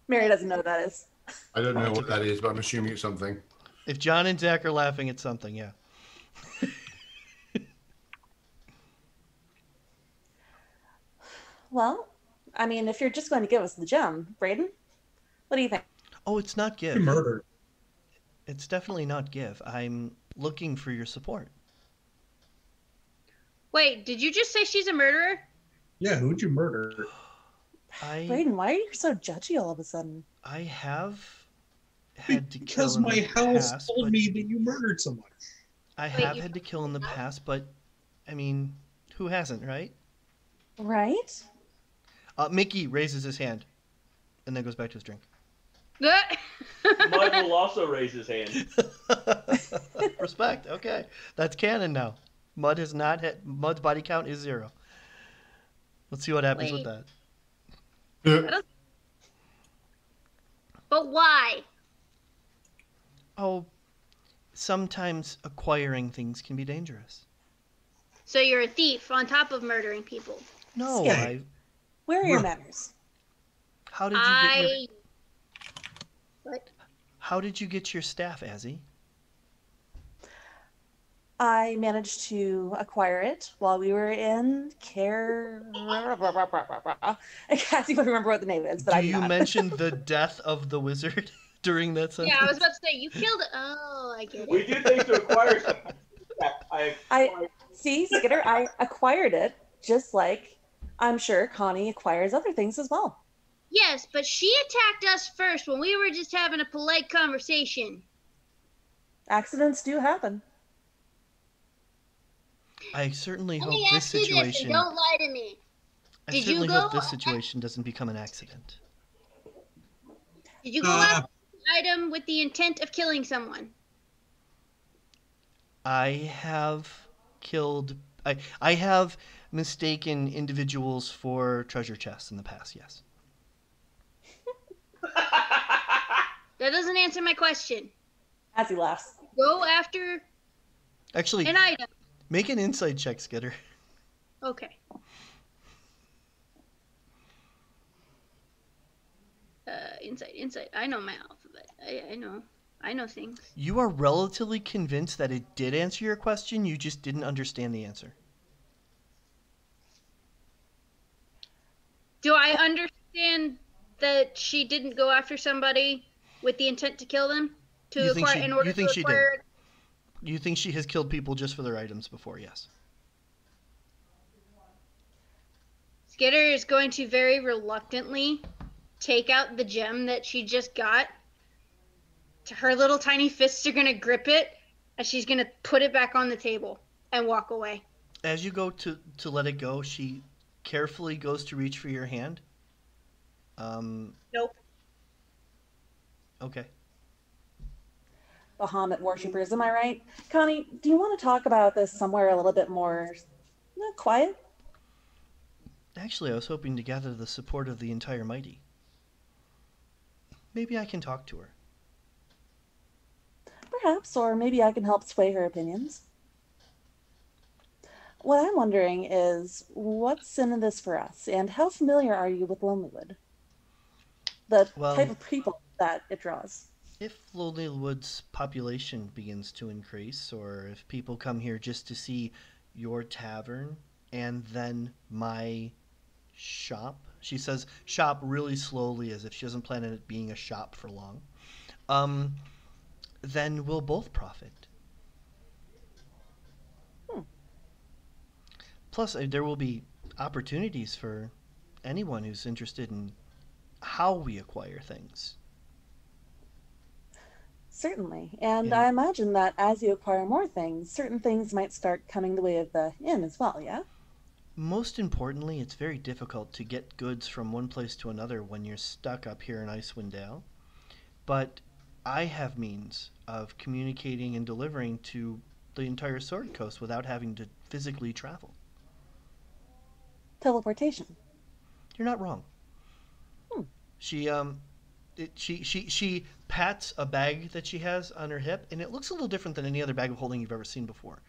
Mary doesn't know what that is.
I don't know what that is, but I'm assuming it's something.
If John and Zach are laughing at something, yeah.
Well, I mean, if you're just going to give us the gem, Braden, what do you think?
Oh, it's not give.
Murder.
It's definitely not give. I'm looking for your support.
Wait, did you just say she's a murderer?
Yeah, who'd you murder?
Braden, why are you so judgy all of a sudden?
I have had to kill
Because
in
my
the
house
past,
told
but
me that you murdered someone.
I have had to kill in the past, but I mean, who hasn't, right?
Right?
Mickey raises his hand, and then goes back to his drink.
Mud will also raise his hand.
Respect. Okay, that's canon now. Mud has not hit. Mud's body count is 0. Let's see what happens with
Wait.
that.
But why?
Oh, sometimes acquiring things can be dangerous.
So you're a thief on top of murdering people.
No,
Scary. Where are your manners?
How did you get your
What?
How did you get your staff, Azzy?
I managed to acquire it while we were in care. I can't even remember what the name is, but
Do
I'm
you
not.
mention the death of the wizard during that sentence?
Yeah, I was about to say you killed it. Oh, I get it.
We do things to acquire something.
I see, Skitter. I acquired it just like I'm sure Connie acquires other things as well.
Yes, but she attacked us first when we were just having a polite conversation.
Accidents do happen.
I certainly
Let
hope
me
this
ask you this, and
situation.
don't lie to me.
I
Did
certainly
you go?
hope this situation doesn't become an accident.
Did you go after the item with the intent of killing someone?
I have killed. I have mistaken individuals for treasure chests in the past. Yes.
That doesn't answer my question.
As he laughs.
Go after
Actually,
an item.
make an insight check, Skitter.
Okay. Insight. I know my alphabet. I know things.
You are relatively convinced that it did answer your question. You just didn't understand the answer.
Do I understand that she didn't go after somebody with the intent to kill them?
You think she did?
Acquire...
You think she has killed people just for their items before? Yes.
Skitter is going to very reluctantly take out the gem that she just got. Her little tiny fists are going to grip it, and she's going to put it back on the table and walk away.
As you go to let it go, she carefully goes to reach for your hand.
Nope.
Okay.
Bahamut worshippers, am I right? Connie, do you want to talk about this somewhere a little bit more quiet?
Actually, I was hoping to gather the support of the entire mighty. Maybe I can talk to her.
Perhaps, or maybe I can help sway her opinions. What I'm wondering is, what's in this for us, and how familiar are you with Lonelywood? The type of people that it draws.
If Lonelywood's population begins to increase, or if people come here just to see your tavern and then my shop, she says shop really slowly as if she doesn't plan on it being a shop for long, then we'll both profit. Plus, there will be opportunities for anyone who's interested in how we acquire things.
Certainly. And I imagine that as you acquire more things, certain things might start coming the way of the inn as well, yeah?
Most importantly, it's very difficult to get goods from one place to another when you're stuck up here in Icewind Dale. But I have means of communicating and delivering to the entire Sword Coast without having to physically travel.
Teleportation.
You're not wrong. She pats a bag that she has on her hip, and it looks a little different than any other bag of holding you've ever seen before.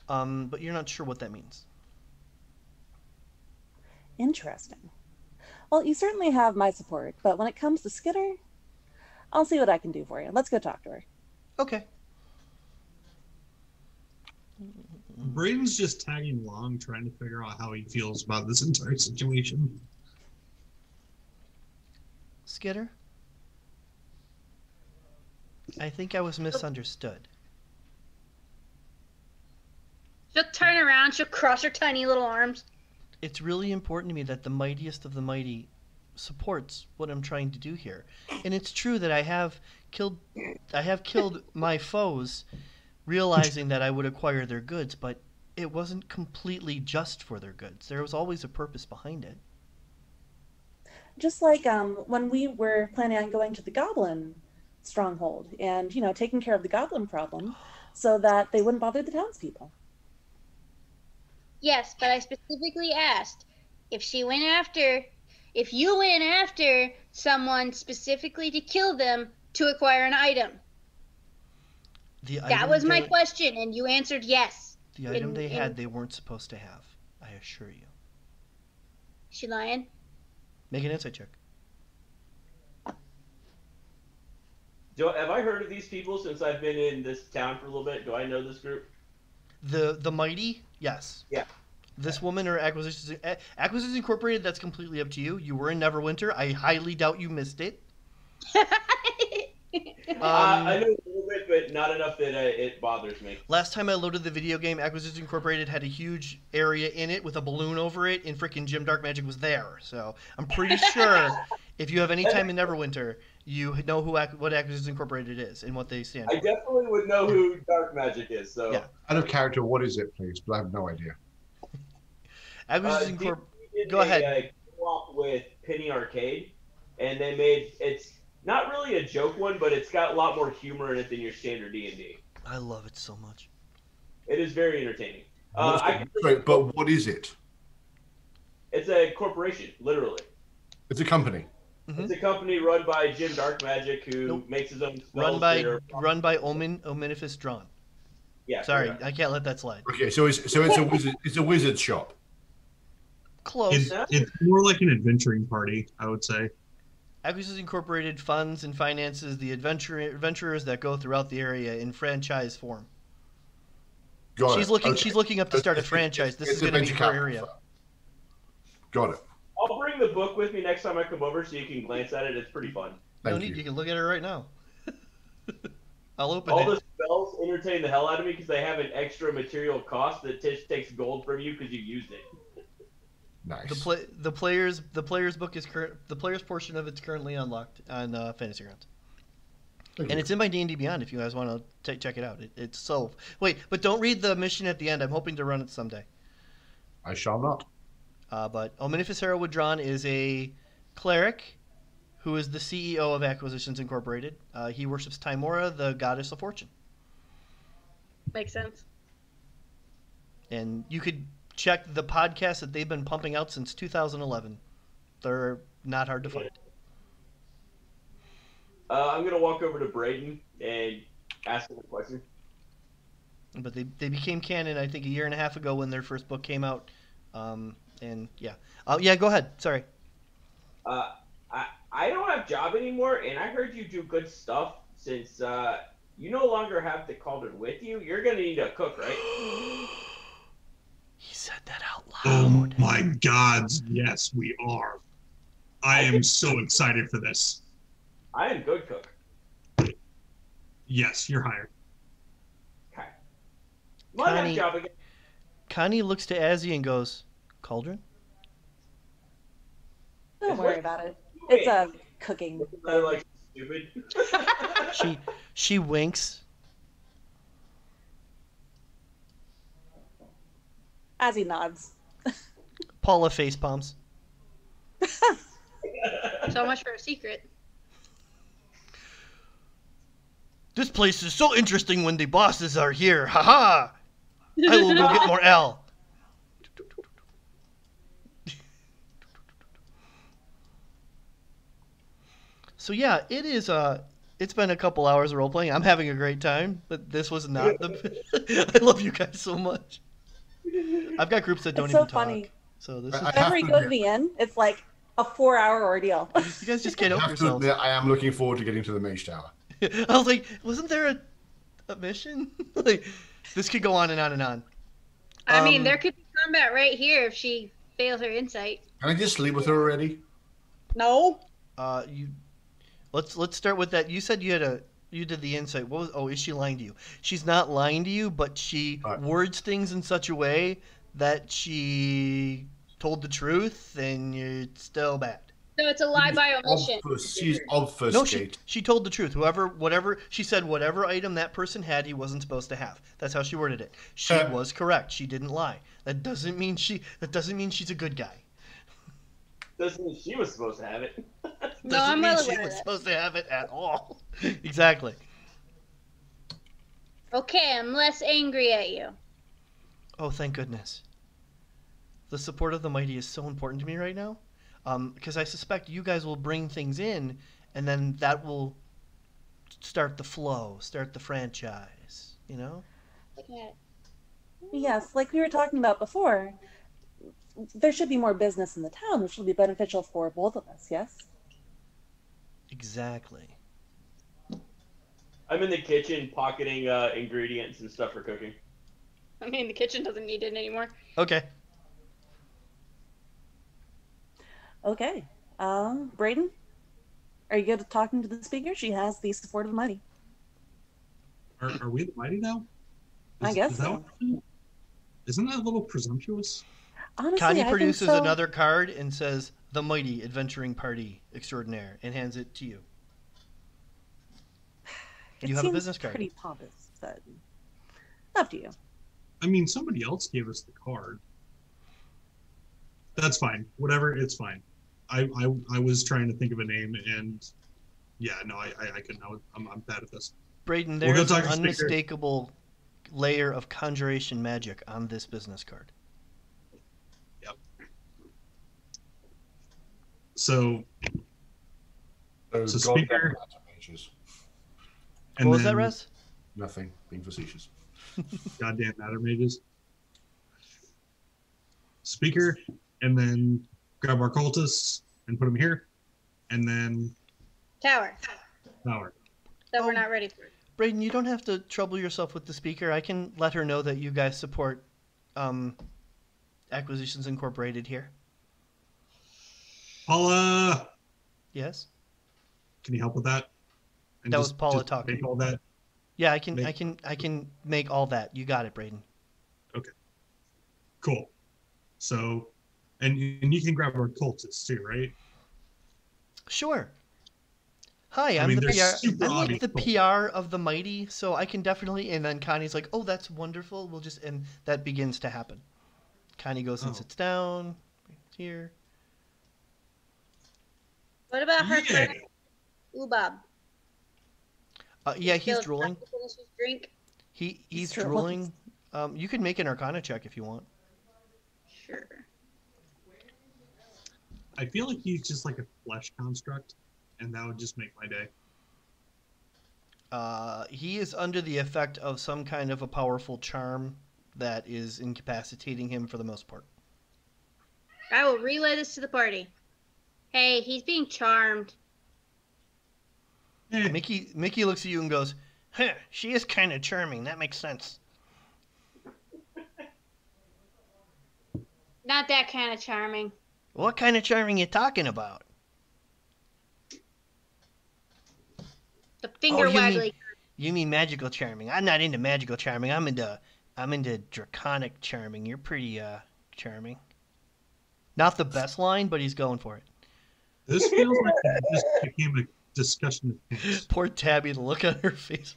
But you're not sure what that means.
Interesting. Well, you certainly have my support, but when it comes to Skitter, I'll see what I can do for you. Let's go talk to her.
Okay.
Braden's just tagging along, trying to figure out how he feels about this entire situation.
Skitter? I think I was misunderstood.
She'll turn around, she'll cross her tiny little arms.
It's really important to me that the mightiest of the mighty supports what I'm trying to do here. And it's true that I have killed my foes realizing that I would acquire their goods, but it wasn't completely just for their goods. There was always a purpose behind it.
Just like when we were planning on going to the Goblin stronghold and, taking care of the Goblin problem so that they wouldn't bother the townspeople.
Yes, but I specifically asked, if you went after someone specifically to kill them to acquire an item. That was my question, and you answered yes.
The item they had, they weren't supposed to have. I assure you.
She lying?
Make an insight check.
Have I heard of these people since I've been in this town for a little bit? Do I know this group?
The Mighty, yes.
Yeah.
This woman or Acquisitions Incorporated, that's completely up to you. You were in Neverwinter. I highly doubt you missed it.
I know a little bit, but not enough that it bothers me.
Last time I loaded the video game, Acquisitions Incorporated had a huge area in it with a balloon over it, and freaking Jim Dark Magic was there. So I'm pretty sure if you have any time in Neverwinter, you know what Acquisitions Incorporated is and what they stand for.
I definitely would know who Dark Magic is. So
yeah.
Out of character, what is it, please? But I have no idea.
Acquisitions Incorporated. Go ahead.
Co-op with Penny Arcade, and they made it's not really a joke one, but it's got a lot more humor in it than your standard D&D.
I love it so much.
It is very entertaining.
But what is it?
It's a corporation, literally.
It's a company.
Mm-hmm.
It's a company run by Jim Dark Magic, who makes his own spells.
Run by Ominifus Drawn.
Yeah.
Sorry,
correct.
I can't let that slide.
Okay, so it's a wizard. It's a wizard shop.
Close.
It's more like an adventuring party, I would say.
Acquisitions Incorporated funds and finances the adventurers that go throughout the area in franchise form. She's looking up to start a franchise. This is going to be her area.
Got it.
I'll bring the book with me next time I come over so you can glance at it. It's pretty fun.
No need. You can look at it right now. I'll open
All
it.
the spells entertain the hell out of me because they have an extra material cost that takes gold from you because you used it.
Nice.
The player's book is the player's portion of it's currently unlocked on Fantasy Grounds. And it's in my D&D Beyond if you guys want to check it out. It's so... Wait, but don't read the mission at the end. I'm hoping to run it someday.
I shall not.
But Ominifus Herald Drawn is a cleric who is the CEO of Acquisitions Incorporated. He worships Timora, the goddess of fortune.
Makes sense.
And you could check the podcast that they've been pumping out since 2011. They're not hard to find.
I'm going to walk over to Braden and ask him a question.
But they became canon, I think, a year and a half ago when their first book came out. And yeah. Yeah, go ahead. Sorry.
I don't have job anymore, and I heard you do good stuff since you no longer have the cauldron with you. You're going to need a cook, right?
He said that out
Oh
loud.
my God, yes, we are. I am so excited for this.
I am good cook.
Yes, you're hired.
Okay. My next job again.
Connie looks to Azzy and goes, "Cauldron?"
Don't worry about it. It's a cooking.
They're like stupid.
She winks.
As he nods.
Paula face palms.
So much for a secret.
This place is so interesting when the bosses are here. Haha! I will go get more L. So yeah, it is. It's been a couple hours of role playing. I'm having a great time, but this was not the. I love you guys so much. I've got groups that don't even
funny.
talk. So this is.
Whenever you go to the inn, it's like a 4-hour ordeal.
You guys just can't help yourselves.
I am looking forward to getting to the Mage Tower.
I was like, wasn't there a mission? Like, this could go on and on and on.
I mean, there could be combat right here if she fails her insight.
Can I just sleep with her already?
No.
Let's start with that. You said you did the insight. Is she lying to you? She's not lying to you, but she words things in such a way that she told the truth, and it's still bad.
So it's a lie by omission.
She's obfuscate.
No, she told the truth. Whatever she said, whatever item that person had, he wasn't supposed to have. That's how she worded it. She was correct. She didn't lie. That doesn't mean she's a good guy.
Doesn't mean she was supposed to have it.
No, I'm well
she
aware
was
of it.
supposed to have it at all. Exactly.
Okay, I'm less angry at you.
Oh, thank goodness. The support of the mighty is so important to me right now, because I suspect you guys will bring things in, and then that will start the flow, start the franchise. You know?
Okay.
Yes, like we were talking about before, there should be more business in the town, which will be beneficial for both of us, yes?
Exactly.
I'm in the kitchen pocketing ingredients and stuff for cooking.
I mean, the kitchen doesn't need it anymore.
Okay.
Okay. Braden, are you good at talking to the speaker? She has the support of the mighty.
Are we the mighty now?
I guess
that
so.
Isn't that a little presumptuous?
Honestly,
Connie
I think
produces
so.
another card and says, "The Mighty Adventuring Party Extraordinaire," and hands it to you.
It
You have a
seems
business card.
pretty pompous, but up to you.
I mean, somebody else gave us the card. That's fine. Whatever, it's fine. I was trying to think of a name, and yeah, no, I couldn't. I'm bad at this.
Braden,
We'll go
there's
talk
an
to Speaker.
unmistakable layer of conjuration magic on this business card.
So
So,
So
God
speaker-
damn matter mages.
and
What was that,
then
Russ?
Nothing. Being facetious.
goddamn matter mages. Speaker, and then grab our cultists and put them here, and then
Tower.
power.
That we're
Oh.
not ready for.
Braden, you don't have to trouble yourself with the speaker. I can let her know that you guys support Acquisitions Incorporated here.
Paula,
Yes?
can you help with that? And
That was Paula
just
talking.
Make all that.
Yeah, I can
Make-
I can make all that. You got it, Braden.
Cool. So, and you can grab our cultists too, right?
Sure. Hi,
I
I'm
mean,
the
they're
PR.
super
I'm like
obvious.
the PR of the mighty, so I can definitely. And then Connie's like, "Oh, that's wonderful." We'll just and that begins to happen. Connie goes and
Oh.
sits down here.
What about her
Yeah.
friend Ubab?
Yeah, he's
Feels
drooling.
like to finish his drink.
He's
He's
drooling. You can make an Arcana check if you want.
Sure.
I feel like he's just like a flesh construct, and that would just make my day.
He is under the effect of some kind of a powerful charm that is incapacitating him for the most part.
I will relay this to the party. Hey, he's being charmed.
Eh,
Mickey looks at you and goes, "Huh, she is kind of charming. That makes sense."
Not that kind of charming.
What kind of charming you talking about?
The finger
Oh, you
waggly.
mean- You mean magical charming? I'm not into magical charming. I'm into draconic charming. You're pretty charming. Not the best line, but he's going for it.
this feels like it just became a discussion of things.
Poor Tabby, the look on her face.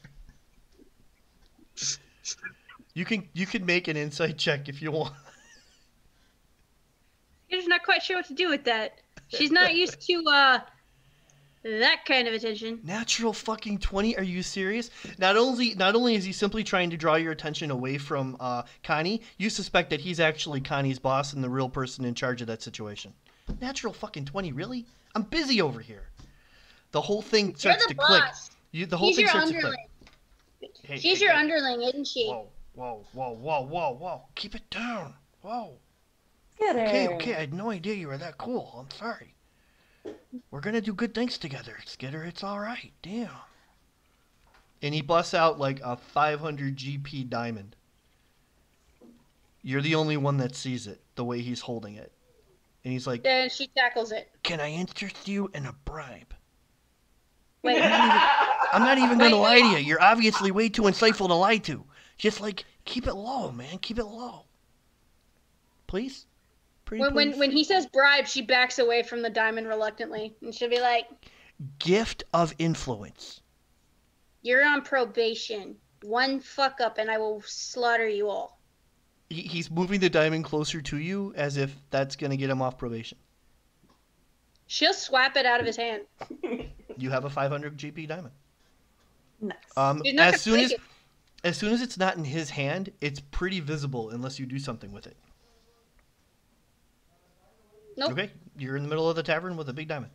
You can make an insight check if you want.
She's not quite sure what to do with that. She's not used to that kind of attention.
Natural fucking 20? Are you serious? Not only is he simply trying to draw your attention away from Connie, you suspect that he's actually Connie's boss and the real person in charge of that situation. Natural fucking 20, really? I'm busy over here. The whole thing starts
You're
to
the
click.
boss.
The whole
She's
thing
your
starts to click.
underling.
Hey,
She's
hey,
your
hey.
underling, isn't she?
Whoa. Keep it down. Whoa.
Get her.
Okay, I had no idea you were that cool. I'm sorry. We're gonna do good things together, Skitter. It's all right. Damn. And he busts out like a 500 GP diamond. You're the only one that sees it, the way he's holding it. And he's like,
Then she tackles it.
"Can I interest you in a bribe?"
Wait.
I'm not even gonna
Wait,
lie to you. You're obviously way too insightful to lie to. Just like, keep it low, man. Keep it low. Please? Pretty please?
When he says bribe, she backs away from the diamond reluctantly, and she'll be like,
Gift of influence.
"You're on probation. One fuck up, and I will slaughter you all."
He's moving the diamond closer to you as if that's going to get him off probation.
She'll swap it out of his hand.
You have a 500 GP diamond.
Nice.
She's not
As
gonna
soon
break it.
as soon as it's not in his hand, it's pretty visible unless you do something with it.
Nope.
Okay, you're in the middle of the tavern with a big diamond.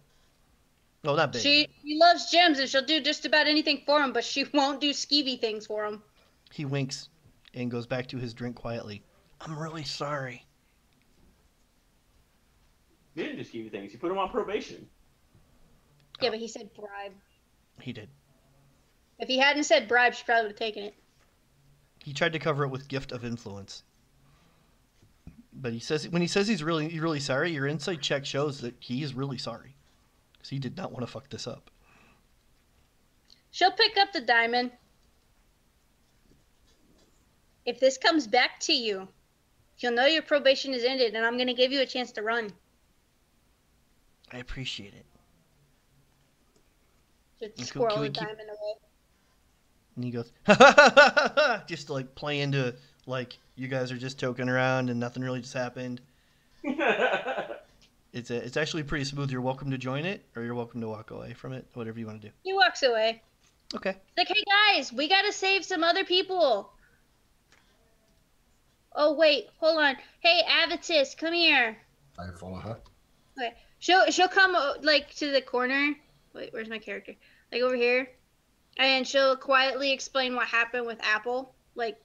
No, not big.
She loves gems and she'll do just about anything for him, but she won't do skeevy things for him.
He winks and goes back to his drink quietly. I'm really sorry.
He didn't just give you things. He put him on probation.
Yeah, but he said bribe.
He did.
If he hadn't said bribe, she probably would have taken it.
He tried to cover it with gift of influence. But he says when he says he's really sorry, your insight check shows that he is really sorry. Because he did not want to fuck this up.
She'll pick up the diamond. If this comes back to you, you'll know your probation is ended, and I'm going to give you a chance to run.
I appreciate it.
Just squirrel the diamond away.
And he goes, just to like play into like you guys are just toking around and nothing really just happened. It's actually pretty smooth. You're welcome to join it, or you're welcome to walk away from it. Whatever you want to do.
He walks away.
Okay.
Like, hey guys, we gotta save some other people. Oh wait, hold on. Hey Avitus, come here.
I follow her.
Okay, she'll come like to the corner. Wait, where's my character? Like over here, and she'll quietly explain what happened with Apple. Like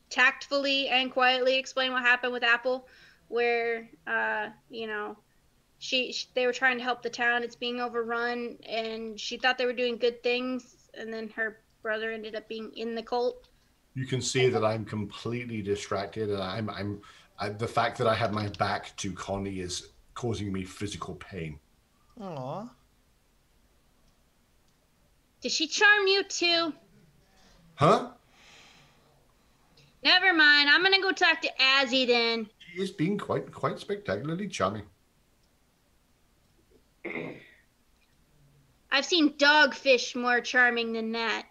tactfully and quietly explain what happened with Apple, where you know, they were trying to help the town. It's being overrun, and she thought they were doing good things, and then her brother ended up being in the cult.
You can see that I'm completely distracted, and the fact that I have my back to Connie is causing me physical pain.
Aww.
Did she charm you too?
Huh?
Never mind. I'm gonna go talk to Azzy then.
She is being quite spectacularly charming.
I've seen dogfish more charming than that.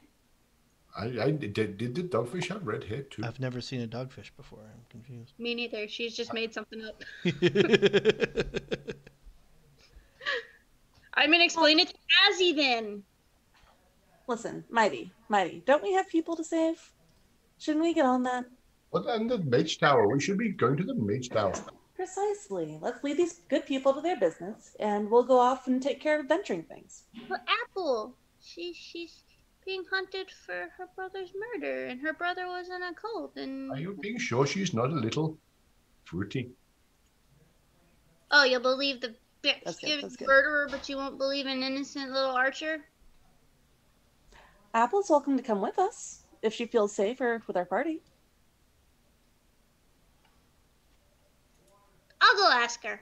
Did the dogfish have red hair too?
I've never seen a dogfish before. I'm confused.
Me neither. She's just made something up. I'm gonna explain it to Azzy then.
Listen, Mighty, don't we have people to save? Shouldn't we get on that?
What, and the Mage Tower? We should be going to the Mage Tower.
Precisely. Let's leave these good people to their business, and we'll go off and take care of adventuring things.
But Apple, she's being hunted for her brother's murder, and her brother was in a cult. And
Are you being sure she's not a little fruity?
oh, you'll believe the
That's good.
murderer, but you won't believe an innocent little archer.
Apple's welcome to come with us if she feels safer with our party.
I'll go ask her.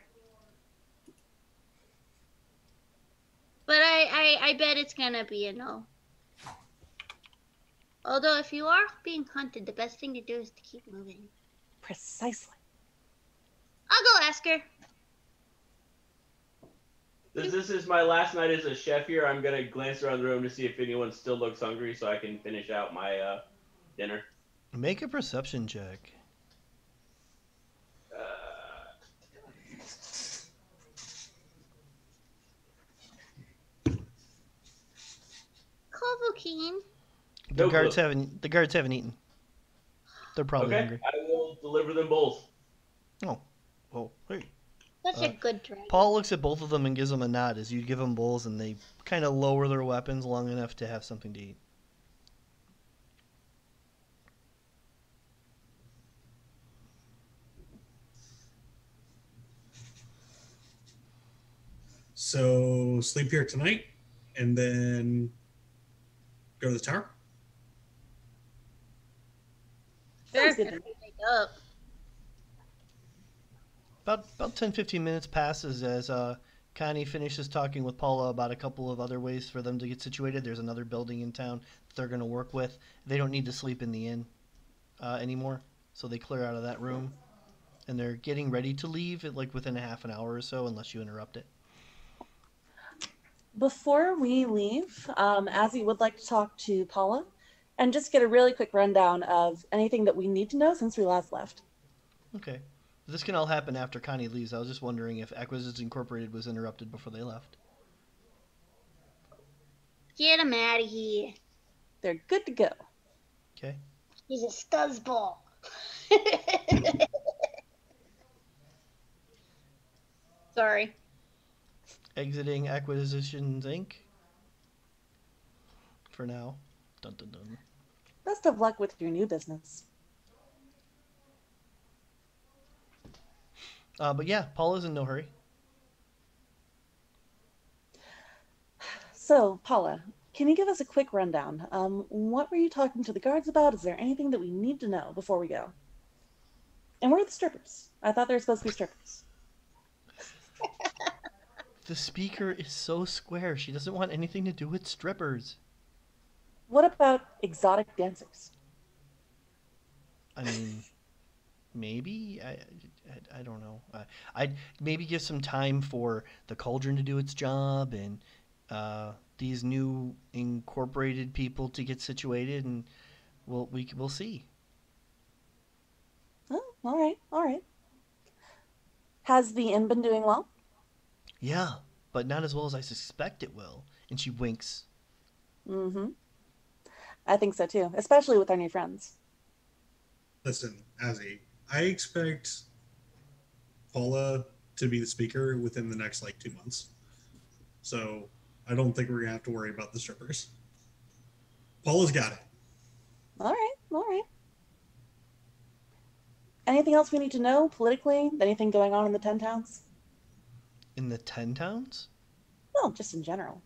But I bet it's gonna be a no. Although if you are being hunted, the best thing to do is to keep moving.
Precisely.
I'll go ask her.
This is my last night as a chef here. I'm gonna glance around the room to see if anyone still looks hungry, so I can finish out my dinner.
Make a perception check.
Covokeen.
The
No
guards
clue.
haven't eaten. They're probably
Okay,
hungry.
I will deliver them both.
Oh, well, hey.
Such a good dragon.
Paul looks at both of them and gives them a nod as you give them bowls, and they kind of lower their weapons long enough to have something to eat.
So sleep here tonight, and then go to the tower.
Sounds good.
Wake up.
About 10-15 minutes passes as Connie finishes talking with Paula about a couple of other ways for them to get situated. There's another building in town that they're going to work with. They don't need to sleep in the inn anymore, so they clear out of that room. And they're getting ready to leave within a half an hour or so, unless you interrupt it.
Before we leave, Azzy would like to talk to Paula and just get a really quick rundown of anything that we need to know since we last left.
Okay. This can all happen after Connie leaves. I was just wondering if Acquisitions Incorporated was interrupted before they left.
Get him out of here.
They're good to go.
Okay.
He's a stuzzball. So sorry.
Exiting Acquisitions Inc. For now. Dun dun dun.
Best of luck with your new business.
But yeah, Paula's in no hurry.
So, Paula, can you give us a quick rundown? What were you talking to the guards about? Is there anything that we need to know before we go? And where are the strippers? I thought they were supposed to be strippers.
The speaker is so square. She doesn't want anything to do with strippers.
What about exotic dancers?
I mean, maybe. I don't know. I'd maybe give some time for the cauldron to do its job and these new incorporated people to get situated, and we'll see.
Oh, all right, all right. Has the inn been doing well?
Yeah, but not as well as I suspect it will. And she winks.
Mm-hmm. I think so too, especially with our new friends.
Listen, Azzy, I expect Paula to be the speaker within the next 2 months. So I don't think we're gonna have to worry about the strippers. Paula's got it.
All right, all right. Anything else we need to know politically? Anything going on in the 10 towns?
In the 10 towns?
Well, just in general.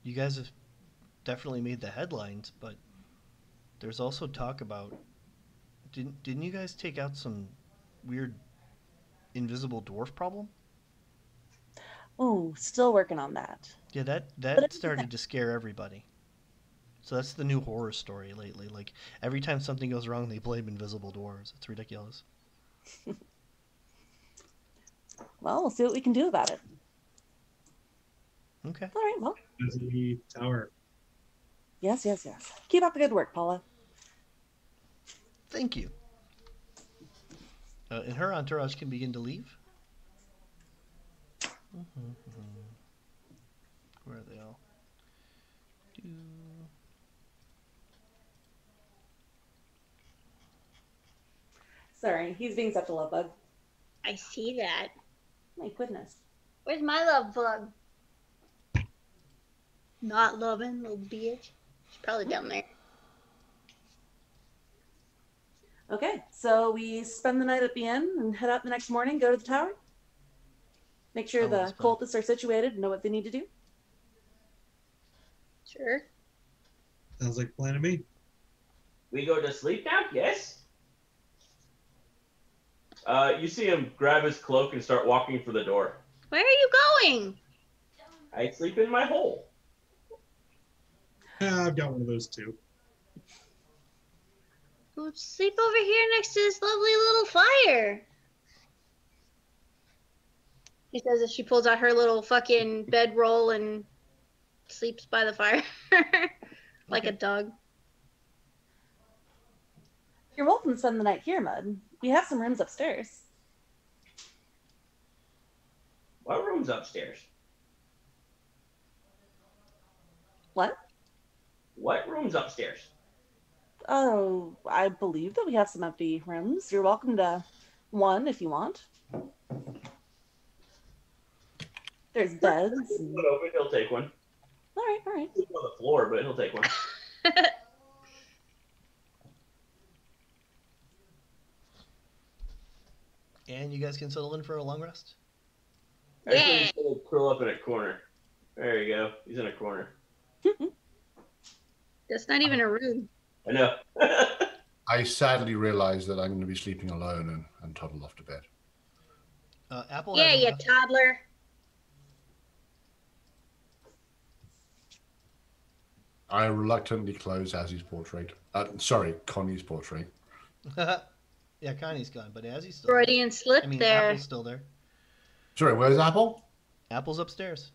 You guys have definitely made the headlines, but there's also talk about didn't you guys take out some weird invisible dwarf problem?
Ooh, still working on that.
Yeah, that started to scare everybody. So that's the new horror story lately. Like every time something goes wrong, they blame invisible dwarves. It's ridiculous.
Well, we'll see what we can do about it.
Okay.
All right, well.
Azzy Tower.
Yes, yes, yes. Keep up the good work, Paula.
Thank you. And her entourage can begin to leave. Where are they all?
Sorry, he's being such a love bug.
I see that.
My goodness.
Where's my love bug? Not loving, little bitch. She's probably down there.
Okay, so we spend the night at the inn and head out the next morning, go to the tower. Make sure the cultists are situated and know what they need to do.
Sure.
Sounds like a plan to me.
We go to sleep now? Yes. You see him grab his cloak and start walking for the door.
Where are you going?
I sleep in my hole.
Yeah, I've got one of those too.
Go sleep over here next to this lovely little fire. She says as she pulls out her little fucking bedroll and sleeps by the fire. Like a dog.
You're welcome to spend the night here, Mud. We have some rooms upstairs.
What room's upstairs?
What?
What room's upstairs?
Oh, I believe that we have some empty rooms. You're welcome to one if you want. There's beds. And...
Open, he'll take one.
All right, all right.
He's on the floor, but he'll take one.
And you guys can settle in for a long rest?
Actually,
Yeah.
he's gonna curl up in a corner. There you go. He's in a corner.
That's not even a room.
I know.
I sadly realize that I'm going to be sleeping alone and toddle off to bed.
Apple.
Yeah,
hasn't
you
left.
toddler.
I reluctantly close Azzy's portrait. Sorry, Connie's portrait.
Yeah, Connie's gone, but Azzy's still
Freudian slip
I mean,
there.
Apple's still there.
Sorry, where's Apple?
Apple's upstairs.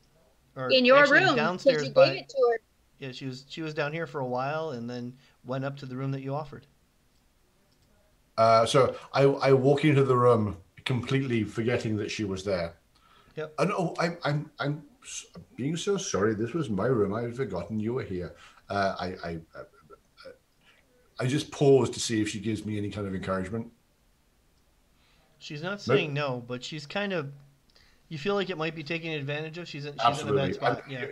Or
In your
actually
room.
downstairs
Because you
by.
gave it to her.
Yeah, she was down here for a while and then went up to the room that you offered.
So I walk into the room completely forgetting that she was there.
Yep.
And I'm being so sorry. This was my room. I had forgotten you were here. I just pause to see if she gives me any kind of encouragement.
She's not
Nope.
saying no, but she's kind of. You feel like it might be taken advantage of. She's in a bad
Absolutely.
spot. Yeah.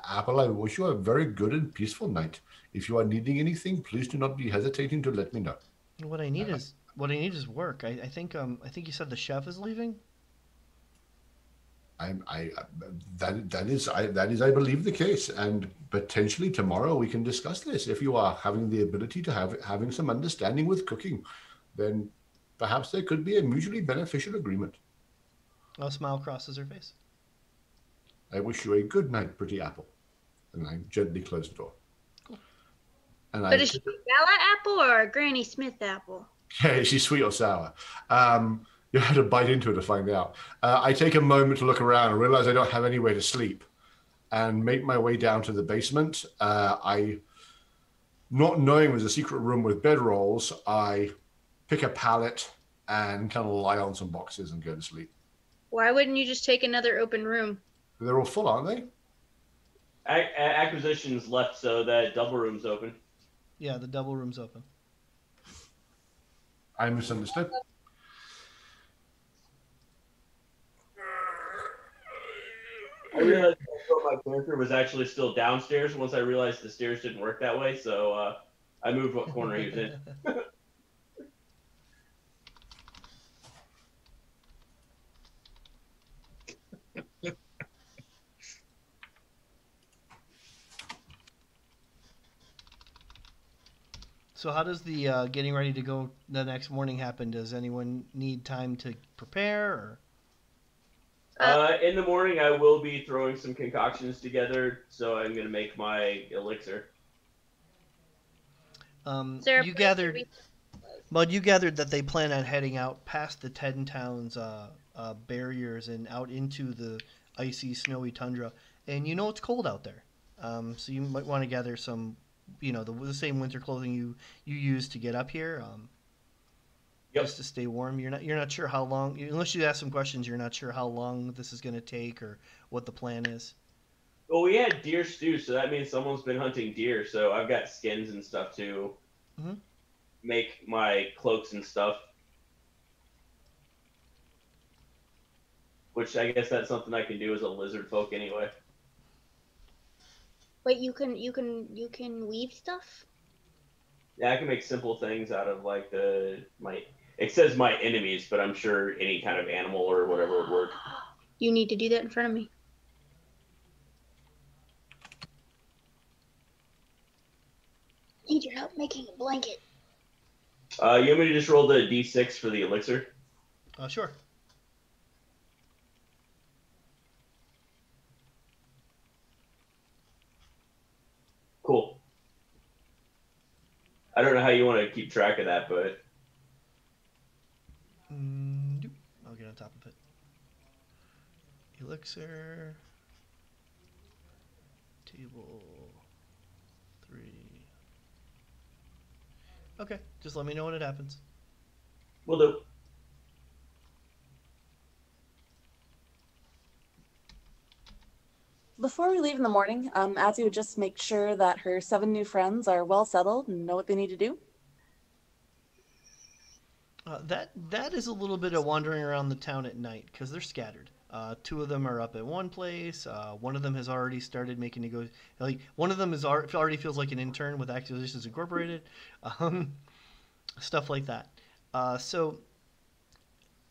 Apple, I wish you a very good and peaceful night. If you are needing anything, please do not be hesitating to let me know.
What I need is work. I think you said the chef is leaving.
I that is I believe the case, and potentially tomorrow we can discuss this. If you are having the ability to having some understanding with cooking, then perhaps there could be a mutually beneficial agreement.
A smile crosses her face.
I wish you a good night, pretty apple. And I gently close the door. And
But is she a Bella apple or a Granny Smith apple?
Yeah, is she sweet or sour? You had to bite into it to find out. I take a moment to look around and realize I don't have anywhere to sleep, and make my way down to the basement. Not knowing there's a secret room with bedrolls, I pick a pallet and kind of lie on some boxes and go to sleep.
Why wouldn't you just take another open room?
They're all full, aren't they?
Acquisitions left, so that double room's open.
Yeah, the double room's open.
I misunderstood.
I realized my character was actually still downstairs once I realized the stairs didn't work that way, so I moved what corner he was in.
So how does the getting ready to go the next morning happen? Does anyone need time to prepare? Or?
In the morning, I will be throwing some concoctions together, so I'm going to make my elixir.
You gathered that they plan on heading out past the Ten Towns barriers and out into the icy, snowy tundra, and you know it's cold out there. So you might want to gather some, the same winter clothing you use to get up here. Just to stay warm. You're not sure how long, unless you ask some questions. You're not sure how long this is going to take or what the plan is.
Well, we had deer stew, so that means someone's been hunting deer. So I've got skins and stuff to make my cloaks and stuff. Which I guess that's something I can do as a lizard folk anyway.
Wait, you can weave stuff?
Yeah, I can make simple things out of like it says my enemies, but I'm sure any kind of animal or whatever would work.
You need to do that in front of me. Need your help making a blanket.
You want me to just roll the d6 for the elixir?
Sure.
Cool. I don't know how you want to keep track of that, but...
I'll get on top of it. Elixir. Table 3. Okay, just let me know when it happens.
Will do.
Before we leave in the morning, Azzy would just make sure that her 7 new friends are well settled and know what they need to do.
That is a little bit of wandering around the town at night because they're scattered. 2 of them are up at one place. One of them has already started making one of them already feels like an intern with Acquisitions Incorporated. Stuff like that. So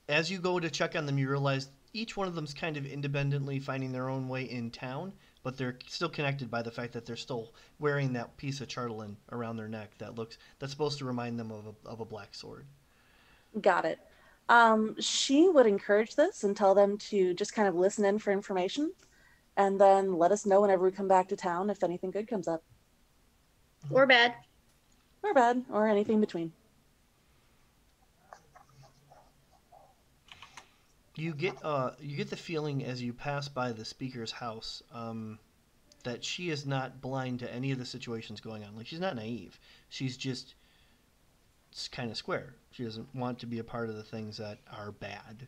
as you go to check on them, you realize each one of them's kind of independently finding their own way in town, but they're still connected by the fact that they're still wearing that piece of charlatan around their neck that's supposed to remind them of a black sword.
Got it. She would encourage this and tell them to just kind of listen in for information, and then let us know whenever we come back to town if anything good comes up.
Or bad.
Or bad, or anything between.
You get the feeling as you pass by the speaker's house that she is not blind to any of the situations going on. Like, she's not naive. She's just kind of square. She doesn't want to be a part of the things that are bad.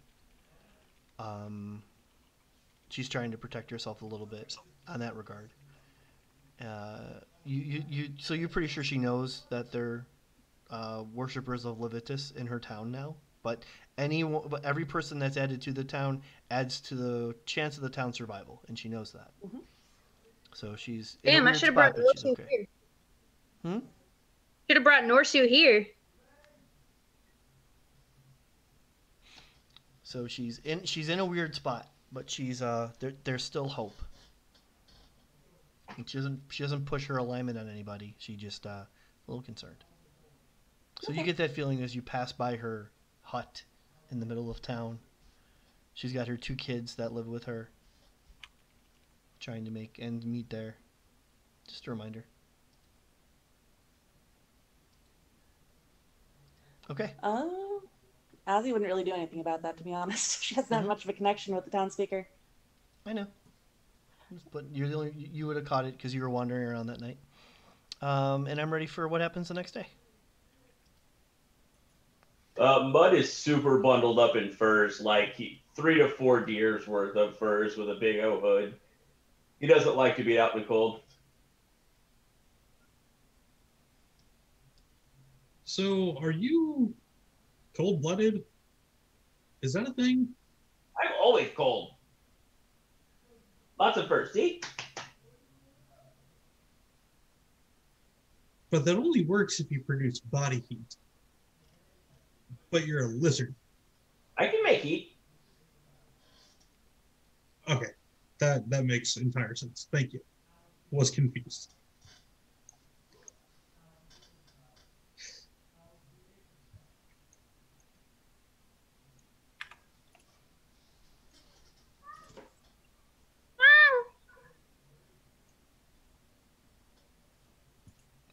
She's trying to protect herself a little bit on that regard. So you're pretty sure she knows that they're worshippers of Levitus in her town now, but every person that's added to the town adds to the chance of the town's survival, and she knows that.
Mhm.
So she's in a
Damn, I
weird
should have
spot,
brought
but she's
Norsu
okay.
here.
Hmm?
Should have brought Norsu here.
So she's in a weird spot, but she's there's still hope. And she doesn't push her alignment on anybody. She just a little concerned. So you
Okay.
get that feeling as you pass by her hut in the middle of town. She's got her 2 kids that live with her, trying to make ends meet there. Just a reminder. Okay.
Ozzy wouldn't really do anything about that, to be honest. She hasn't had much of a connection with the town speaker.
I know. But you would have caught it because you were wandering around that night. And I'm ready for what happens the next day.
Mud is super bundled up in furs, like 3 to 4 deers worth of furs with a big O hood. He doesn't like to be out in the cold.
So, are you cold-blooded? Is that a thing?
I'm always cold. Lots of furs. See?
But that only works if you produce body heat. But you're a lizard.
I can make heat.
Okay, that makes entire sense. Thank you. Was confused.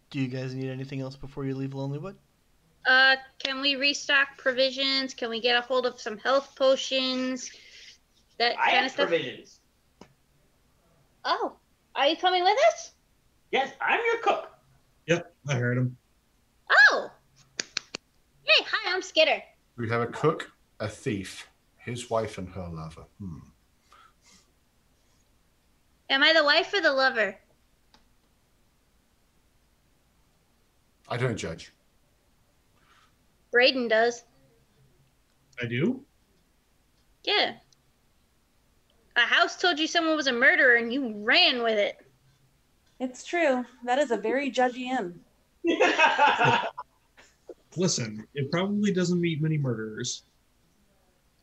Do you guys need anything else before you leave Lonelywood?
Can we restock provisions? Can we get a hold of some health potions? That
I
kind of
have
stuff.
provisions.
Oh, are you coming with us?
Yes, I'm your cook.
Yep, I heard him.
Oh. Hey, hi, I'm Skitter.
We have a cook, a thief, his wife, and her lover.
Am I the wife or the lover?
I don't judge.
Braden does.
I do?
Yeah. A house told you someone was a murderer and you ran with it.
It's true. That is a very judgy inn.
Listen, it probably doesn't meet many murderers.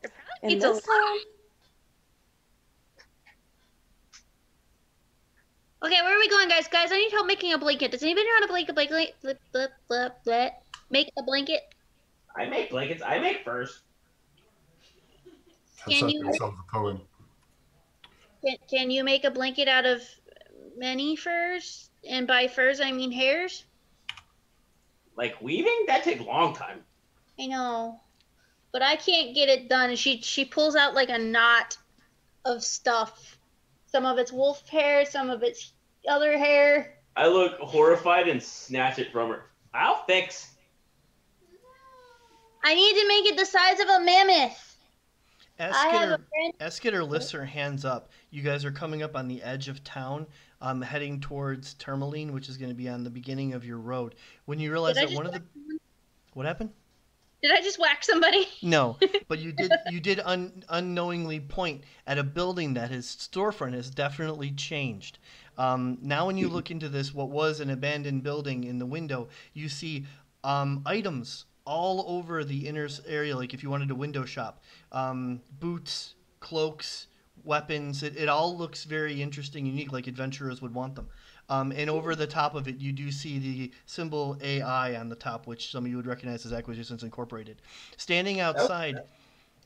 It probably
In
needs a
this town,
Okay, where are we going, guys? Guys, I need help making a blanket. Does anybody know how to make a blanket? Make a blanket?
I make blankets. I make furs.
Can
Have
you-
solve the poem.
Can you make a blanket out of many furs? And by furs, I mean hairs.
Like weaving? That takes a long time.
I know, but I can't get it done. And she pulls out like a knot of stuff. Some of it's wolf hair, some of it's other hair.
I look horrified and snatch it from her. I'll fix.
I need to make it the size of a mammoth. I have a friend.
Eskitter lifts her hands up. You guys are coming up on the edge of town, heading towards Tourmaline, which is going to be on the beginning of your road. When you realize
Did I
that
just
one of the...
whack someone?
What happened?
Did I just whack somebody?
No, but you did unknowingly point at a building that his storefront has definitely changed. Now when you look into this, what was an abandoned building in the window, you see items all over the inner area, like if you wanted a window shop. Boots, cloaks, weapons, it all looks very interesting, unique, like adventurers would want them. And over the top of it, you do see the symbol AI on the top, which some of you would recognize as Acquisitions Incorporated. Standing outside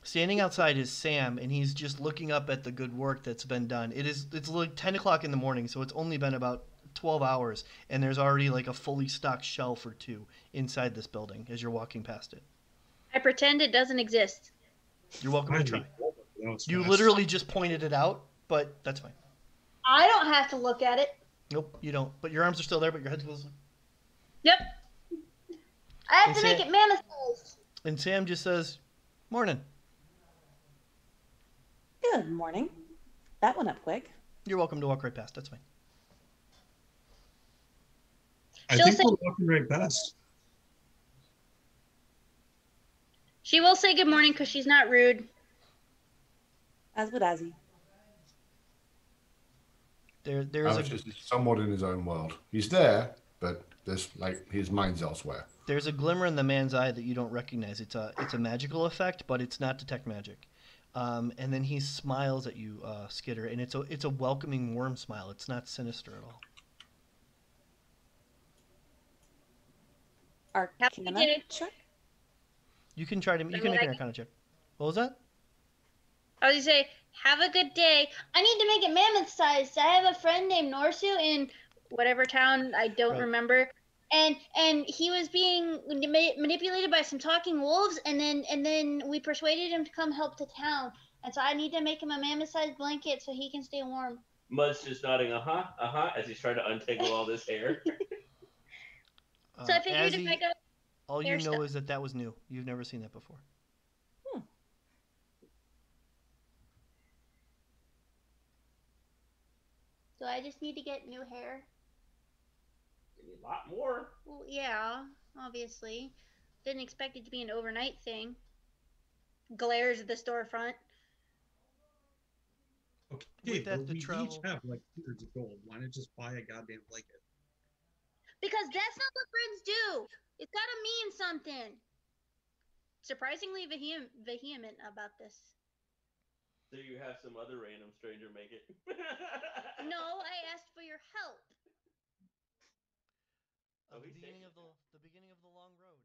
is Sam, and he's just looking up at the good work that's been done. It's like 10 o'clock in the morning, so it's only been about 12 hours, and there's already like a fully stocked shelf or two inside this building as you're walking past it.
I pretend it doesn't exist.
You're welcome to try.
That was
You
fast.
literally just pointed it out, but that's fine.
I don't have to look at it.
Nope, you don't. But your arms are still there, but your head's closed.
Yep. I have
And
to make it mammoth size.
And Sam just says, "Morning."
good morning. That went up quick.
You're welcome to walk right past. That's fine.
I
She'll
think
say-
we're walking right past.
She will say good morning because she's not rude.
As would Azzy.
There's
Alex is somewhat in his own world. He's there, but there's like his mind's elsewhere.
there's a glimmer in the man's eye that you don't recognize. It's a magical effect, but it's not detect magic. And then he smiles at you, Skitter, and it's a welcoming, warm smile. It's not sinister at all.
Arcana check?
You can try to. You can make an Arcana check. What was that?
I was gonna say, have a good day. I need to make it mammoth sized. I have a friend named Norsu in whatever town I don't remember, and he was being manipulated by some talking wolves, and then we persuaded him to come help the town, and so I need to make him a mammoth sized blanket so he can stay warm.
Mud's just nodding, as he's trying to untangle all this hair.
So I figured if I go.
All you know is that was new. You've never seen that before.
So I just need to get new hair.
A lot more.
Well, yeah, obviously. Didn't expect it to be an overnight thing. Glares at the storefront.
Okay, but we each have like hundreds of gold. Why not just buy a goddamn blanket?
Because that's not what friends do. It's gotta mean something. Surprisingly vehement about this.
So you have some other random stranger make it.
No, I asked for your help.
The beginning of the long road.